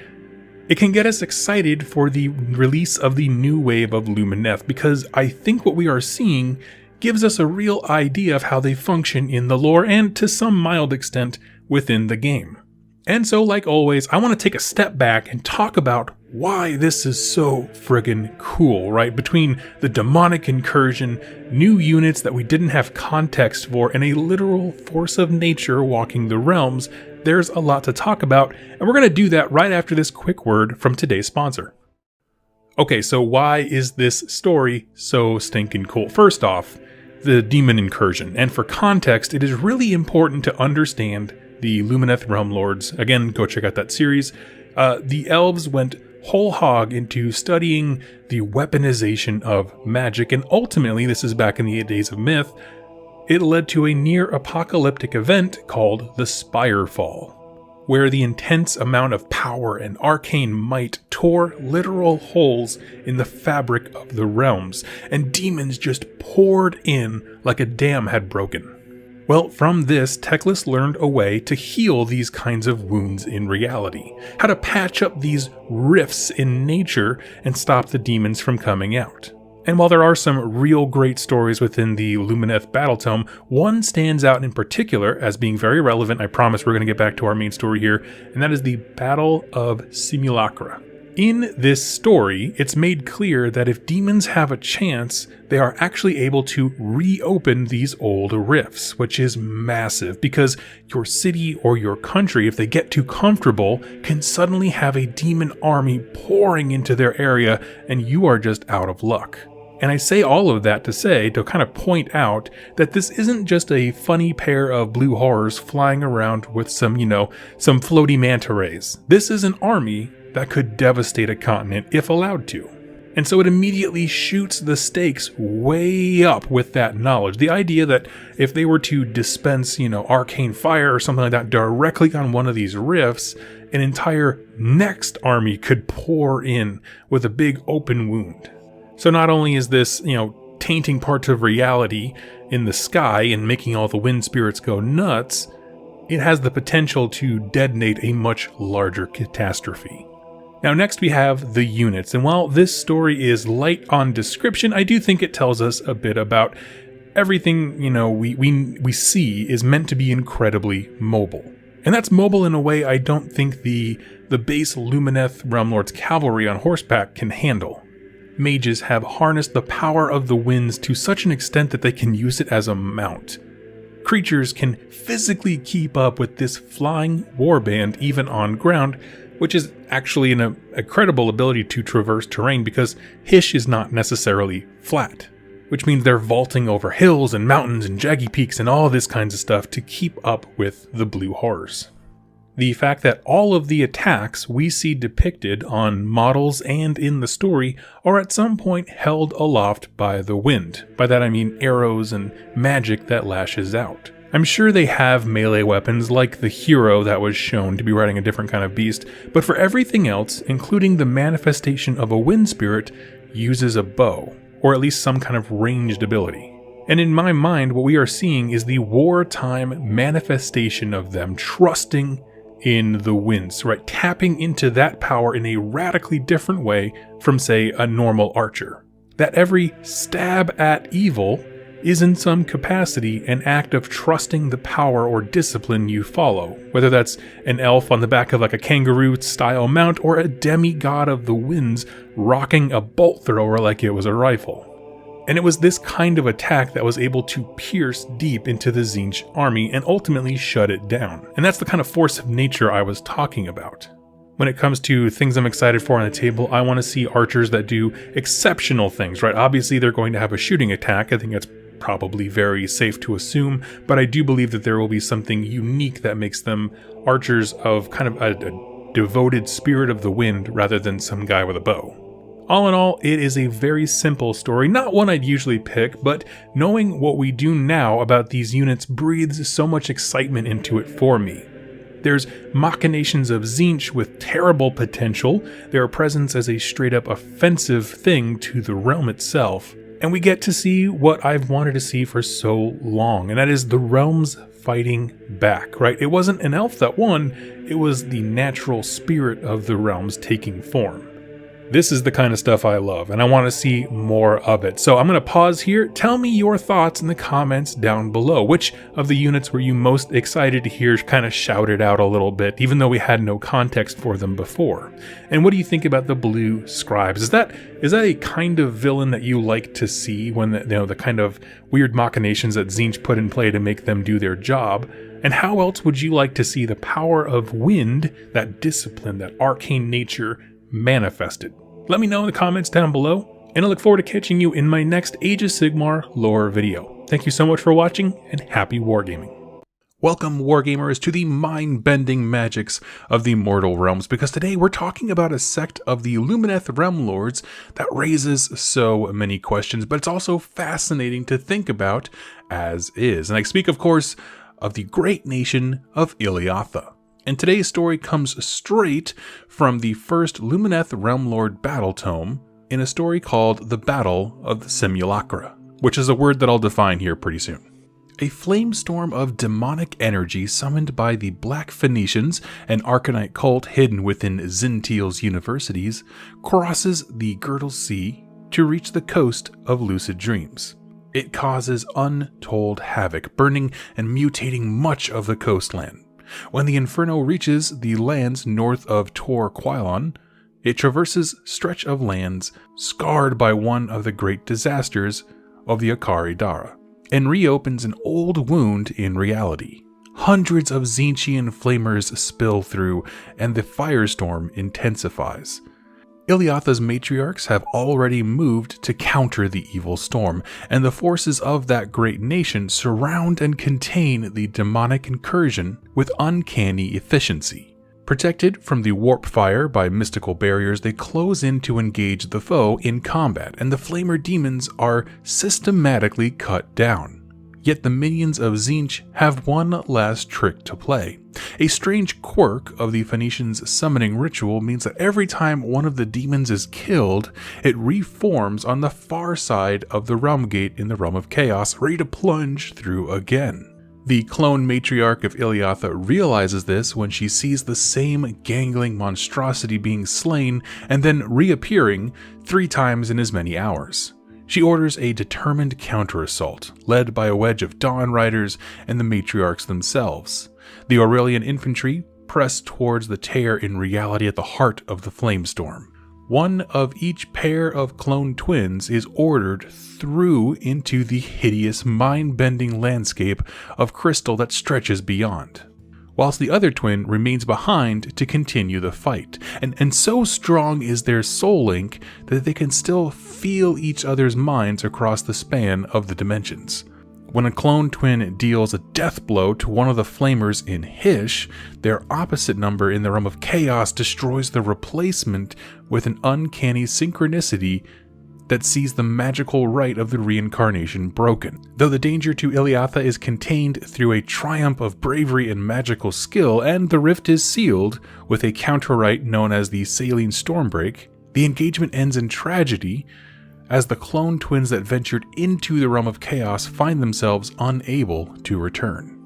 it can get us excited for the release of the new wave of Lumineth, because I think what we are seeing gives us a real idea of how they function in the lore and, to some mild extent, within the game. And so, like always, I want to take a step back and talk about why this is so friggin' cool, right? Between the demonic incursion, new units that we didn't have context for, and a literal force of nature walking the realms, there's a lot to talk about, and we're going to do that right after this quick word from today's sponsor. Okay, so why is this story so stinking cool? First off, the demon incursion, and for context, it is really important to understand the Lumineth Realmlords. Again, go check out that series. The elves went whole hog into studying the weaponization of magic, and ultimately, this is back in the days of myth, it led to a near-apocalyptic event called the Spirefall, where the intense amount of power and arcane might tore literal holes in the fabric of the realms, and demons just poured in like a dam had broken. Well, from this, Teclis learned a way to heal these kinds of wounds in reality, how to patch up these rifts in nature and stop the demons from coming out. And while there are some real great stories within the Lumineth Battle Tome, one stands out in particular as being very relevant. I promise we're going to get back to our main story here, and that is the Battle of Simulacra. In this story, it's made clear that if demons have a chance, they are actually able to reopen these old rifts, which is massive because your city or your country, if they get too comfortable, can suddenly have a demon army pouring into their area, and you are just out of luck. And I say all of that to kind of point out that this isn't just a funny pair of blue horrors flying around with some floaty manta rays. This is an army that could devastate a continent if allowed to. And so it immediately shoots the stakes way up with that knowledge. The idea that if they were to dispense, arcane fire or something like that directly on one of these rifts, an entire next army could pour in with a big open wound. So not only is this, tainting parts of reality in the sky and making all the wind spirits go nuts, it has the potential to detonate a much larger catastrophe. Now next we have the units, and while this story is light on description, I do think it tells us a bit about everything, we see is meant to be incredibly mobile. And that's mobile in a way I don't think the base Lumineth Realmlords cavalry on horseback can handle. Mages have harnessed the power of the winds to such an extent that they can use it as a mount. Creatures can physically keep up with this flying warband even on ground, which is actually an incredible ability to traverse terrain because Hysh is not necessarily flat, which means they're vaulting over hills and mountains and jaggy peaks and all this kinds of stuff to keep up with the blue horrors. The fact that all of the attacks we see depicted on models and in the story are at some point held aloft by the wind. By that I mean arrows and magic that lashes out. I'm sure they have melee weapons like the hero that was shown to be riding a different kind of beast, but for everything else, including the manifestation of a wind spirit, uses a bow, or at least some kind of ranged ability. And in my mind, what we are seeing is the wartime manifestation of them trusting in the winds, right? Tapping into that power in a radically different way from, say, a normal archer. That every stab at evil is in some capacity an act of trusting the power or discipline you follow, whether that's an elf on the back of like a kangaroo-style mount or a demigod of the winds rocking a bolt thrower like it was a rifle. And it was this kind of attack that was able to pierce deep into the Tzeentch army and ultimately shut it down. And that's the kind of force of nature I was talking about. When it comes to things I'm excited for on the table, I want to see archers that do exceptional things, right? Obviously, they're going to have a shooting attack. I think that's probably very safe to assume, but I do believe that there will be something unique that makes them archers of kind of a devoted spirit of the wind rather than some guy with a bow. All in all, it is a very simple story, not one I'd usually pick, but knowing what we do now about these units breathes so much excitement into it for me. There's machinations of Tzeentch with terrible potential, their presence as a straight-up offensive thing to the realm itself, and we get to see what I've wanted to see for so long, and that is the realms fighting back, right? It wasn't an elf that won, it was the natural spirit of the realms taking form. This is the kind of stuff I love, and I want to see more of it. So I'm going to pause here. Tell me your thoughts in the comments down below. Which of the units were you most excited to hear kind of shouted out a little bit, even though we had no context for them before? And what do you think about the blue scribes? Is that a kind of villain that you like to see when the kind of weird machinations that Tzeentch put in play to make them do their job? And how else would you like to see the power of wind, that discipline, that arcane nature, manifested? Let me know in the comments down below, and I look forward to catching you in my next Age of Sigmar lore video. Thank you so much for watching, and happy wargaming. Welcome, Wargamers, to the mind-bending magics of the mortal realms, because today we're talking about a sect of the Lumineth Realmlords that raises so many questions, but it's also fascinating to think about as is. And I speak, of course, of the great nation of Iliatha. And today's story comes straight from the first Lumineth Realmlord battle tome in a story called The Battle of the Simulacra, which is a word that I'll define here pretty soon. A flamestorm of demonic energy summoned by the Black Phoenicians, an Arcanite cult hidden within Zintiel's universities, crosses the Girdle Sea to reach the coast of Lucid Dreams. It causes untold havoc, burning and mutating much of the coastland. When the Inferno reaches the lands north of Tor Quilon, it traverses stretch of lands scarred by one of the great disasters of the Akari Dara, and reopens an old wound in reality. Hundreds of Tzeentchian flamers spill through, and the firestorm intensifies. Iliatha's matriarchs have already moved to counter the evil storm, and the forces of that great nation surround and contain the demonic incursion with uncanny efficiency. Protected from the warp fire by mystical barriers, they close in to engage the foe in combat, and the flamer demons are systematically cut down. Yet the minions of Tzeentch have one last trick to play. A strange quirk of the Phoenicians' summoning ritual means that every time one of the demons is killed, it reforms on the far side of the realm gate in the realm of chaos, ready to plunge through again. The clone matriarch of Iliatha realizes this when she sees the same gangling monstrosity being slain and then reappearing 3 times in as many hours. She orders a determined counter-assault, led by a wedge of Dawn Riders and the matriarchs themselves. The Aurelian infantry press towards the tear in reality at the heart of the flamestorm. One of each pair of clone twins is ordered through into the hideous, mind-bending landscape of crystal that stretches beyond, whilst the other twin remains behind to continue the fight. And so strong is their soul link that they can still feel each other's minds across the span of the dimensions. When a clone twin deals a death blow to one of the flamers in Hysh, their opposite number in the realm of chaos destroys the replacement with an uncanny synchronicity that sees the magical rite of the reincarnation broken. Though the danger to Iliatha is contained through a triumph of bravery and magical skill, and the rift is sealed with a counter-rite known as the Saline Stormbreak, the engagement ends in tragedy as the clone twins that ventured into the realm of chaos find themselves unable to return.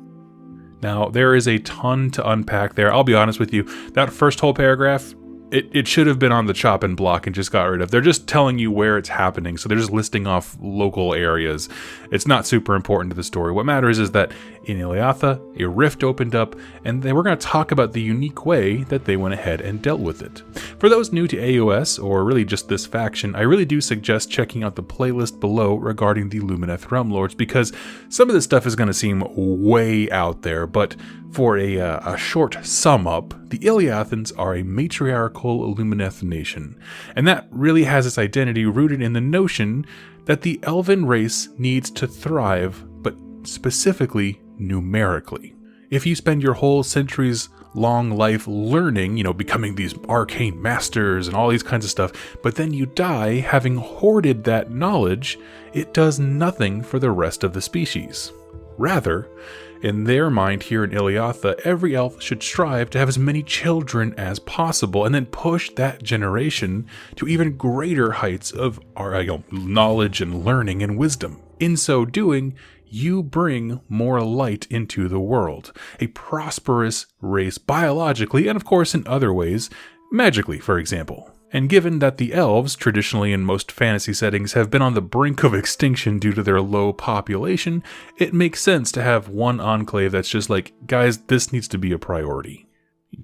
Now, there is a ton to unpack there. I'll be honest with you, that first whole paragraph, it should have been on the chopping block and just got rid of. They're just telling you where it's happening, so they're just listing off local areas. It's not super important to the story. What matters is that in Iliatha, a rift opened up, and we're going to talk about the unique way that they went ahead and dealt with it. For those new to AOS, or really just this faction, I really do suggest checking out the playlist below regarding the Lumineth Realmlords, because some of this stuff is going to seem way out there, but for a short sum up, the Iliathans are a matriarchal Lumineth nation, and that really has its identity rooted in the notion that the elven race needs to thrive, but specifically numerically. If you spend your whole centuries-long life learning, becoming these arcane masters and all these kinds of stuff, but then you die having hoarded that knowledge, it does nothing for the rest of the species. Rather, in their mind here in Iliatha, every elf should strive to have as many children as possible and then push that generation to even greater heights of knowledge and learning and wisdom. In so doing, you bring more light into the world, a prosperous race biologically and of course in other ways, magically for example. And given that the elves, traditionally in most fantasy settings, have been on the brink of extinction due to their low population, it makes sense to have one enclave that's just like, guys, this needs to be a priority.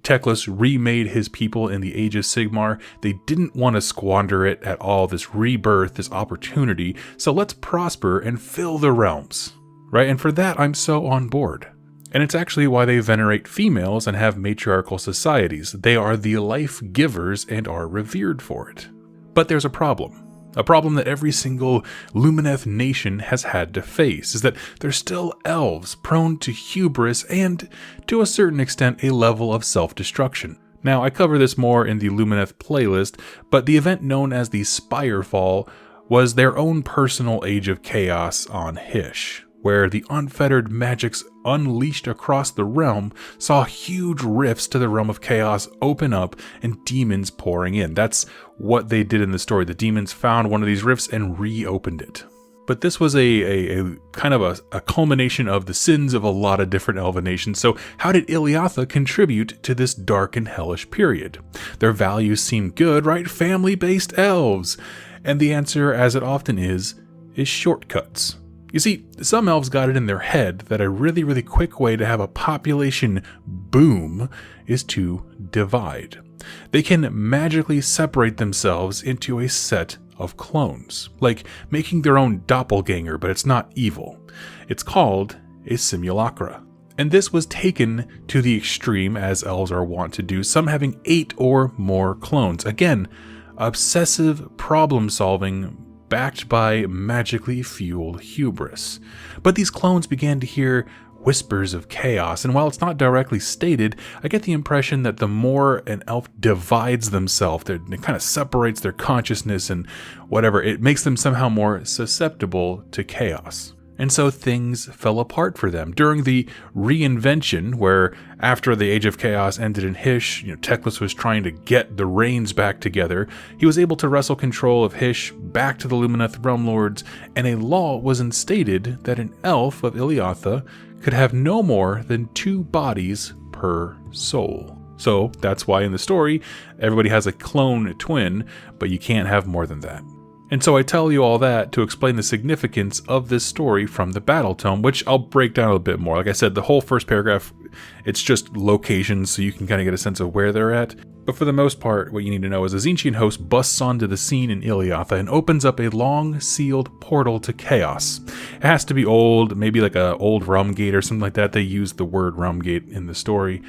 Teclis remade his people in the Age of Sigmar. They didn't want to squander it at all, this rebirth, this opportunity, so let's prosper and fill the realms, right? And for that, I'm so on board. And it's actually why they venerate females and have matriarchal societies. They are the life givers and are revered for it. But there's a problem that every single Lumineth nation has had to face, is that they're still elves, prone to hubris and, to a certain extent, a level of self-destruction. Now, I cover this more in the Lumineth playlist, but the event known as the Spirefall was their own personal age of chaos on Hysh, where the unfettered magics unleashed across the realm saw huge rifts to the realm of chaos open up and demons pouring in. That's what they did in the story. The demons found one of these rifts and reopened it. But this was a kind of a culmination of the sins of a lot of different elven nations. So how did Iliatha contribute to this dark and hellish period? Their values seem good, right? Family-based elves. And the answer, as it often is shortcuts. You see, some elves got it in their head that a really, really quick way to have a population boom is to divide. They can magically separate themselves into a set of clones, like making their own doppelganger, but it's not evil. It's called a simulacra. And this was taken to the extreme, as elves are wont to do, some having 8 or more clones. Again, obsessive problem solving backed by magically fueled hubris. But these clones began to hear whispers of chaos, and while it's not directly stated, I get the impression that the more an elf divides themselves, it kind of separates their consciousness and whatever, it makes them somehow more susceptible to chaos. And so things fell apart for them. During the reinvention, where after the Age of Chaos ended in Hysh, Teclis was trying to get the reins back together, he was able to wrestle control of Hysh back to the Lumineth Realmlords, and a law was instated that an elf of Iliatha could have no more than 2 bodies per soul. So that's why in the story, everybody has a clone twin, but you can't have more than that. And so I tell you all that to explain the significance of this story from the battle tome, which I'll break down a bit more. Like I said, the whole first paragraph, it's just locations, so you can kind of get a sense of where they're at. But for the most part, what you need to know is a Tzeentchian host busts onto the scene in Iliatha and opens up a long, sealed portal to chaos. It has to be old, maybe like an old realm gate or something like that. They use the word realm gate in the story.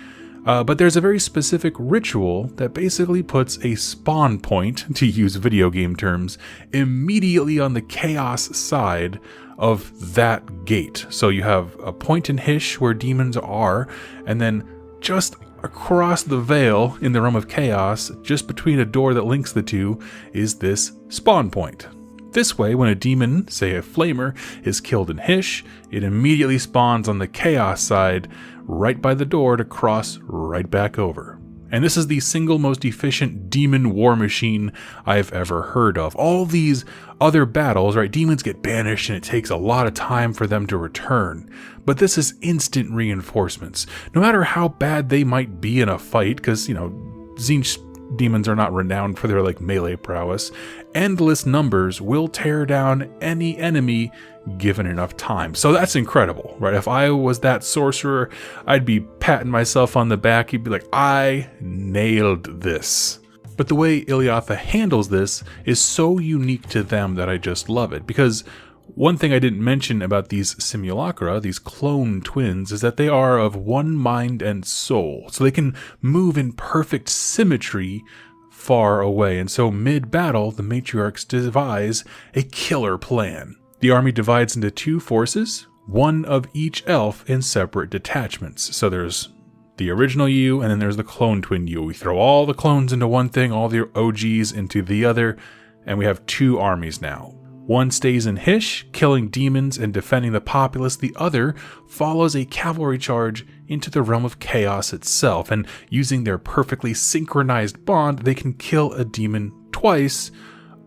But there's a very specific ritual that basically puts a spawn point, to use video game terms, immediately on the chaos side of that gate. So you have a point in Hysh where demons are, and then just across the veil in the realm of chaos, just between a door that links the two, is this spawn point. This way, when a demon, say a flamer, is killed in Hysh, it immediately spawns on the chaos side, right by the door to cross right back over. And this is the single most efficient demon war machine I've ever heard of. All these other battles, right, demons get banished and it takes a lot of time for them to return. But this is instant reinforcements. No matter how bad they might be in a fight, because, Tzeentch demons are not renowned for their melee prowess, endless numbers will tear down any enemy given enough time. So that's incredible, right? If I was that sorcerer, I'd be patting myself on the back. He'd be like, I nailed this. But the way Iliatha handles this is so unique to them that I just love it. Because one thing I didn't mention about these simulacra, these clone twins, is that they are of one mind and soul. So they can move in perfect symmetry far away. And so mid-battle, the matriarchs devise a killer plan. The army divides into 2 forces, one of each elf in separate detachments. So there's the original you, and then there's the clone twin you. We throw all the clones into one thing, all the OGs into the other, and we have 2 armies now. One stays in Hysh, killing demons and defending the populace. The other follows a cavalry charge into the realm of chaos itself, and using their perfectly synchronized bond, they can kill a demon twice,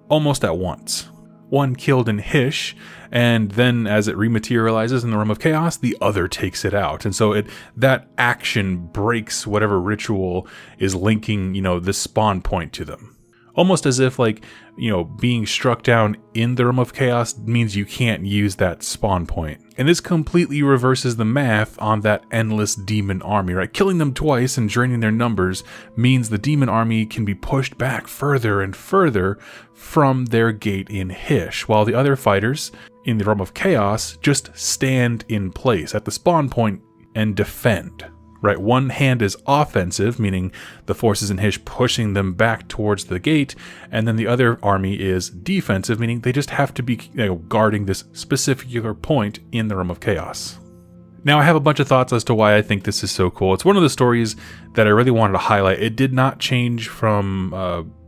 almost at once. One killed in Hysh, and then as it rematerializes in the realm of chaos, the other takes it out. And so that action breaks whatever ritual is linking, this spawn point to them. almost as if like, being struck down in the Realm of Chaos means you can't use that spawn point. And this completely reverses the math on that endless demon army, right? Killing them twice and draining their numbers means the demon army can be pushed back further and further from their gate in Hysh, while the other fighters in the Realm of Chaos just stand in place at the spawn point and defend. Right, one hand is offensive, meaning the forces in Hysh pushing them back towards the gate, and then the other army is defensive, meaning they just have to be guarding this specific point in the Realm of Chaos. Now, I have a bunch of thoughts as to why I think this is so cool. It's one of the stories that I really wanted to highlight. It did not change from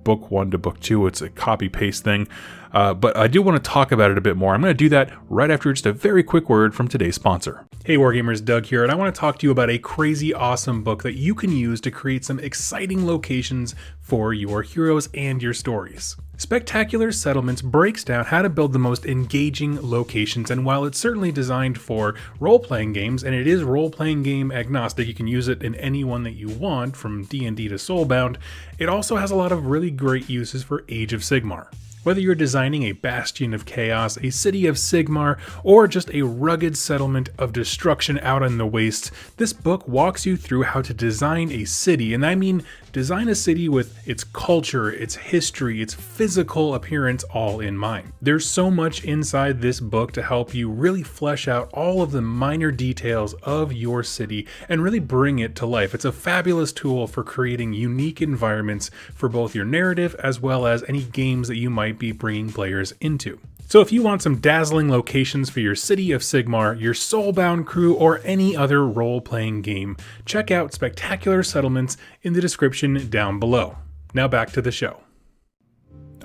book 1 to book 2. It's a copy-paste thing. But I do want to talk about it a bit more. I'm going to do that right after just a very quick word from today's sponsor. Hey Wargamers, Doug here, and I want to talk to you about a crazy awesome book that you can use to create some exciting locations for your heroes and your stories. Spectacular Settlements breaks down how to build the most engaging locations, and while it's certainly designed for role-playing games, and it is role-playing game agnostic, you can use it in any one that you want, from D&D to Soulbound, it also has a lot of really great uses for Age of Sigmar. Whether you're designing a bastion of chaos, a city of Sigmar, or just a rugged settlement of destruction out in the wastes, this book walks you through how to design a city, and I mean design a city with its culture, its history, its physical appearance all in mind. There's so much inside this book to help you really flesh out all of the minor details of your city and really bring it to life. It's a fabulous tool for creating unique environments for both your narrative as well as any games that you might be bringing players into. So if you want some dazzling locations for your City of Sigmar, your Soulbound crew, or any other role-playing game, check out Spectacular Settlements in the description down below. Now back to the show.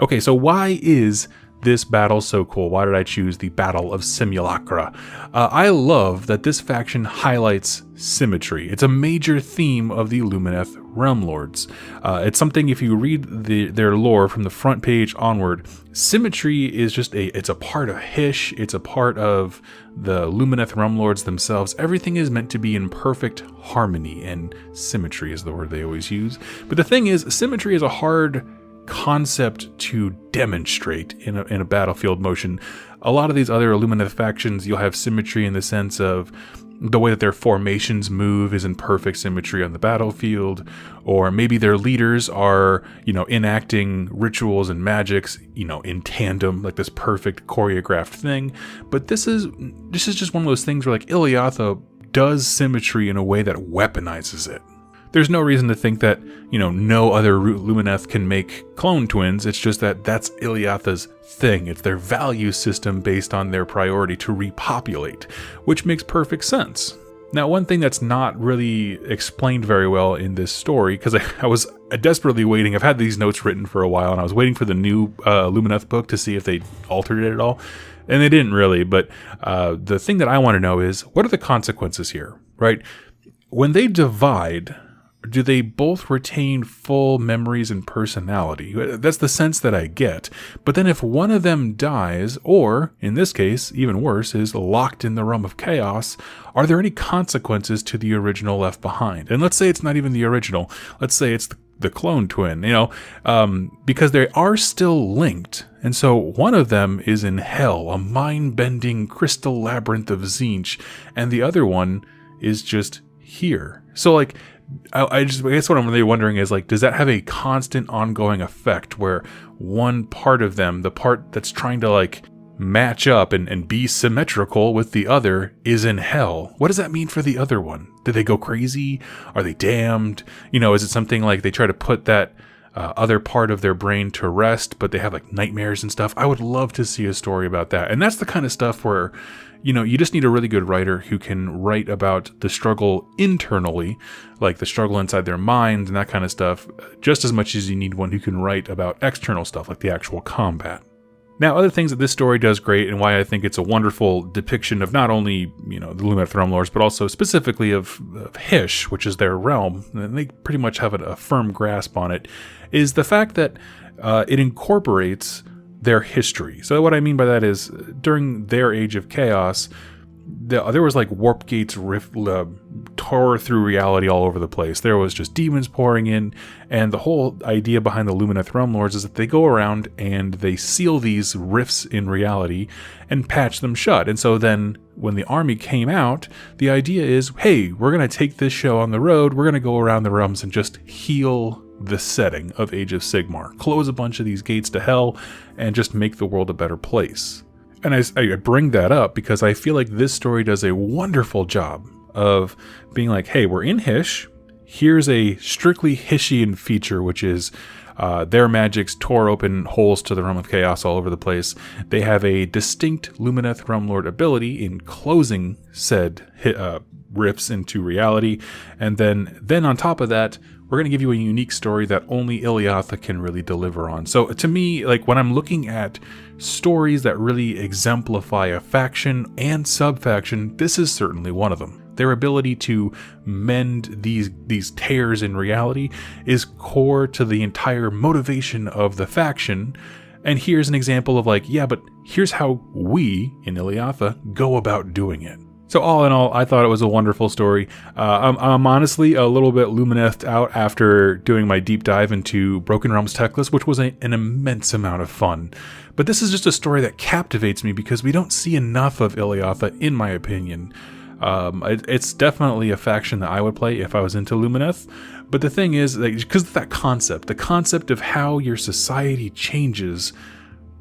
Okay, so why is this battle so cool? Why did I choose the Battle of Simulacra? I love that this faction highlights symmetry. It's a major theme of the Lumineth Realmlords. It's something, if you read their lore from the front page onward, symmetry is just it's a part of Hysh, it's a part of the Lumineth Realmlords themselves. Everything is meant to be in perfect harmony, and symmetry is the word they always use. But the thing is, symmetry is a hard concept to demonstrate in a battlefield motion. A lot of these other Lumineth factions, you'll have symmetry in the sense of the way that their formations move is in perfect symmetry on the battlefield, or maybe their leaders are, enacting rituals and magics, in tandem, like this perfect choreographed thing. But this is just one of those things where like Iliatha does symmetry in a way that weaponizes it. There's no reason to think that, no other Lumineth can make clone twins. It's just that that's Iliatha's thing. It's their value system based on their priority to repopulate, which makes perfect sense. Now, one thing that's not really explained very well in this story, because I was desperately waiting, I've had these notes written for a while, and I was waiting for the new Lumineth book to see if they altered it at all, and they didn't really, but the thing that I want to know is, what are the consequences here, right? When they divide, do they both retain full memories and personality? That's the sense that I get. But then if one of them dies, or, in this case, even worse, is locked in the Realm of Chaos, are there any consequences to the original left behind? And let's say it's not even the original. Let's say it's the clone twin, because they are still linked. And so one of them is in hell, a mind-bending crystal labyrinth of Tzeentch, and the other one is just here. So, I guess what I'm really wondering is, does that have a constant ongoing effect where one part of them, the part that's trying to match up and be symmetrical with the other, is in hell? What does that mean for the other one? Did they go crazy? Are they damned? Is it something like they try to put that other part of their brain to rest, but they have nightmares and stuff? I would love to see a story about that. And that's the kind of stuff where you just need a really good writer who can write about the struggle internally, like the struggle inside their minds and that kind of stuff, just as much as you need one who can write about external stuff, like the actual combat. Now, other things that this story does great, and why I think it's a wonderful depiction of not only, the Lumineth Realmlords, but also specifically of Hysh, which is their realm, and they pretty much have a firm grasp on it, is the fact that it incorporates their history. So what I mean by that is, during their Age of Chaos, there was like warp gates tore through reality all over the place. There was just demons pouring in, and the whole idea behind the Lumineth Realmlords is that they go around and they seal these rifts in reality and patch them shut. And so then when the army came out, the idea is, hey, we're going to take this show on the road, we're going to go around the realms and just heal the setting of Age of Sigmar, close a bunch of these gates to hell, and just make the world a better place. And I bring that up because I feel like this story does a wonderful job of being like, hey, we're in Hysh. Here's a strictly Hishian feature, which is their magics tore open holes to the realm of chaos all over the place. They have a distinct Lumineth Realmlord ability in closing said rifts into reality. And then on top of that, we're going to give you a unique story that only Iliatha can really deliver on. So to me, like when I'm looking at stories that really exemplify a faction and sub-faction, this is certainly one of them. Their ability to mend these tears in reality is core to the entire motivation of the faction. And here's an example of like, yeah, but here's how we, in Iliatha, go about doing it. So all in all, I thought it was a wonderful story. I'm honestly a little bit Luminethed out after doing my deep dive into Broken Realms tech list, which was an immense amount of fun. But this is just a story that captivates me because we don't see enough of Iliatha, in my opinion. It's definitely a faction that I would play if I was into Lumineth. But the thing is, because of that concept, the concept of how your society changes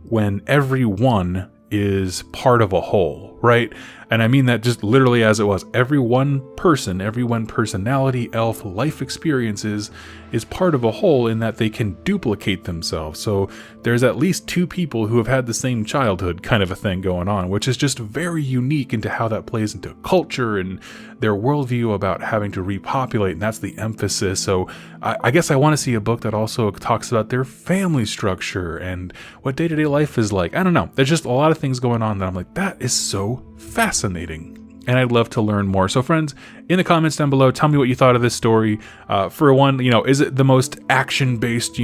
when everyone is part of a whole, right? And I mean that just literally as it was. Every one person, every one personality, elf, life experiences is part of a whole in that they can duplicate themselves. So there's at least two people who have had the same childhood kind of a thing going on, which is just very unique into how that plays into culture and their worldview about having to repopulate, and that's the emphasis. So I guess I want to see a book that also talks about their family structure and what day-to-day life is like. I don't know. There's just a lot of things going on that I'm like, that is so fascinating. And I'd love to learn more. So friends, in the comments down below, tell me what you thought of this story. For one, is it the most action-based,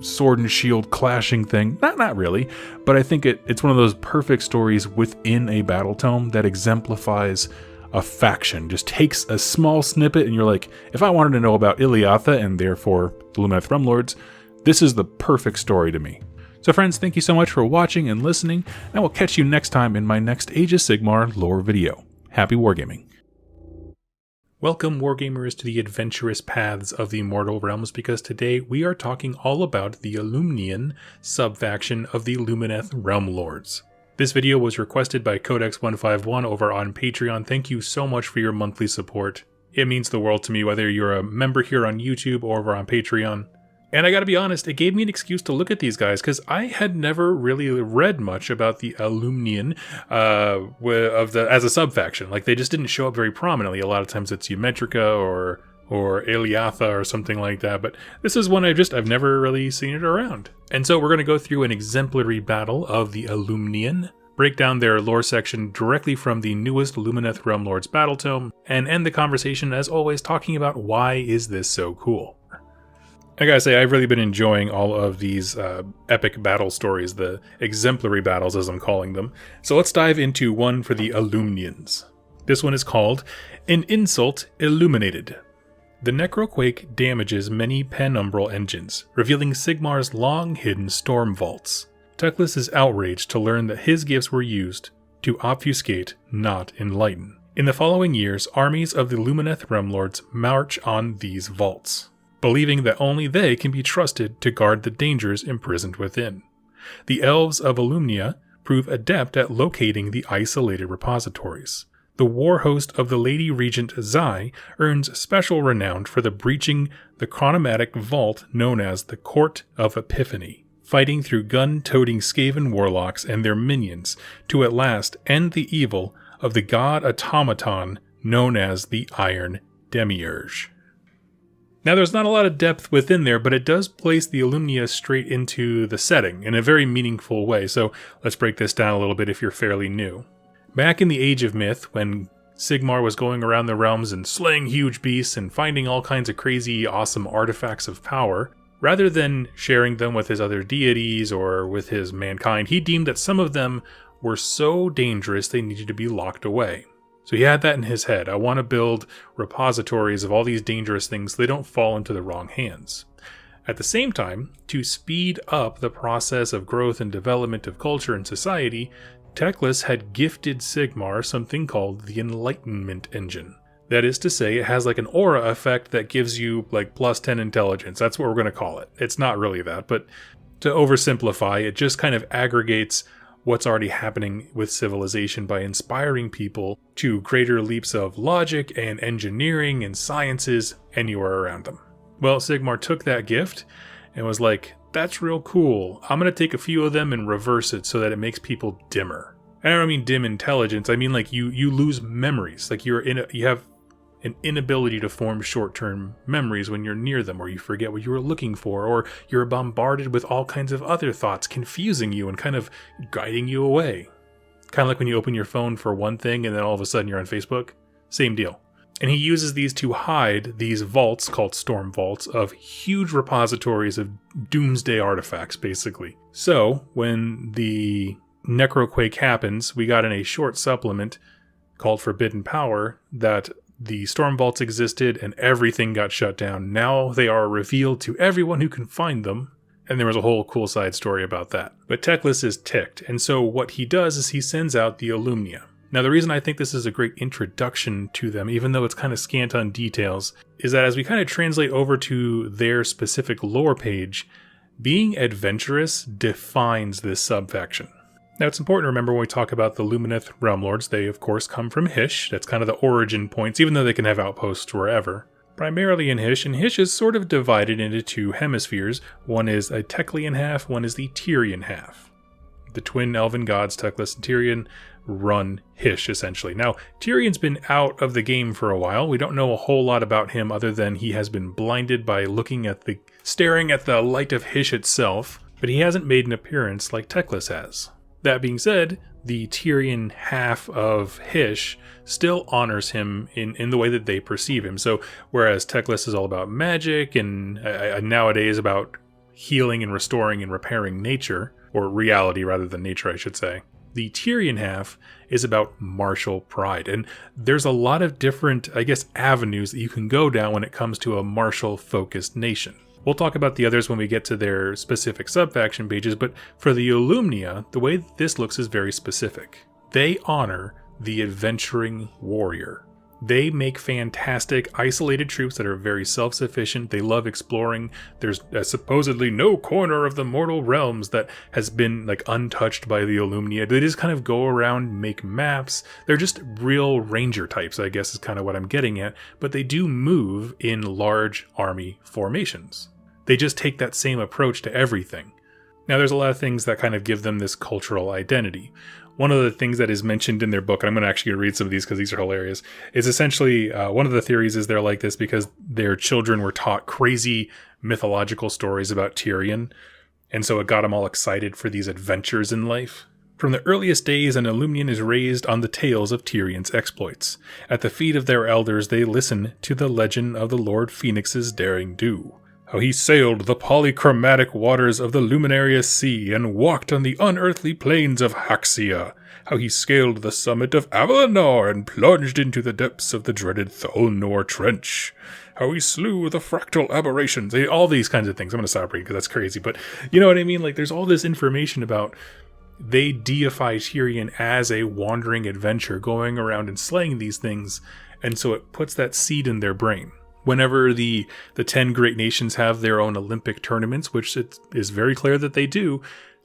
sword and shield clashing thing? Not really. But I think it's one of those perfect stories within a battle tome that exemplifies a faction. Just takes a small snippet and you're like, if I wanted to know about Iliatha and therefore the Lumineth Realmlords, this is the perfect story to me. So friends, thank you so much for watching and listening, and I will catch you next time in my next Age of Sigmar lore video. Happy wargaming. Welcome, wargamers, to the adventurous paths of the Immortal Realms, because today we are talking all about the Illumian sub-faction of the Lumineth Realmlords. This video was requested by Codex151 over on Patreon. Thank you so much for your monthly support. It means the world to me, whether you're a member here on YouTube or over on Patreon. And I gotta be honest, it gave me an excuse to look at these guys, because I had never really read much about the Illumian as a sub-faction. Like, they just didn't show up very prominently. A lot of times it's Eumetrica or Iliatha or something like that, but this is one I've never really seen it around. And so we're going to go through an exemplary battle of the Illumian, break down their lore section directly from the newest Lumineth Realmlords battle tome, and end the conversation, as always, talking about why is this so cool. I gotta say, I've really been enjoying all of these epic battle stories, the exemplary battles as I'm calling them. So let's dive into one for the Illumians. This one is called An Insult Illuminated. The Necroquake damages many penumbral engines, revealing Sigmar's long-hidden storm vaults. Teclis is outraged to learn that his gifts were used to obfuscate, not enlighten. In the following years, armies of the Lumineth Realmlords march on these vaults, believing that only they can be trusted to guard the dangers imprisoned within. The elves of Illumnia prove adept at locating the isolated repositories. The war host of the Lady Regent Zai earns special renown for breaching the chronomatic vault known as the Court of Epiphany, fighting through gun-toting Skaven warlocks and their minions to at last end the evil of the god automaton known as the Iron Demiurge. Now, there's not a lot of depth within there, but it does place the Illumnia straight into the setting in a very meaningful way, so let's break this down a little bit if you're fairly new. Back in the Age of Myth, when Sigmar was going around the realms and slaying huge beasts and finding all kinds of crazy, awesome artifacts of power, rather than sharing them with his other deities or with his mankind, he deemed that some of them were so dangerous they needed to be locked away. So he had that in his head. I want to build repositories of all these dangerous things so they don't fall into the wrong hands. At the same time, to speed up the process of growth and development of culture and society, Teclis had gifted Sigmar something called the Enlightenment Engine. That is to say, it has like an aura effect that gives you like plus 10 intelligence. That's what we're going to call it. It's not really that, but to oversimplify, it just kind of aggregates what's already happening with civilization by inspiring people to greater leaps of logic and engineering and sciences anywhere around them. Well, Sigmar took that gift and was like, that's real cool. I'm going to take a few of them and reverse it so that it makes people dimmer. And I don't mean dim intelligence. I mean like you lose memories. Like you have an inability to form short-term memories when you're near them, or you forget what you were looking for, or you're bombarded with all kinds of other thoughts confusing you and kind of guiding you away. Kind of like when you open your phone for one thing and then all of a sudden you're on Facebook. Same deal. And he uses these to hide these vaults, called storm vaults, of huge repositories of doomsday artifacts, basically. So, when the Necroquake happens, we got in a short supplement called Forbidden Power that the storm vaults existed and everything got shut down. Now they are revealed to everyone who can find them. And there was a whole cool side story about that. But Teclis is ticked, and so what he does is he sends out the Alumnia. Now, the reason I think this is a great introduction to them, even though it's kind of scant on details, is that as we kind of translate over to their specific lore page, being adventurous defines this subfaction. Now, it's important to remember when we talk about the Lumineth Realmlords, they of course come from Hysh. That's kind of the origin points, even though they can have outposts wherever. Primarily in Hysh, and Hysh is sort of divided into two hemispheres. One is a Teclian half, one is the Tyrian half. The twin elven gods, Teclis and Tyrian, run Hysh, essentially. Now, Tyrion's been out of the game for a while. We don't know a whole lot about him other than he has been blinded by staring at the light of Hysh itself, but he hasn't made an appearance like Teclis has. That being said, the Tyrian half of Hysh still honors him in the way that they perceive him. So, whereas Teclis is all about magic and nowadays about healing and restoring and repairing nature, or reality rather than nature, I should say, the Tyrian half is about martial pride. And there's a lot of different, avenues that you can go down when it comes to a martial-focused nation. We'll talk about the others when we get to their specific sub-faction pages, but for the Alumnia, the way that this looks is very specific. They honor the adventuring warrior. They make fantastic isolated troops that are very self-sufficient. They love exploring. There's supposedly no corner of the mortal realms that has been untouched by the Alumnia. They just kind of go around, make maps. They're just real ranger types, I guess is kind of what I'm getting at. But they do move in large army formations. They just take that same approach to everything. Now, there's a lot of things that kind of give them this cultural identity. One of the things that is mentioned in their book, and I'm going to actually read some of these because these are hilarious, is essentially one of the theories is they're like this because their children were taught crazy mythological stories about Tyrion, and so it got them all excited for these adventures in life. From the earliest days, an Illumian is raised on the tales of Tyrion's exploits. At the feet of their elders, they listen to the legend of the Lord Phoenix's daring do. How he sailed the polychromatic waters of the luminarious sea and walked on the unearthly plains of Haxia. How he scaled the summit of Avalar and plunged into the depths of the dreaded Tholnor Trench. How he slew the fractal aberrations. All these kinds of things. I'm going to stop reading because that's crazy, but you know what I mean? There's all this information about they deify Tyrion as a wandering adventurer going around and slaying these things, and so it puts that seed in their brain. Whenever the 10 great nations have their own Olympic tournaments, which it is very clear that they do,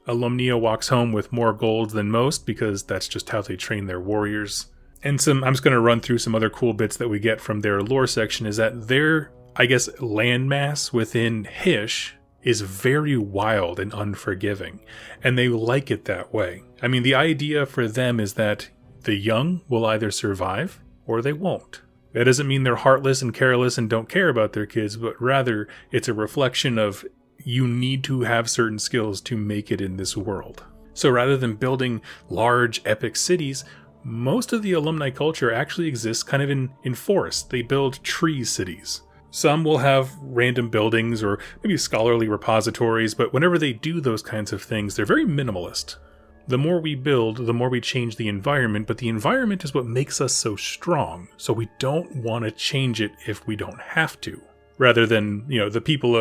Alumnia walks home with more gold than most because that's just how they train their warriors. And I'm just going to run through some other cool bits that we get from their lore section is that their, landmass within Hysh is very wild and unforgiving, and they like it that way. I mean, the idea for them is that the young will either survive or they won't. That doesn't mean they're heartless and careless and don't care about their kids, but rather it's a reflection of you need to have certain skills to make it in this world. So rather than building large epic cities, most of the alumni culture actually exists kind of in forests. They build tree cities. Some will have random buildings or maybe scholarly repositories, but whenever they do those kinds of things, they're very minimalist. The more we build, the more we change the environment, but the environment is what makes us so strong, so we don't want to change it if we don't have to. Rather than, the people,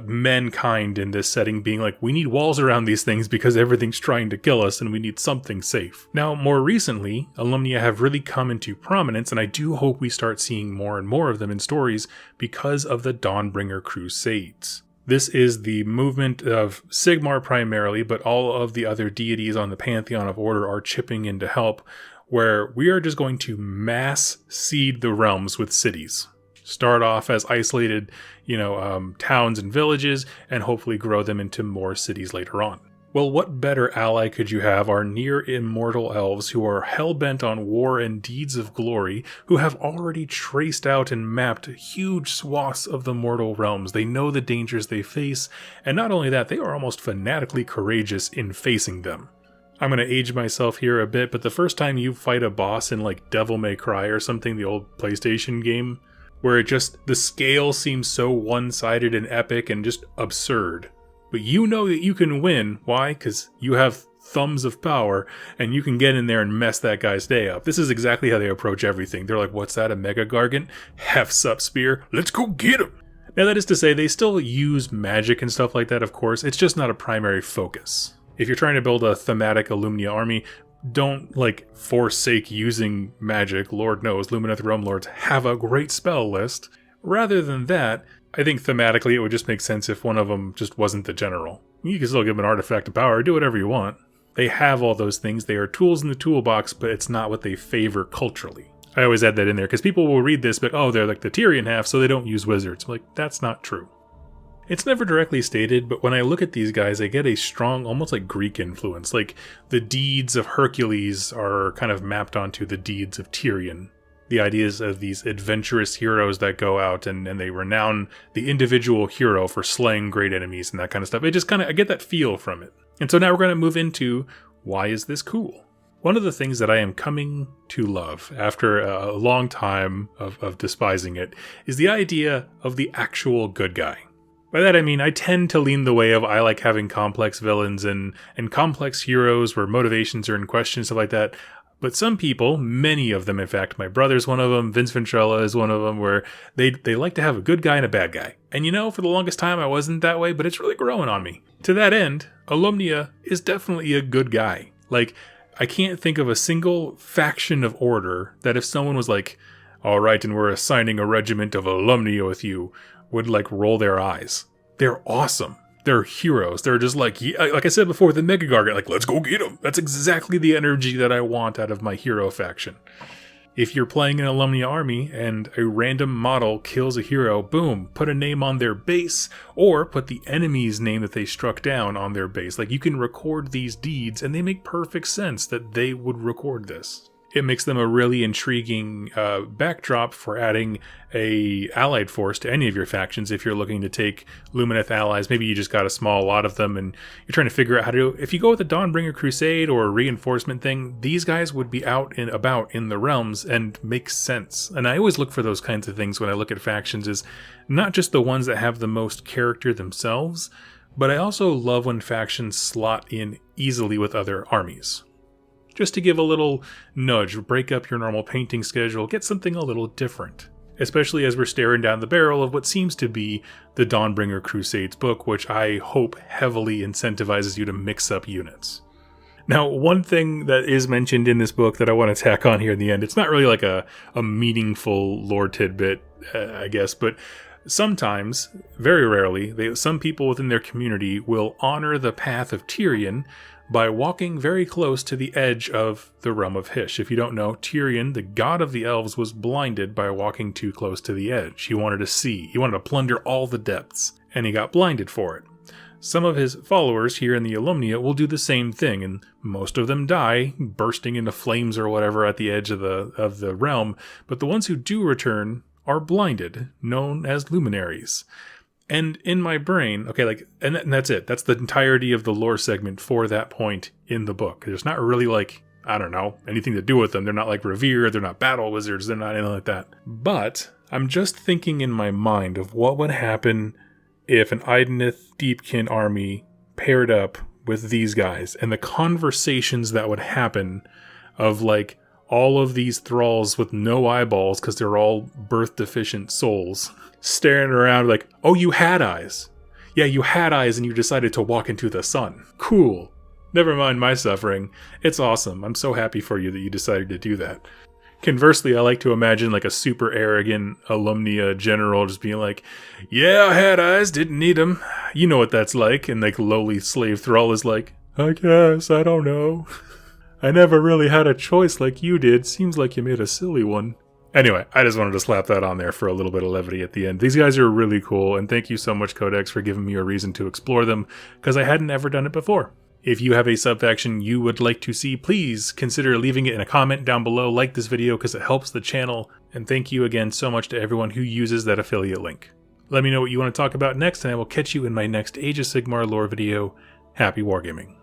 mankind in this setting being like, we need walls around these things because everything's trying to kill us and we need something safe. Now, more recently, Alumnia have really come into prominence, and I do hope we start seeing more and more of them in stories because of the Dawnbringer Crusades. This is the movement of Sigmar primarily, but all of the other deities on the Pantheon of Order are chipping in to help, where we are just going to mass seed the realms with cities. Start off as isolated, towns and villages, and hopefully grow them into more cities later on. Well, what better ally could you have? Our near immortal elves who are hell-bent on war and deeds of glory, who have already traced out and mapped huge swaths of the mortal realms. They know the dangers they face, and not only that, they are almost fanatically courageous in facing them. I'm going to age myself here a bit, but the first time you fight a boss in like Devil May Cry or something, the old PlayStation game, where the scale seems so one-sided and epic and just absurd. But you know that you can win. Why? Because you have thumbs of power, and you can get in there and mess that guy's day up. This is exactly how they approach everything. They're like, what's that, a Mega Gargant? Sup, spear? Let's go get him! Now that is to say, they still use magic and stuff like that, of course. It's just not a primary focus. If you're trying to build a thematic Alumnia army, don't, forsake using magic. Lord knows, Lumineth Realmlords have a great spell list. Rather than that, I think thematically it would just make sense if one of them just wasn't the general. You can still give them an artifact of power, do whatever you want. They have all those things, they are tools in the toolbox, but it's not what they favor culturally. I always add that in there, because people will read this, but they're like the Tyrian half, so they don't use wizards. I'm like, that's not true. It's never directly stated, but when I look at these guys, I get a strong, almost like Greek influence. Like, the deeds of Hercules are kind of mapped onto the deeds of Tyrion. The ideas of these adventurous heroes that go out and they renown the individual hero for slaying great enemies and that kind of stuff. It just I get that feel from it. And so now we're going to move into, why is this cool? One of the things that I am coming to love after a long time of despising it is the idea of the actual good guy. By that I mean I tend to lean the way of I like having complex villains and complex heroes where motivations are in question, stuff like that. But some people, many of them, in fact, my brother's one of them, Vince Ventrella is one of them, where they like to have a good guy and a bad guy. And for the longest time I wasn't that way, but it's really growing on me. To that end, Alumnia is definitely a good guy. I can't think of a single faction of Order that if someone was like, all right, and we're assigning a regiment of Alumnia with you, would roll their eyes. They're awesome. They're heroes. They're just like I said before, the Mega Gargant, let's go get them. That's exactly the energy that I want out of my hero faction. If you're playing an Alumnia army and a random model kills a hero, boom, put a name on their base, or put the enemy's name that they struck down on their base. You can record these deeds, and they make perfect sense that they would record this. It makes them a really intriguing backdrop for adding a allied force to any of your factions if you're looking to take Lumineth allies. Maybe you just got a small lot of them and you're trying to figure out how to do it. If you go with a Dawnbringer Crusade or a reinforcement thing, these guys would be out and about in the realms and make sense. And I always look for those kinds of things when I look at factions, is not just the ones that have the most character themselves, but I also love when factions slot in easily with other armies. Just to give a little nudge, break up your normal painting schedule, get something a little different. Especially as we're staring down the barrel of what seems to be the Dawnbringer Crusades book, which I hope heavily incentivizes you to mix up units. Now, one thing that is mentioned in this book that I want to tack on here in the end, it's not really like a meaningful lore tidbit, I guess, but sometimes, very rarely, some people within their community will honor the path of Tyrion by walking very close to the edge of the realm of Hysh. If you don't know, Tyrion, the god of the elves, was blinded by walking too close to the edge. He wanted to see. He wanted to plunder all the depths, and he got blinded for it. Some of his followers here in the Alumnia will do the same thing, and most of them die, bursting into flames or whatever at the edge of the realm, but the ones who do return are blinded, known as luminaries. And in my brain, and that's it. That's the entirety of the lore segment for that point in the book. There's not really anything to do with them. They're not revered. They're not battle wizards. They're not anything like that. But I'm just thinking in my mind of what would happen if an Idoneth Deepkin army paired up with these guys and the conversations that would happen of like all of these thralls with no eyeballs because they're all birth deficient souls staring around like, oh, you had eyes. Yeah, you had eyes and you decided to walk into the sun. Cool. Never mind my suffering. It's awesome. I'm so happy for you that you decided to do that. Conversely, I like to imagine like a super arrogant alumnia general just being like, yeah, I had eyes, didn't need them. You know what that's like. And like lowly slave thrall is like, I guess, I don't know. I never really had a choice like you did. Seems like you made a silly one. Anyway, I just wanted to slap that on there for a little bit of levity at the end. These guys are really cool, and thank you so much, Codex, for giving me a reason to explore them, because I hadn't ever done it before. If you have a sub-faction you would like to see, please consider leaving it in a comment down below. Like this video because it helps the channel. And thank you again so much to everyone who uses that affiliate link. Let me know what you want to talk about next, and I will catch you in my next Age of Sigmar lore video. Happy wargaming.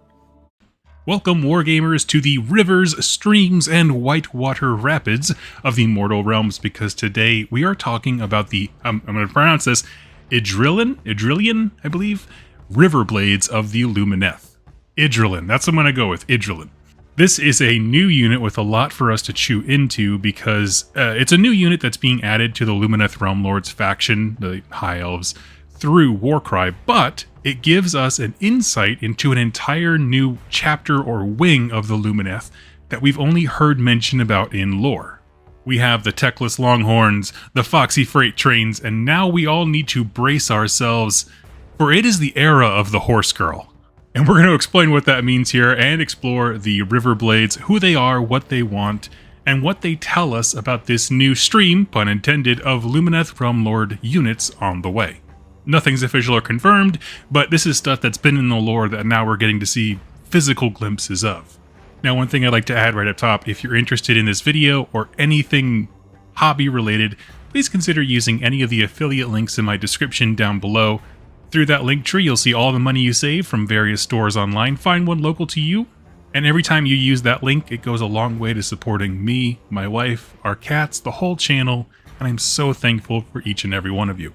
Welcome, Wargamers, to the rivers, streams, and whitewater rapids of the mortal realms, because today we are talking about the, I'm going to pronounce this, Idrillian, I believe, river blades of the Lumineth. Idrillian, that's what I'm going to go with, Idrillian. This is a new unit with a lot for us to chew into because it's a new unit that's being added to the Lumineth Realmlords faction, the High Elves, through Warcry, but it gives us an insight into an entire new chapter or wing of the Lumineth that we've only heard mention about in lore. We have the techless longhorns, the foxy freight trains, and now we all need to brace ourselves, for it is the era of the horse girl. And we're going to explain what that means here and explore the river blades, who they are, what they want, and what they tell us about this new stream, pun intended, of Lumineth Realmlord units on the way. Nothing's official or confirmed, but this is stuff that's been in the lore that now we're getting to see physical glimpses of. Now, one thing I'd like to add right up top, if you're interested in this video or anything hobby related, please consider using any of the affiliate links in my description down below. Through that link tree, you'll see all the money you save from various stores online. Find one local to you, and every time you use that link, it goes a long way to supporting me, my wife, our cats, the whole channel, and I'm so thankful for each and every one of you.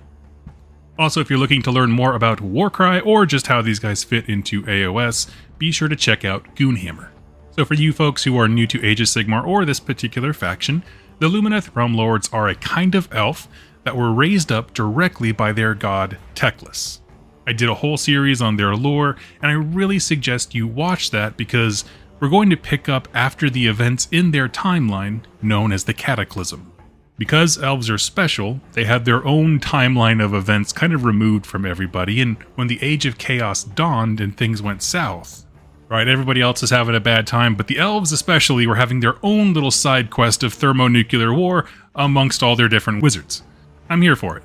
Also, if you're looking to learn more about Warcry or just how these guys fit into AOS, be sure to check out Goonhammer. So for you folks who are new to Age of Sigmar or this particular faction, the Lumineth Realmlords are a kind of elf that were raised up directly by their god Teclis. I did a whole series on their lore, and I really suggest you watch that because we're going to pick up after the events in their timeline known as the Cataclysm. Because elves are special, they have their own timeline of events kind of removed from everybody, and when the Age of Chaos dawned and things went south, right, everybody else is having a bad time, but the elves especially were having their own little side quest of thermonuclear war amongst all their different wizards. I'm here for it.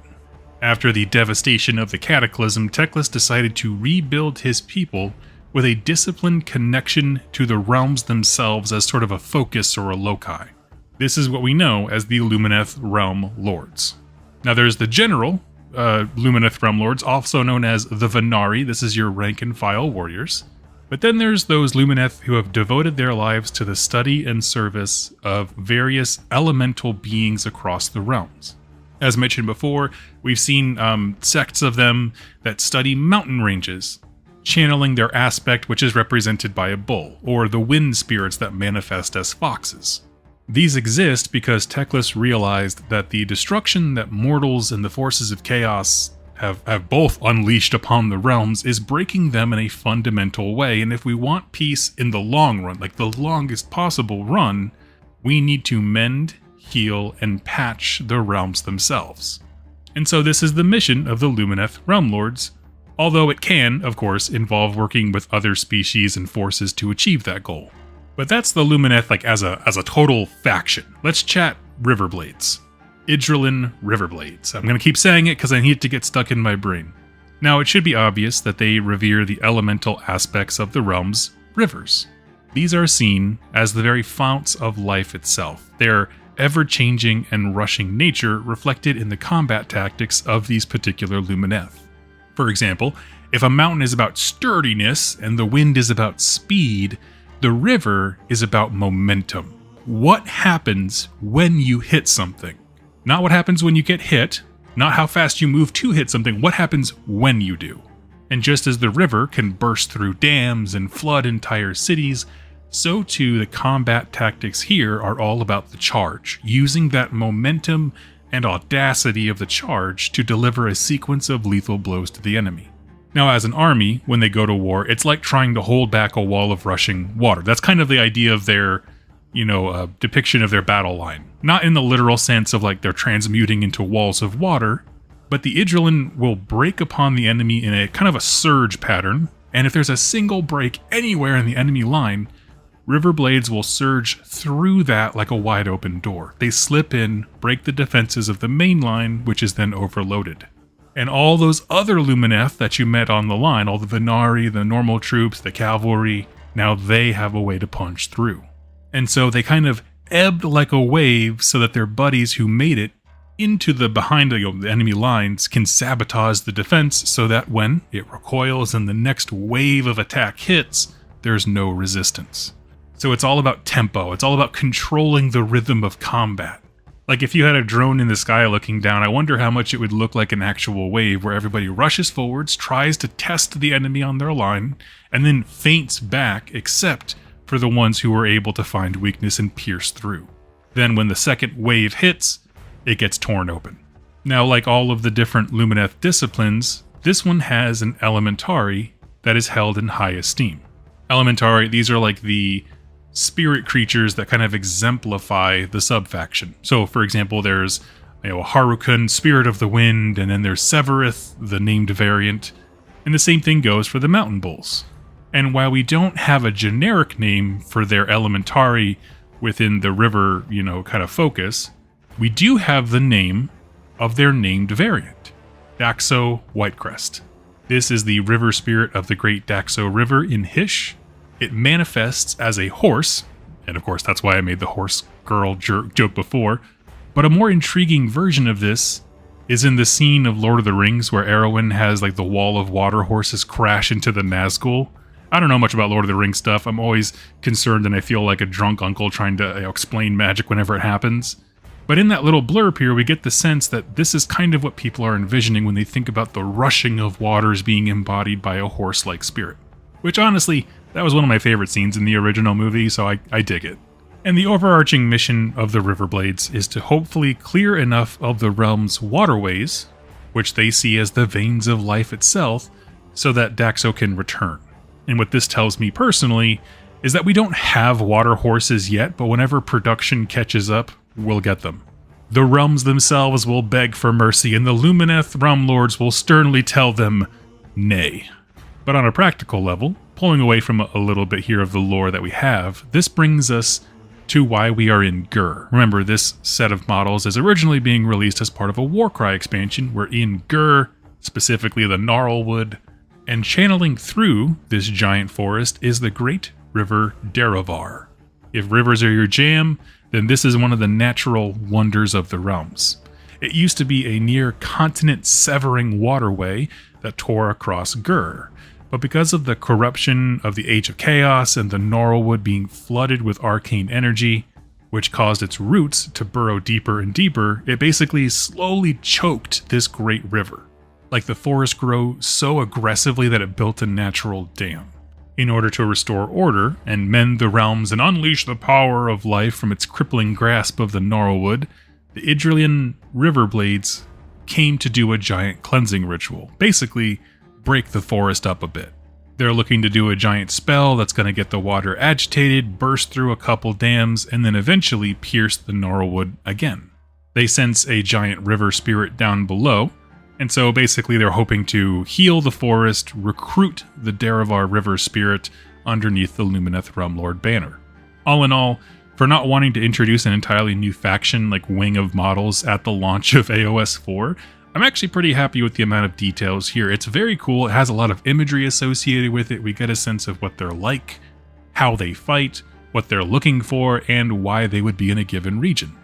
After the devastation of the Cataclysm, Teclis decided to rebuild his people with a disciplined connection to the realms themselves as sort of a focus or a loci. This is what we know as the Lumineth Realmlords. Now there's the general Lumineth Realmlords, also known as the Vanari. This is your rank and file warriors. But then there's those Lumineth who have devoted their lives to the study and service of various elemental beings across the realms. As mentioned before, we've seen sects of them that study mountain ranges, channeling their aspect, which is represented by a bull, or the wind spirits that manifest as foxes. These exist because Teclis realized that the destruction that mortals and the forces of chaos have both unleashed upon the realms is breaking them in a fundamental way, and if we want peace in the long run, like the longest possible run, we need to mend, heal, and patch the realms themselves. And so this is the mission of the Lumineth Realmlords, although it can, of course, involve working with other species and forces to achieve that goal. But that's the Lumineth like as a total faction. Let's chat Riverblades. Idrillian Riverblades. I'm going to keep saying it because I need it to get stuck in my brain. Now, it should be obvious that they revere the elemental aspects of the realm's rivers. These are seen as the very founts of life itself. They're ever-changing and rushing nature reflected in the combat tactics of these particular Lumineth. For example, if a mountain is about sturdiness and the wind is about speed, the river is about momentum. What happens when you hit something? Not what happens when you get hit, not how fast you move to hit something, what happens when you do? And just as the river can burst through dams and flood entire cities, so too the combat tactics here are all about the charge, using that momentum and audacity of the charge to deliver a sequence of lethal blows to the enemy. Now, as an army, when they go to war, it's like trying to hold back a wall of rushing water. That's kind of the idea of their, depiction of their battle line. Not in the literal sense of like they're transmuting into walls of water, but the Idrillin will break upon the enemy in a kind of a surge pattern, and if there's a single break anywhere in the enemy line, River Blades will surge through that like a wide open door. They slip in, break the defenses of the main line, which is then overloaded. And all those other Lumineth that you met on the line, all the Venari, the normal troops, the cavalry, now they have a way to punch through. And so they kind of ebbed like a wave so that their buddies who made it into the behind the enemy lines can sabotage the defense so that when it recoils and the next wave of attack hits, there's no resistance. So it's all about tempo. It's all about controlling the rhythm of combat. Like if you had a drone in the sky looking down, I wonder how much it would look like an actual wave where everybody rushes forwards, tries to test the enemy on their line, and then feints back except for the ones who were able to find weakness and pierce through. Then when the second wave hits, it gets torn open. Now, like all of the different Lumineth disciplines, this one has an Elementari that is held in high esteem. Elementari, these are like the spirit creatures that kind of exemplify the subfaction. So, for example, there's Harukun, Spirit of the Wind, and then there's Severith, the named variant, and the same thing goes for the Mountain Bulls. And while we don't have a generic name for their Elementari within the river, kind of focus, we do have the name of their named variant, Daxo Whitecrest. This is the river spirit of the Great Daxo River in Hysh. It manifests as a horse, and of course that's why I made the horse girl joke before, but a more intriguing version of this is in the scene of Lord of the Rings where Arwen has like the wall of water horses crash into the Nazgul. I don't know much about Lord of the Rings stuff. I'm always concerned and I feel like a drunk uncle trying to explain magic whenever it happens. But in that little blurb here, we get the sense that this is kind of what people are envisioning when they think about the rushing of waters being embodied by a horse-like spirit. Which honestly, that was one of my favorite scenes in the original movie, so I dig it. And the overarching mission of the Riverblades is to hopefully clear enough of the realm's waterways, which they see as the veins of life itself, so that Daxo can return. And what this tells me personally is that we don't have water horses yet, but whenever production catches up, we'll get them. The realms themselves will beg for mercy, and the Lumineth Realmlords will sternly tell them, nay. But on a practical level, pulling away from a little bit here of the lore that we have, this brings us to why we are in Gur. Remember, this set of models is originally being released as part of a Warcry expansion. We're in Gur, specifically the Gnarlwood, and channeling through this giant forest is the great river Derovar. If rivers are your jam, then this is one of the natural wonders of the realms. It used to be a near continent-severing waterway that tore across Gur, but because of the corruption of the Age of Chaos and the Gnarlwood being flooded with arcane energy, which caused its roots to burrow deeper and deeper, it basically slowly choked this great river. Like the forest grew so aggressively that it built a natural dam. In order to restore order and mend the realms and unleash the power of life from its crippling grasp of the Gnarlwood, the Idrillin Riverblades came to do a giant cleansing ritual. Basically, break the forest up a bit. They're looking to do a giant spell that's going to get the water agitated, burst through a couple dams, and then eventually pierce the Gnarlwood again. They sense a giant river spirit down below, and so basically they're hoping to heal the forest, recruit the Derovar River Spirit underneath the Lumineth Realmlord banner. All in all, for not wanting to introduce an entirely new faction like Wing of Models at the launch of AOS 4, I'm actually pretty happy with the amount of details here. It's very cool, it has a lot of imagery associated with it, we get a sense of what they're like, how they fight, what they're looking for, and why they would be in a given region.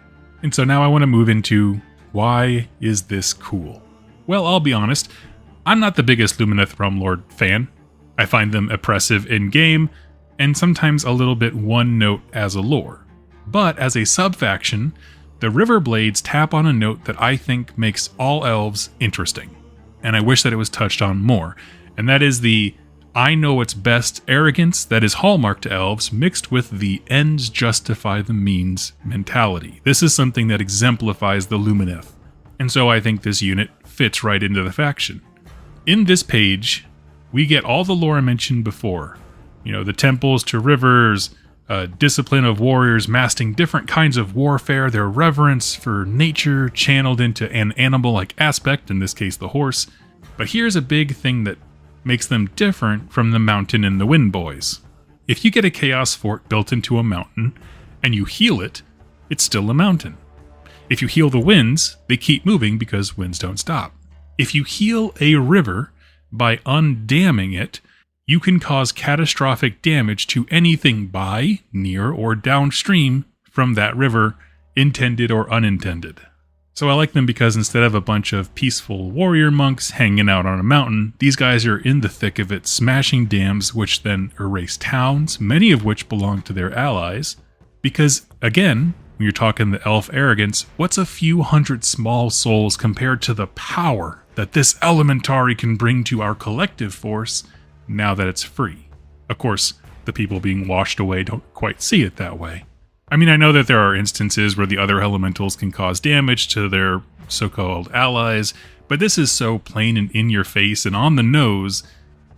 And so now I want to move into, why is this cool? Well, I'll be honest, I'm not the biggest Lumineth Realmlord fan. I find them oppressive in-game, and sometimes a little bit one-note as a lore. But as a sub-faction, the Riverblades tap on a note that I think makes all elves interesting, and I wish that it was touched on more. And that is the I know what's best arrogance that is hallmark to elves, mixed with the ends justify the means mentality. This is something that exemplifies the Lumineth. And so I think this unit fits right into the faction. In this page, we get all the lore I mentioned before. You know, the temples to rivers, discipline of warriors mastering different kinds of warfare, their reverence for nature channeled into an animal-like aspect, in this case the horse. But here's a big thing that makes them different from the Mountain and the Wind Boys. If you get a Chaos Fort built into a mountain, and you heal it, it's still a mountain. If you heal the winds, they keep moving because winds don't stop. If you heal a river by undamming it, you can cause catastrophic damage to anything by, near, or downstream from that river, intended or unintended. So I like them because instead of a bunch of peaceful warrior monks hanging out on a mountain, these guys are in the thick of it, smashing dams which then erase towns, many of which belong to their allies. Because, again, when you're talking the elf arrogance, what's a few hundred small souls compared to the power that this elementary can bring to our collective force now that it's free? Of course, the people being washed away don't quite see it that way. I mean, I know that there are instances where the other elementals can cause damage to their so-called allies, but this is so plain and in your face and on the nose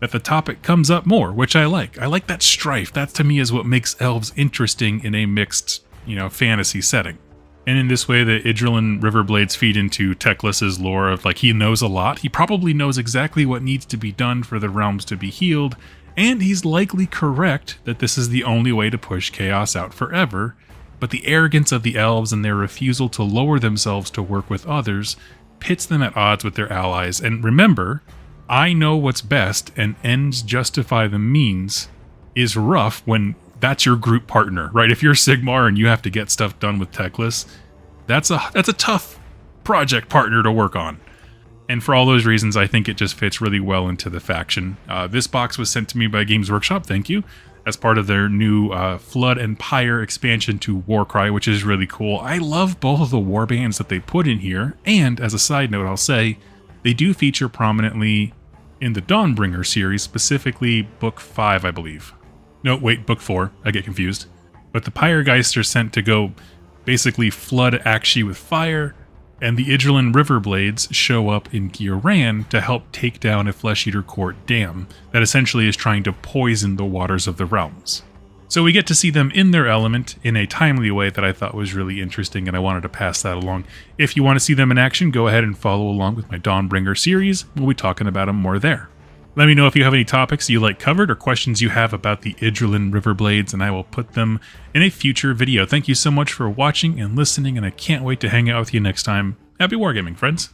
that the topic comes up more, which I like. I like that strife. That to me is what makes elves interesting in a mixed, fantasy setting. And in this way, the Idrillan Riverblades feed into Teclis's lore of, he knows a lot. He probably knows exactly what needs to be done for the realms to be healed, and he's likely correct that this is the only way to push chaos out forever, but the arrogance of the elves and their refusal to lower themselves to work with others pits them at odds with their allies. And remember, I know what's best and ends justify the means is rough when that's your group partner, right? If you're Sigmar and you have to get stuff done with Teclis, that's a tough project partner to work on. And for all those reasons, I think it just fits really well into the faction. This box was sent to me by Games Workshop, thank you, as part of their new Flood and Pyre expansion to Warcry, which is really cool. I love both of the warbands that they put in here, and as a side note, I'll say, they do feature prominently in the Dawnbringer series, specifically Book 5, I believe. No, wait, Book 4, I get confused. But the Pyregeist are sent to go basically flood Akshi with fire, and the Idrillan Riverblades show up in Ghiran to help take down a Flesh Eater Court dam that essentially is trying to poison the waters of the realms. So we get to see them in their element in a timely way that I thought was really interesting, and I wanted to pass that along. If you want to see them in action, go ahead and follow along with my Dawnbringer series. We'll be talking about them more there. Let me know if you have any topics you like covered or questions you have about the Idrillan Riverblades, and I will put them in a future video. Thank you so much for watching and listening, and I can't wait to hang out with you next time. Happy wargaming, friends!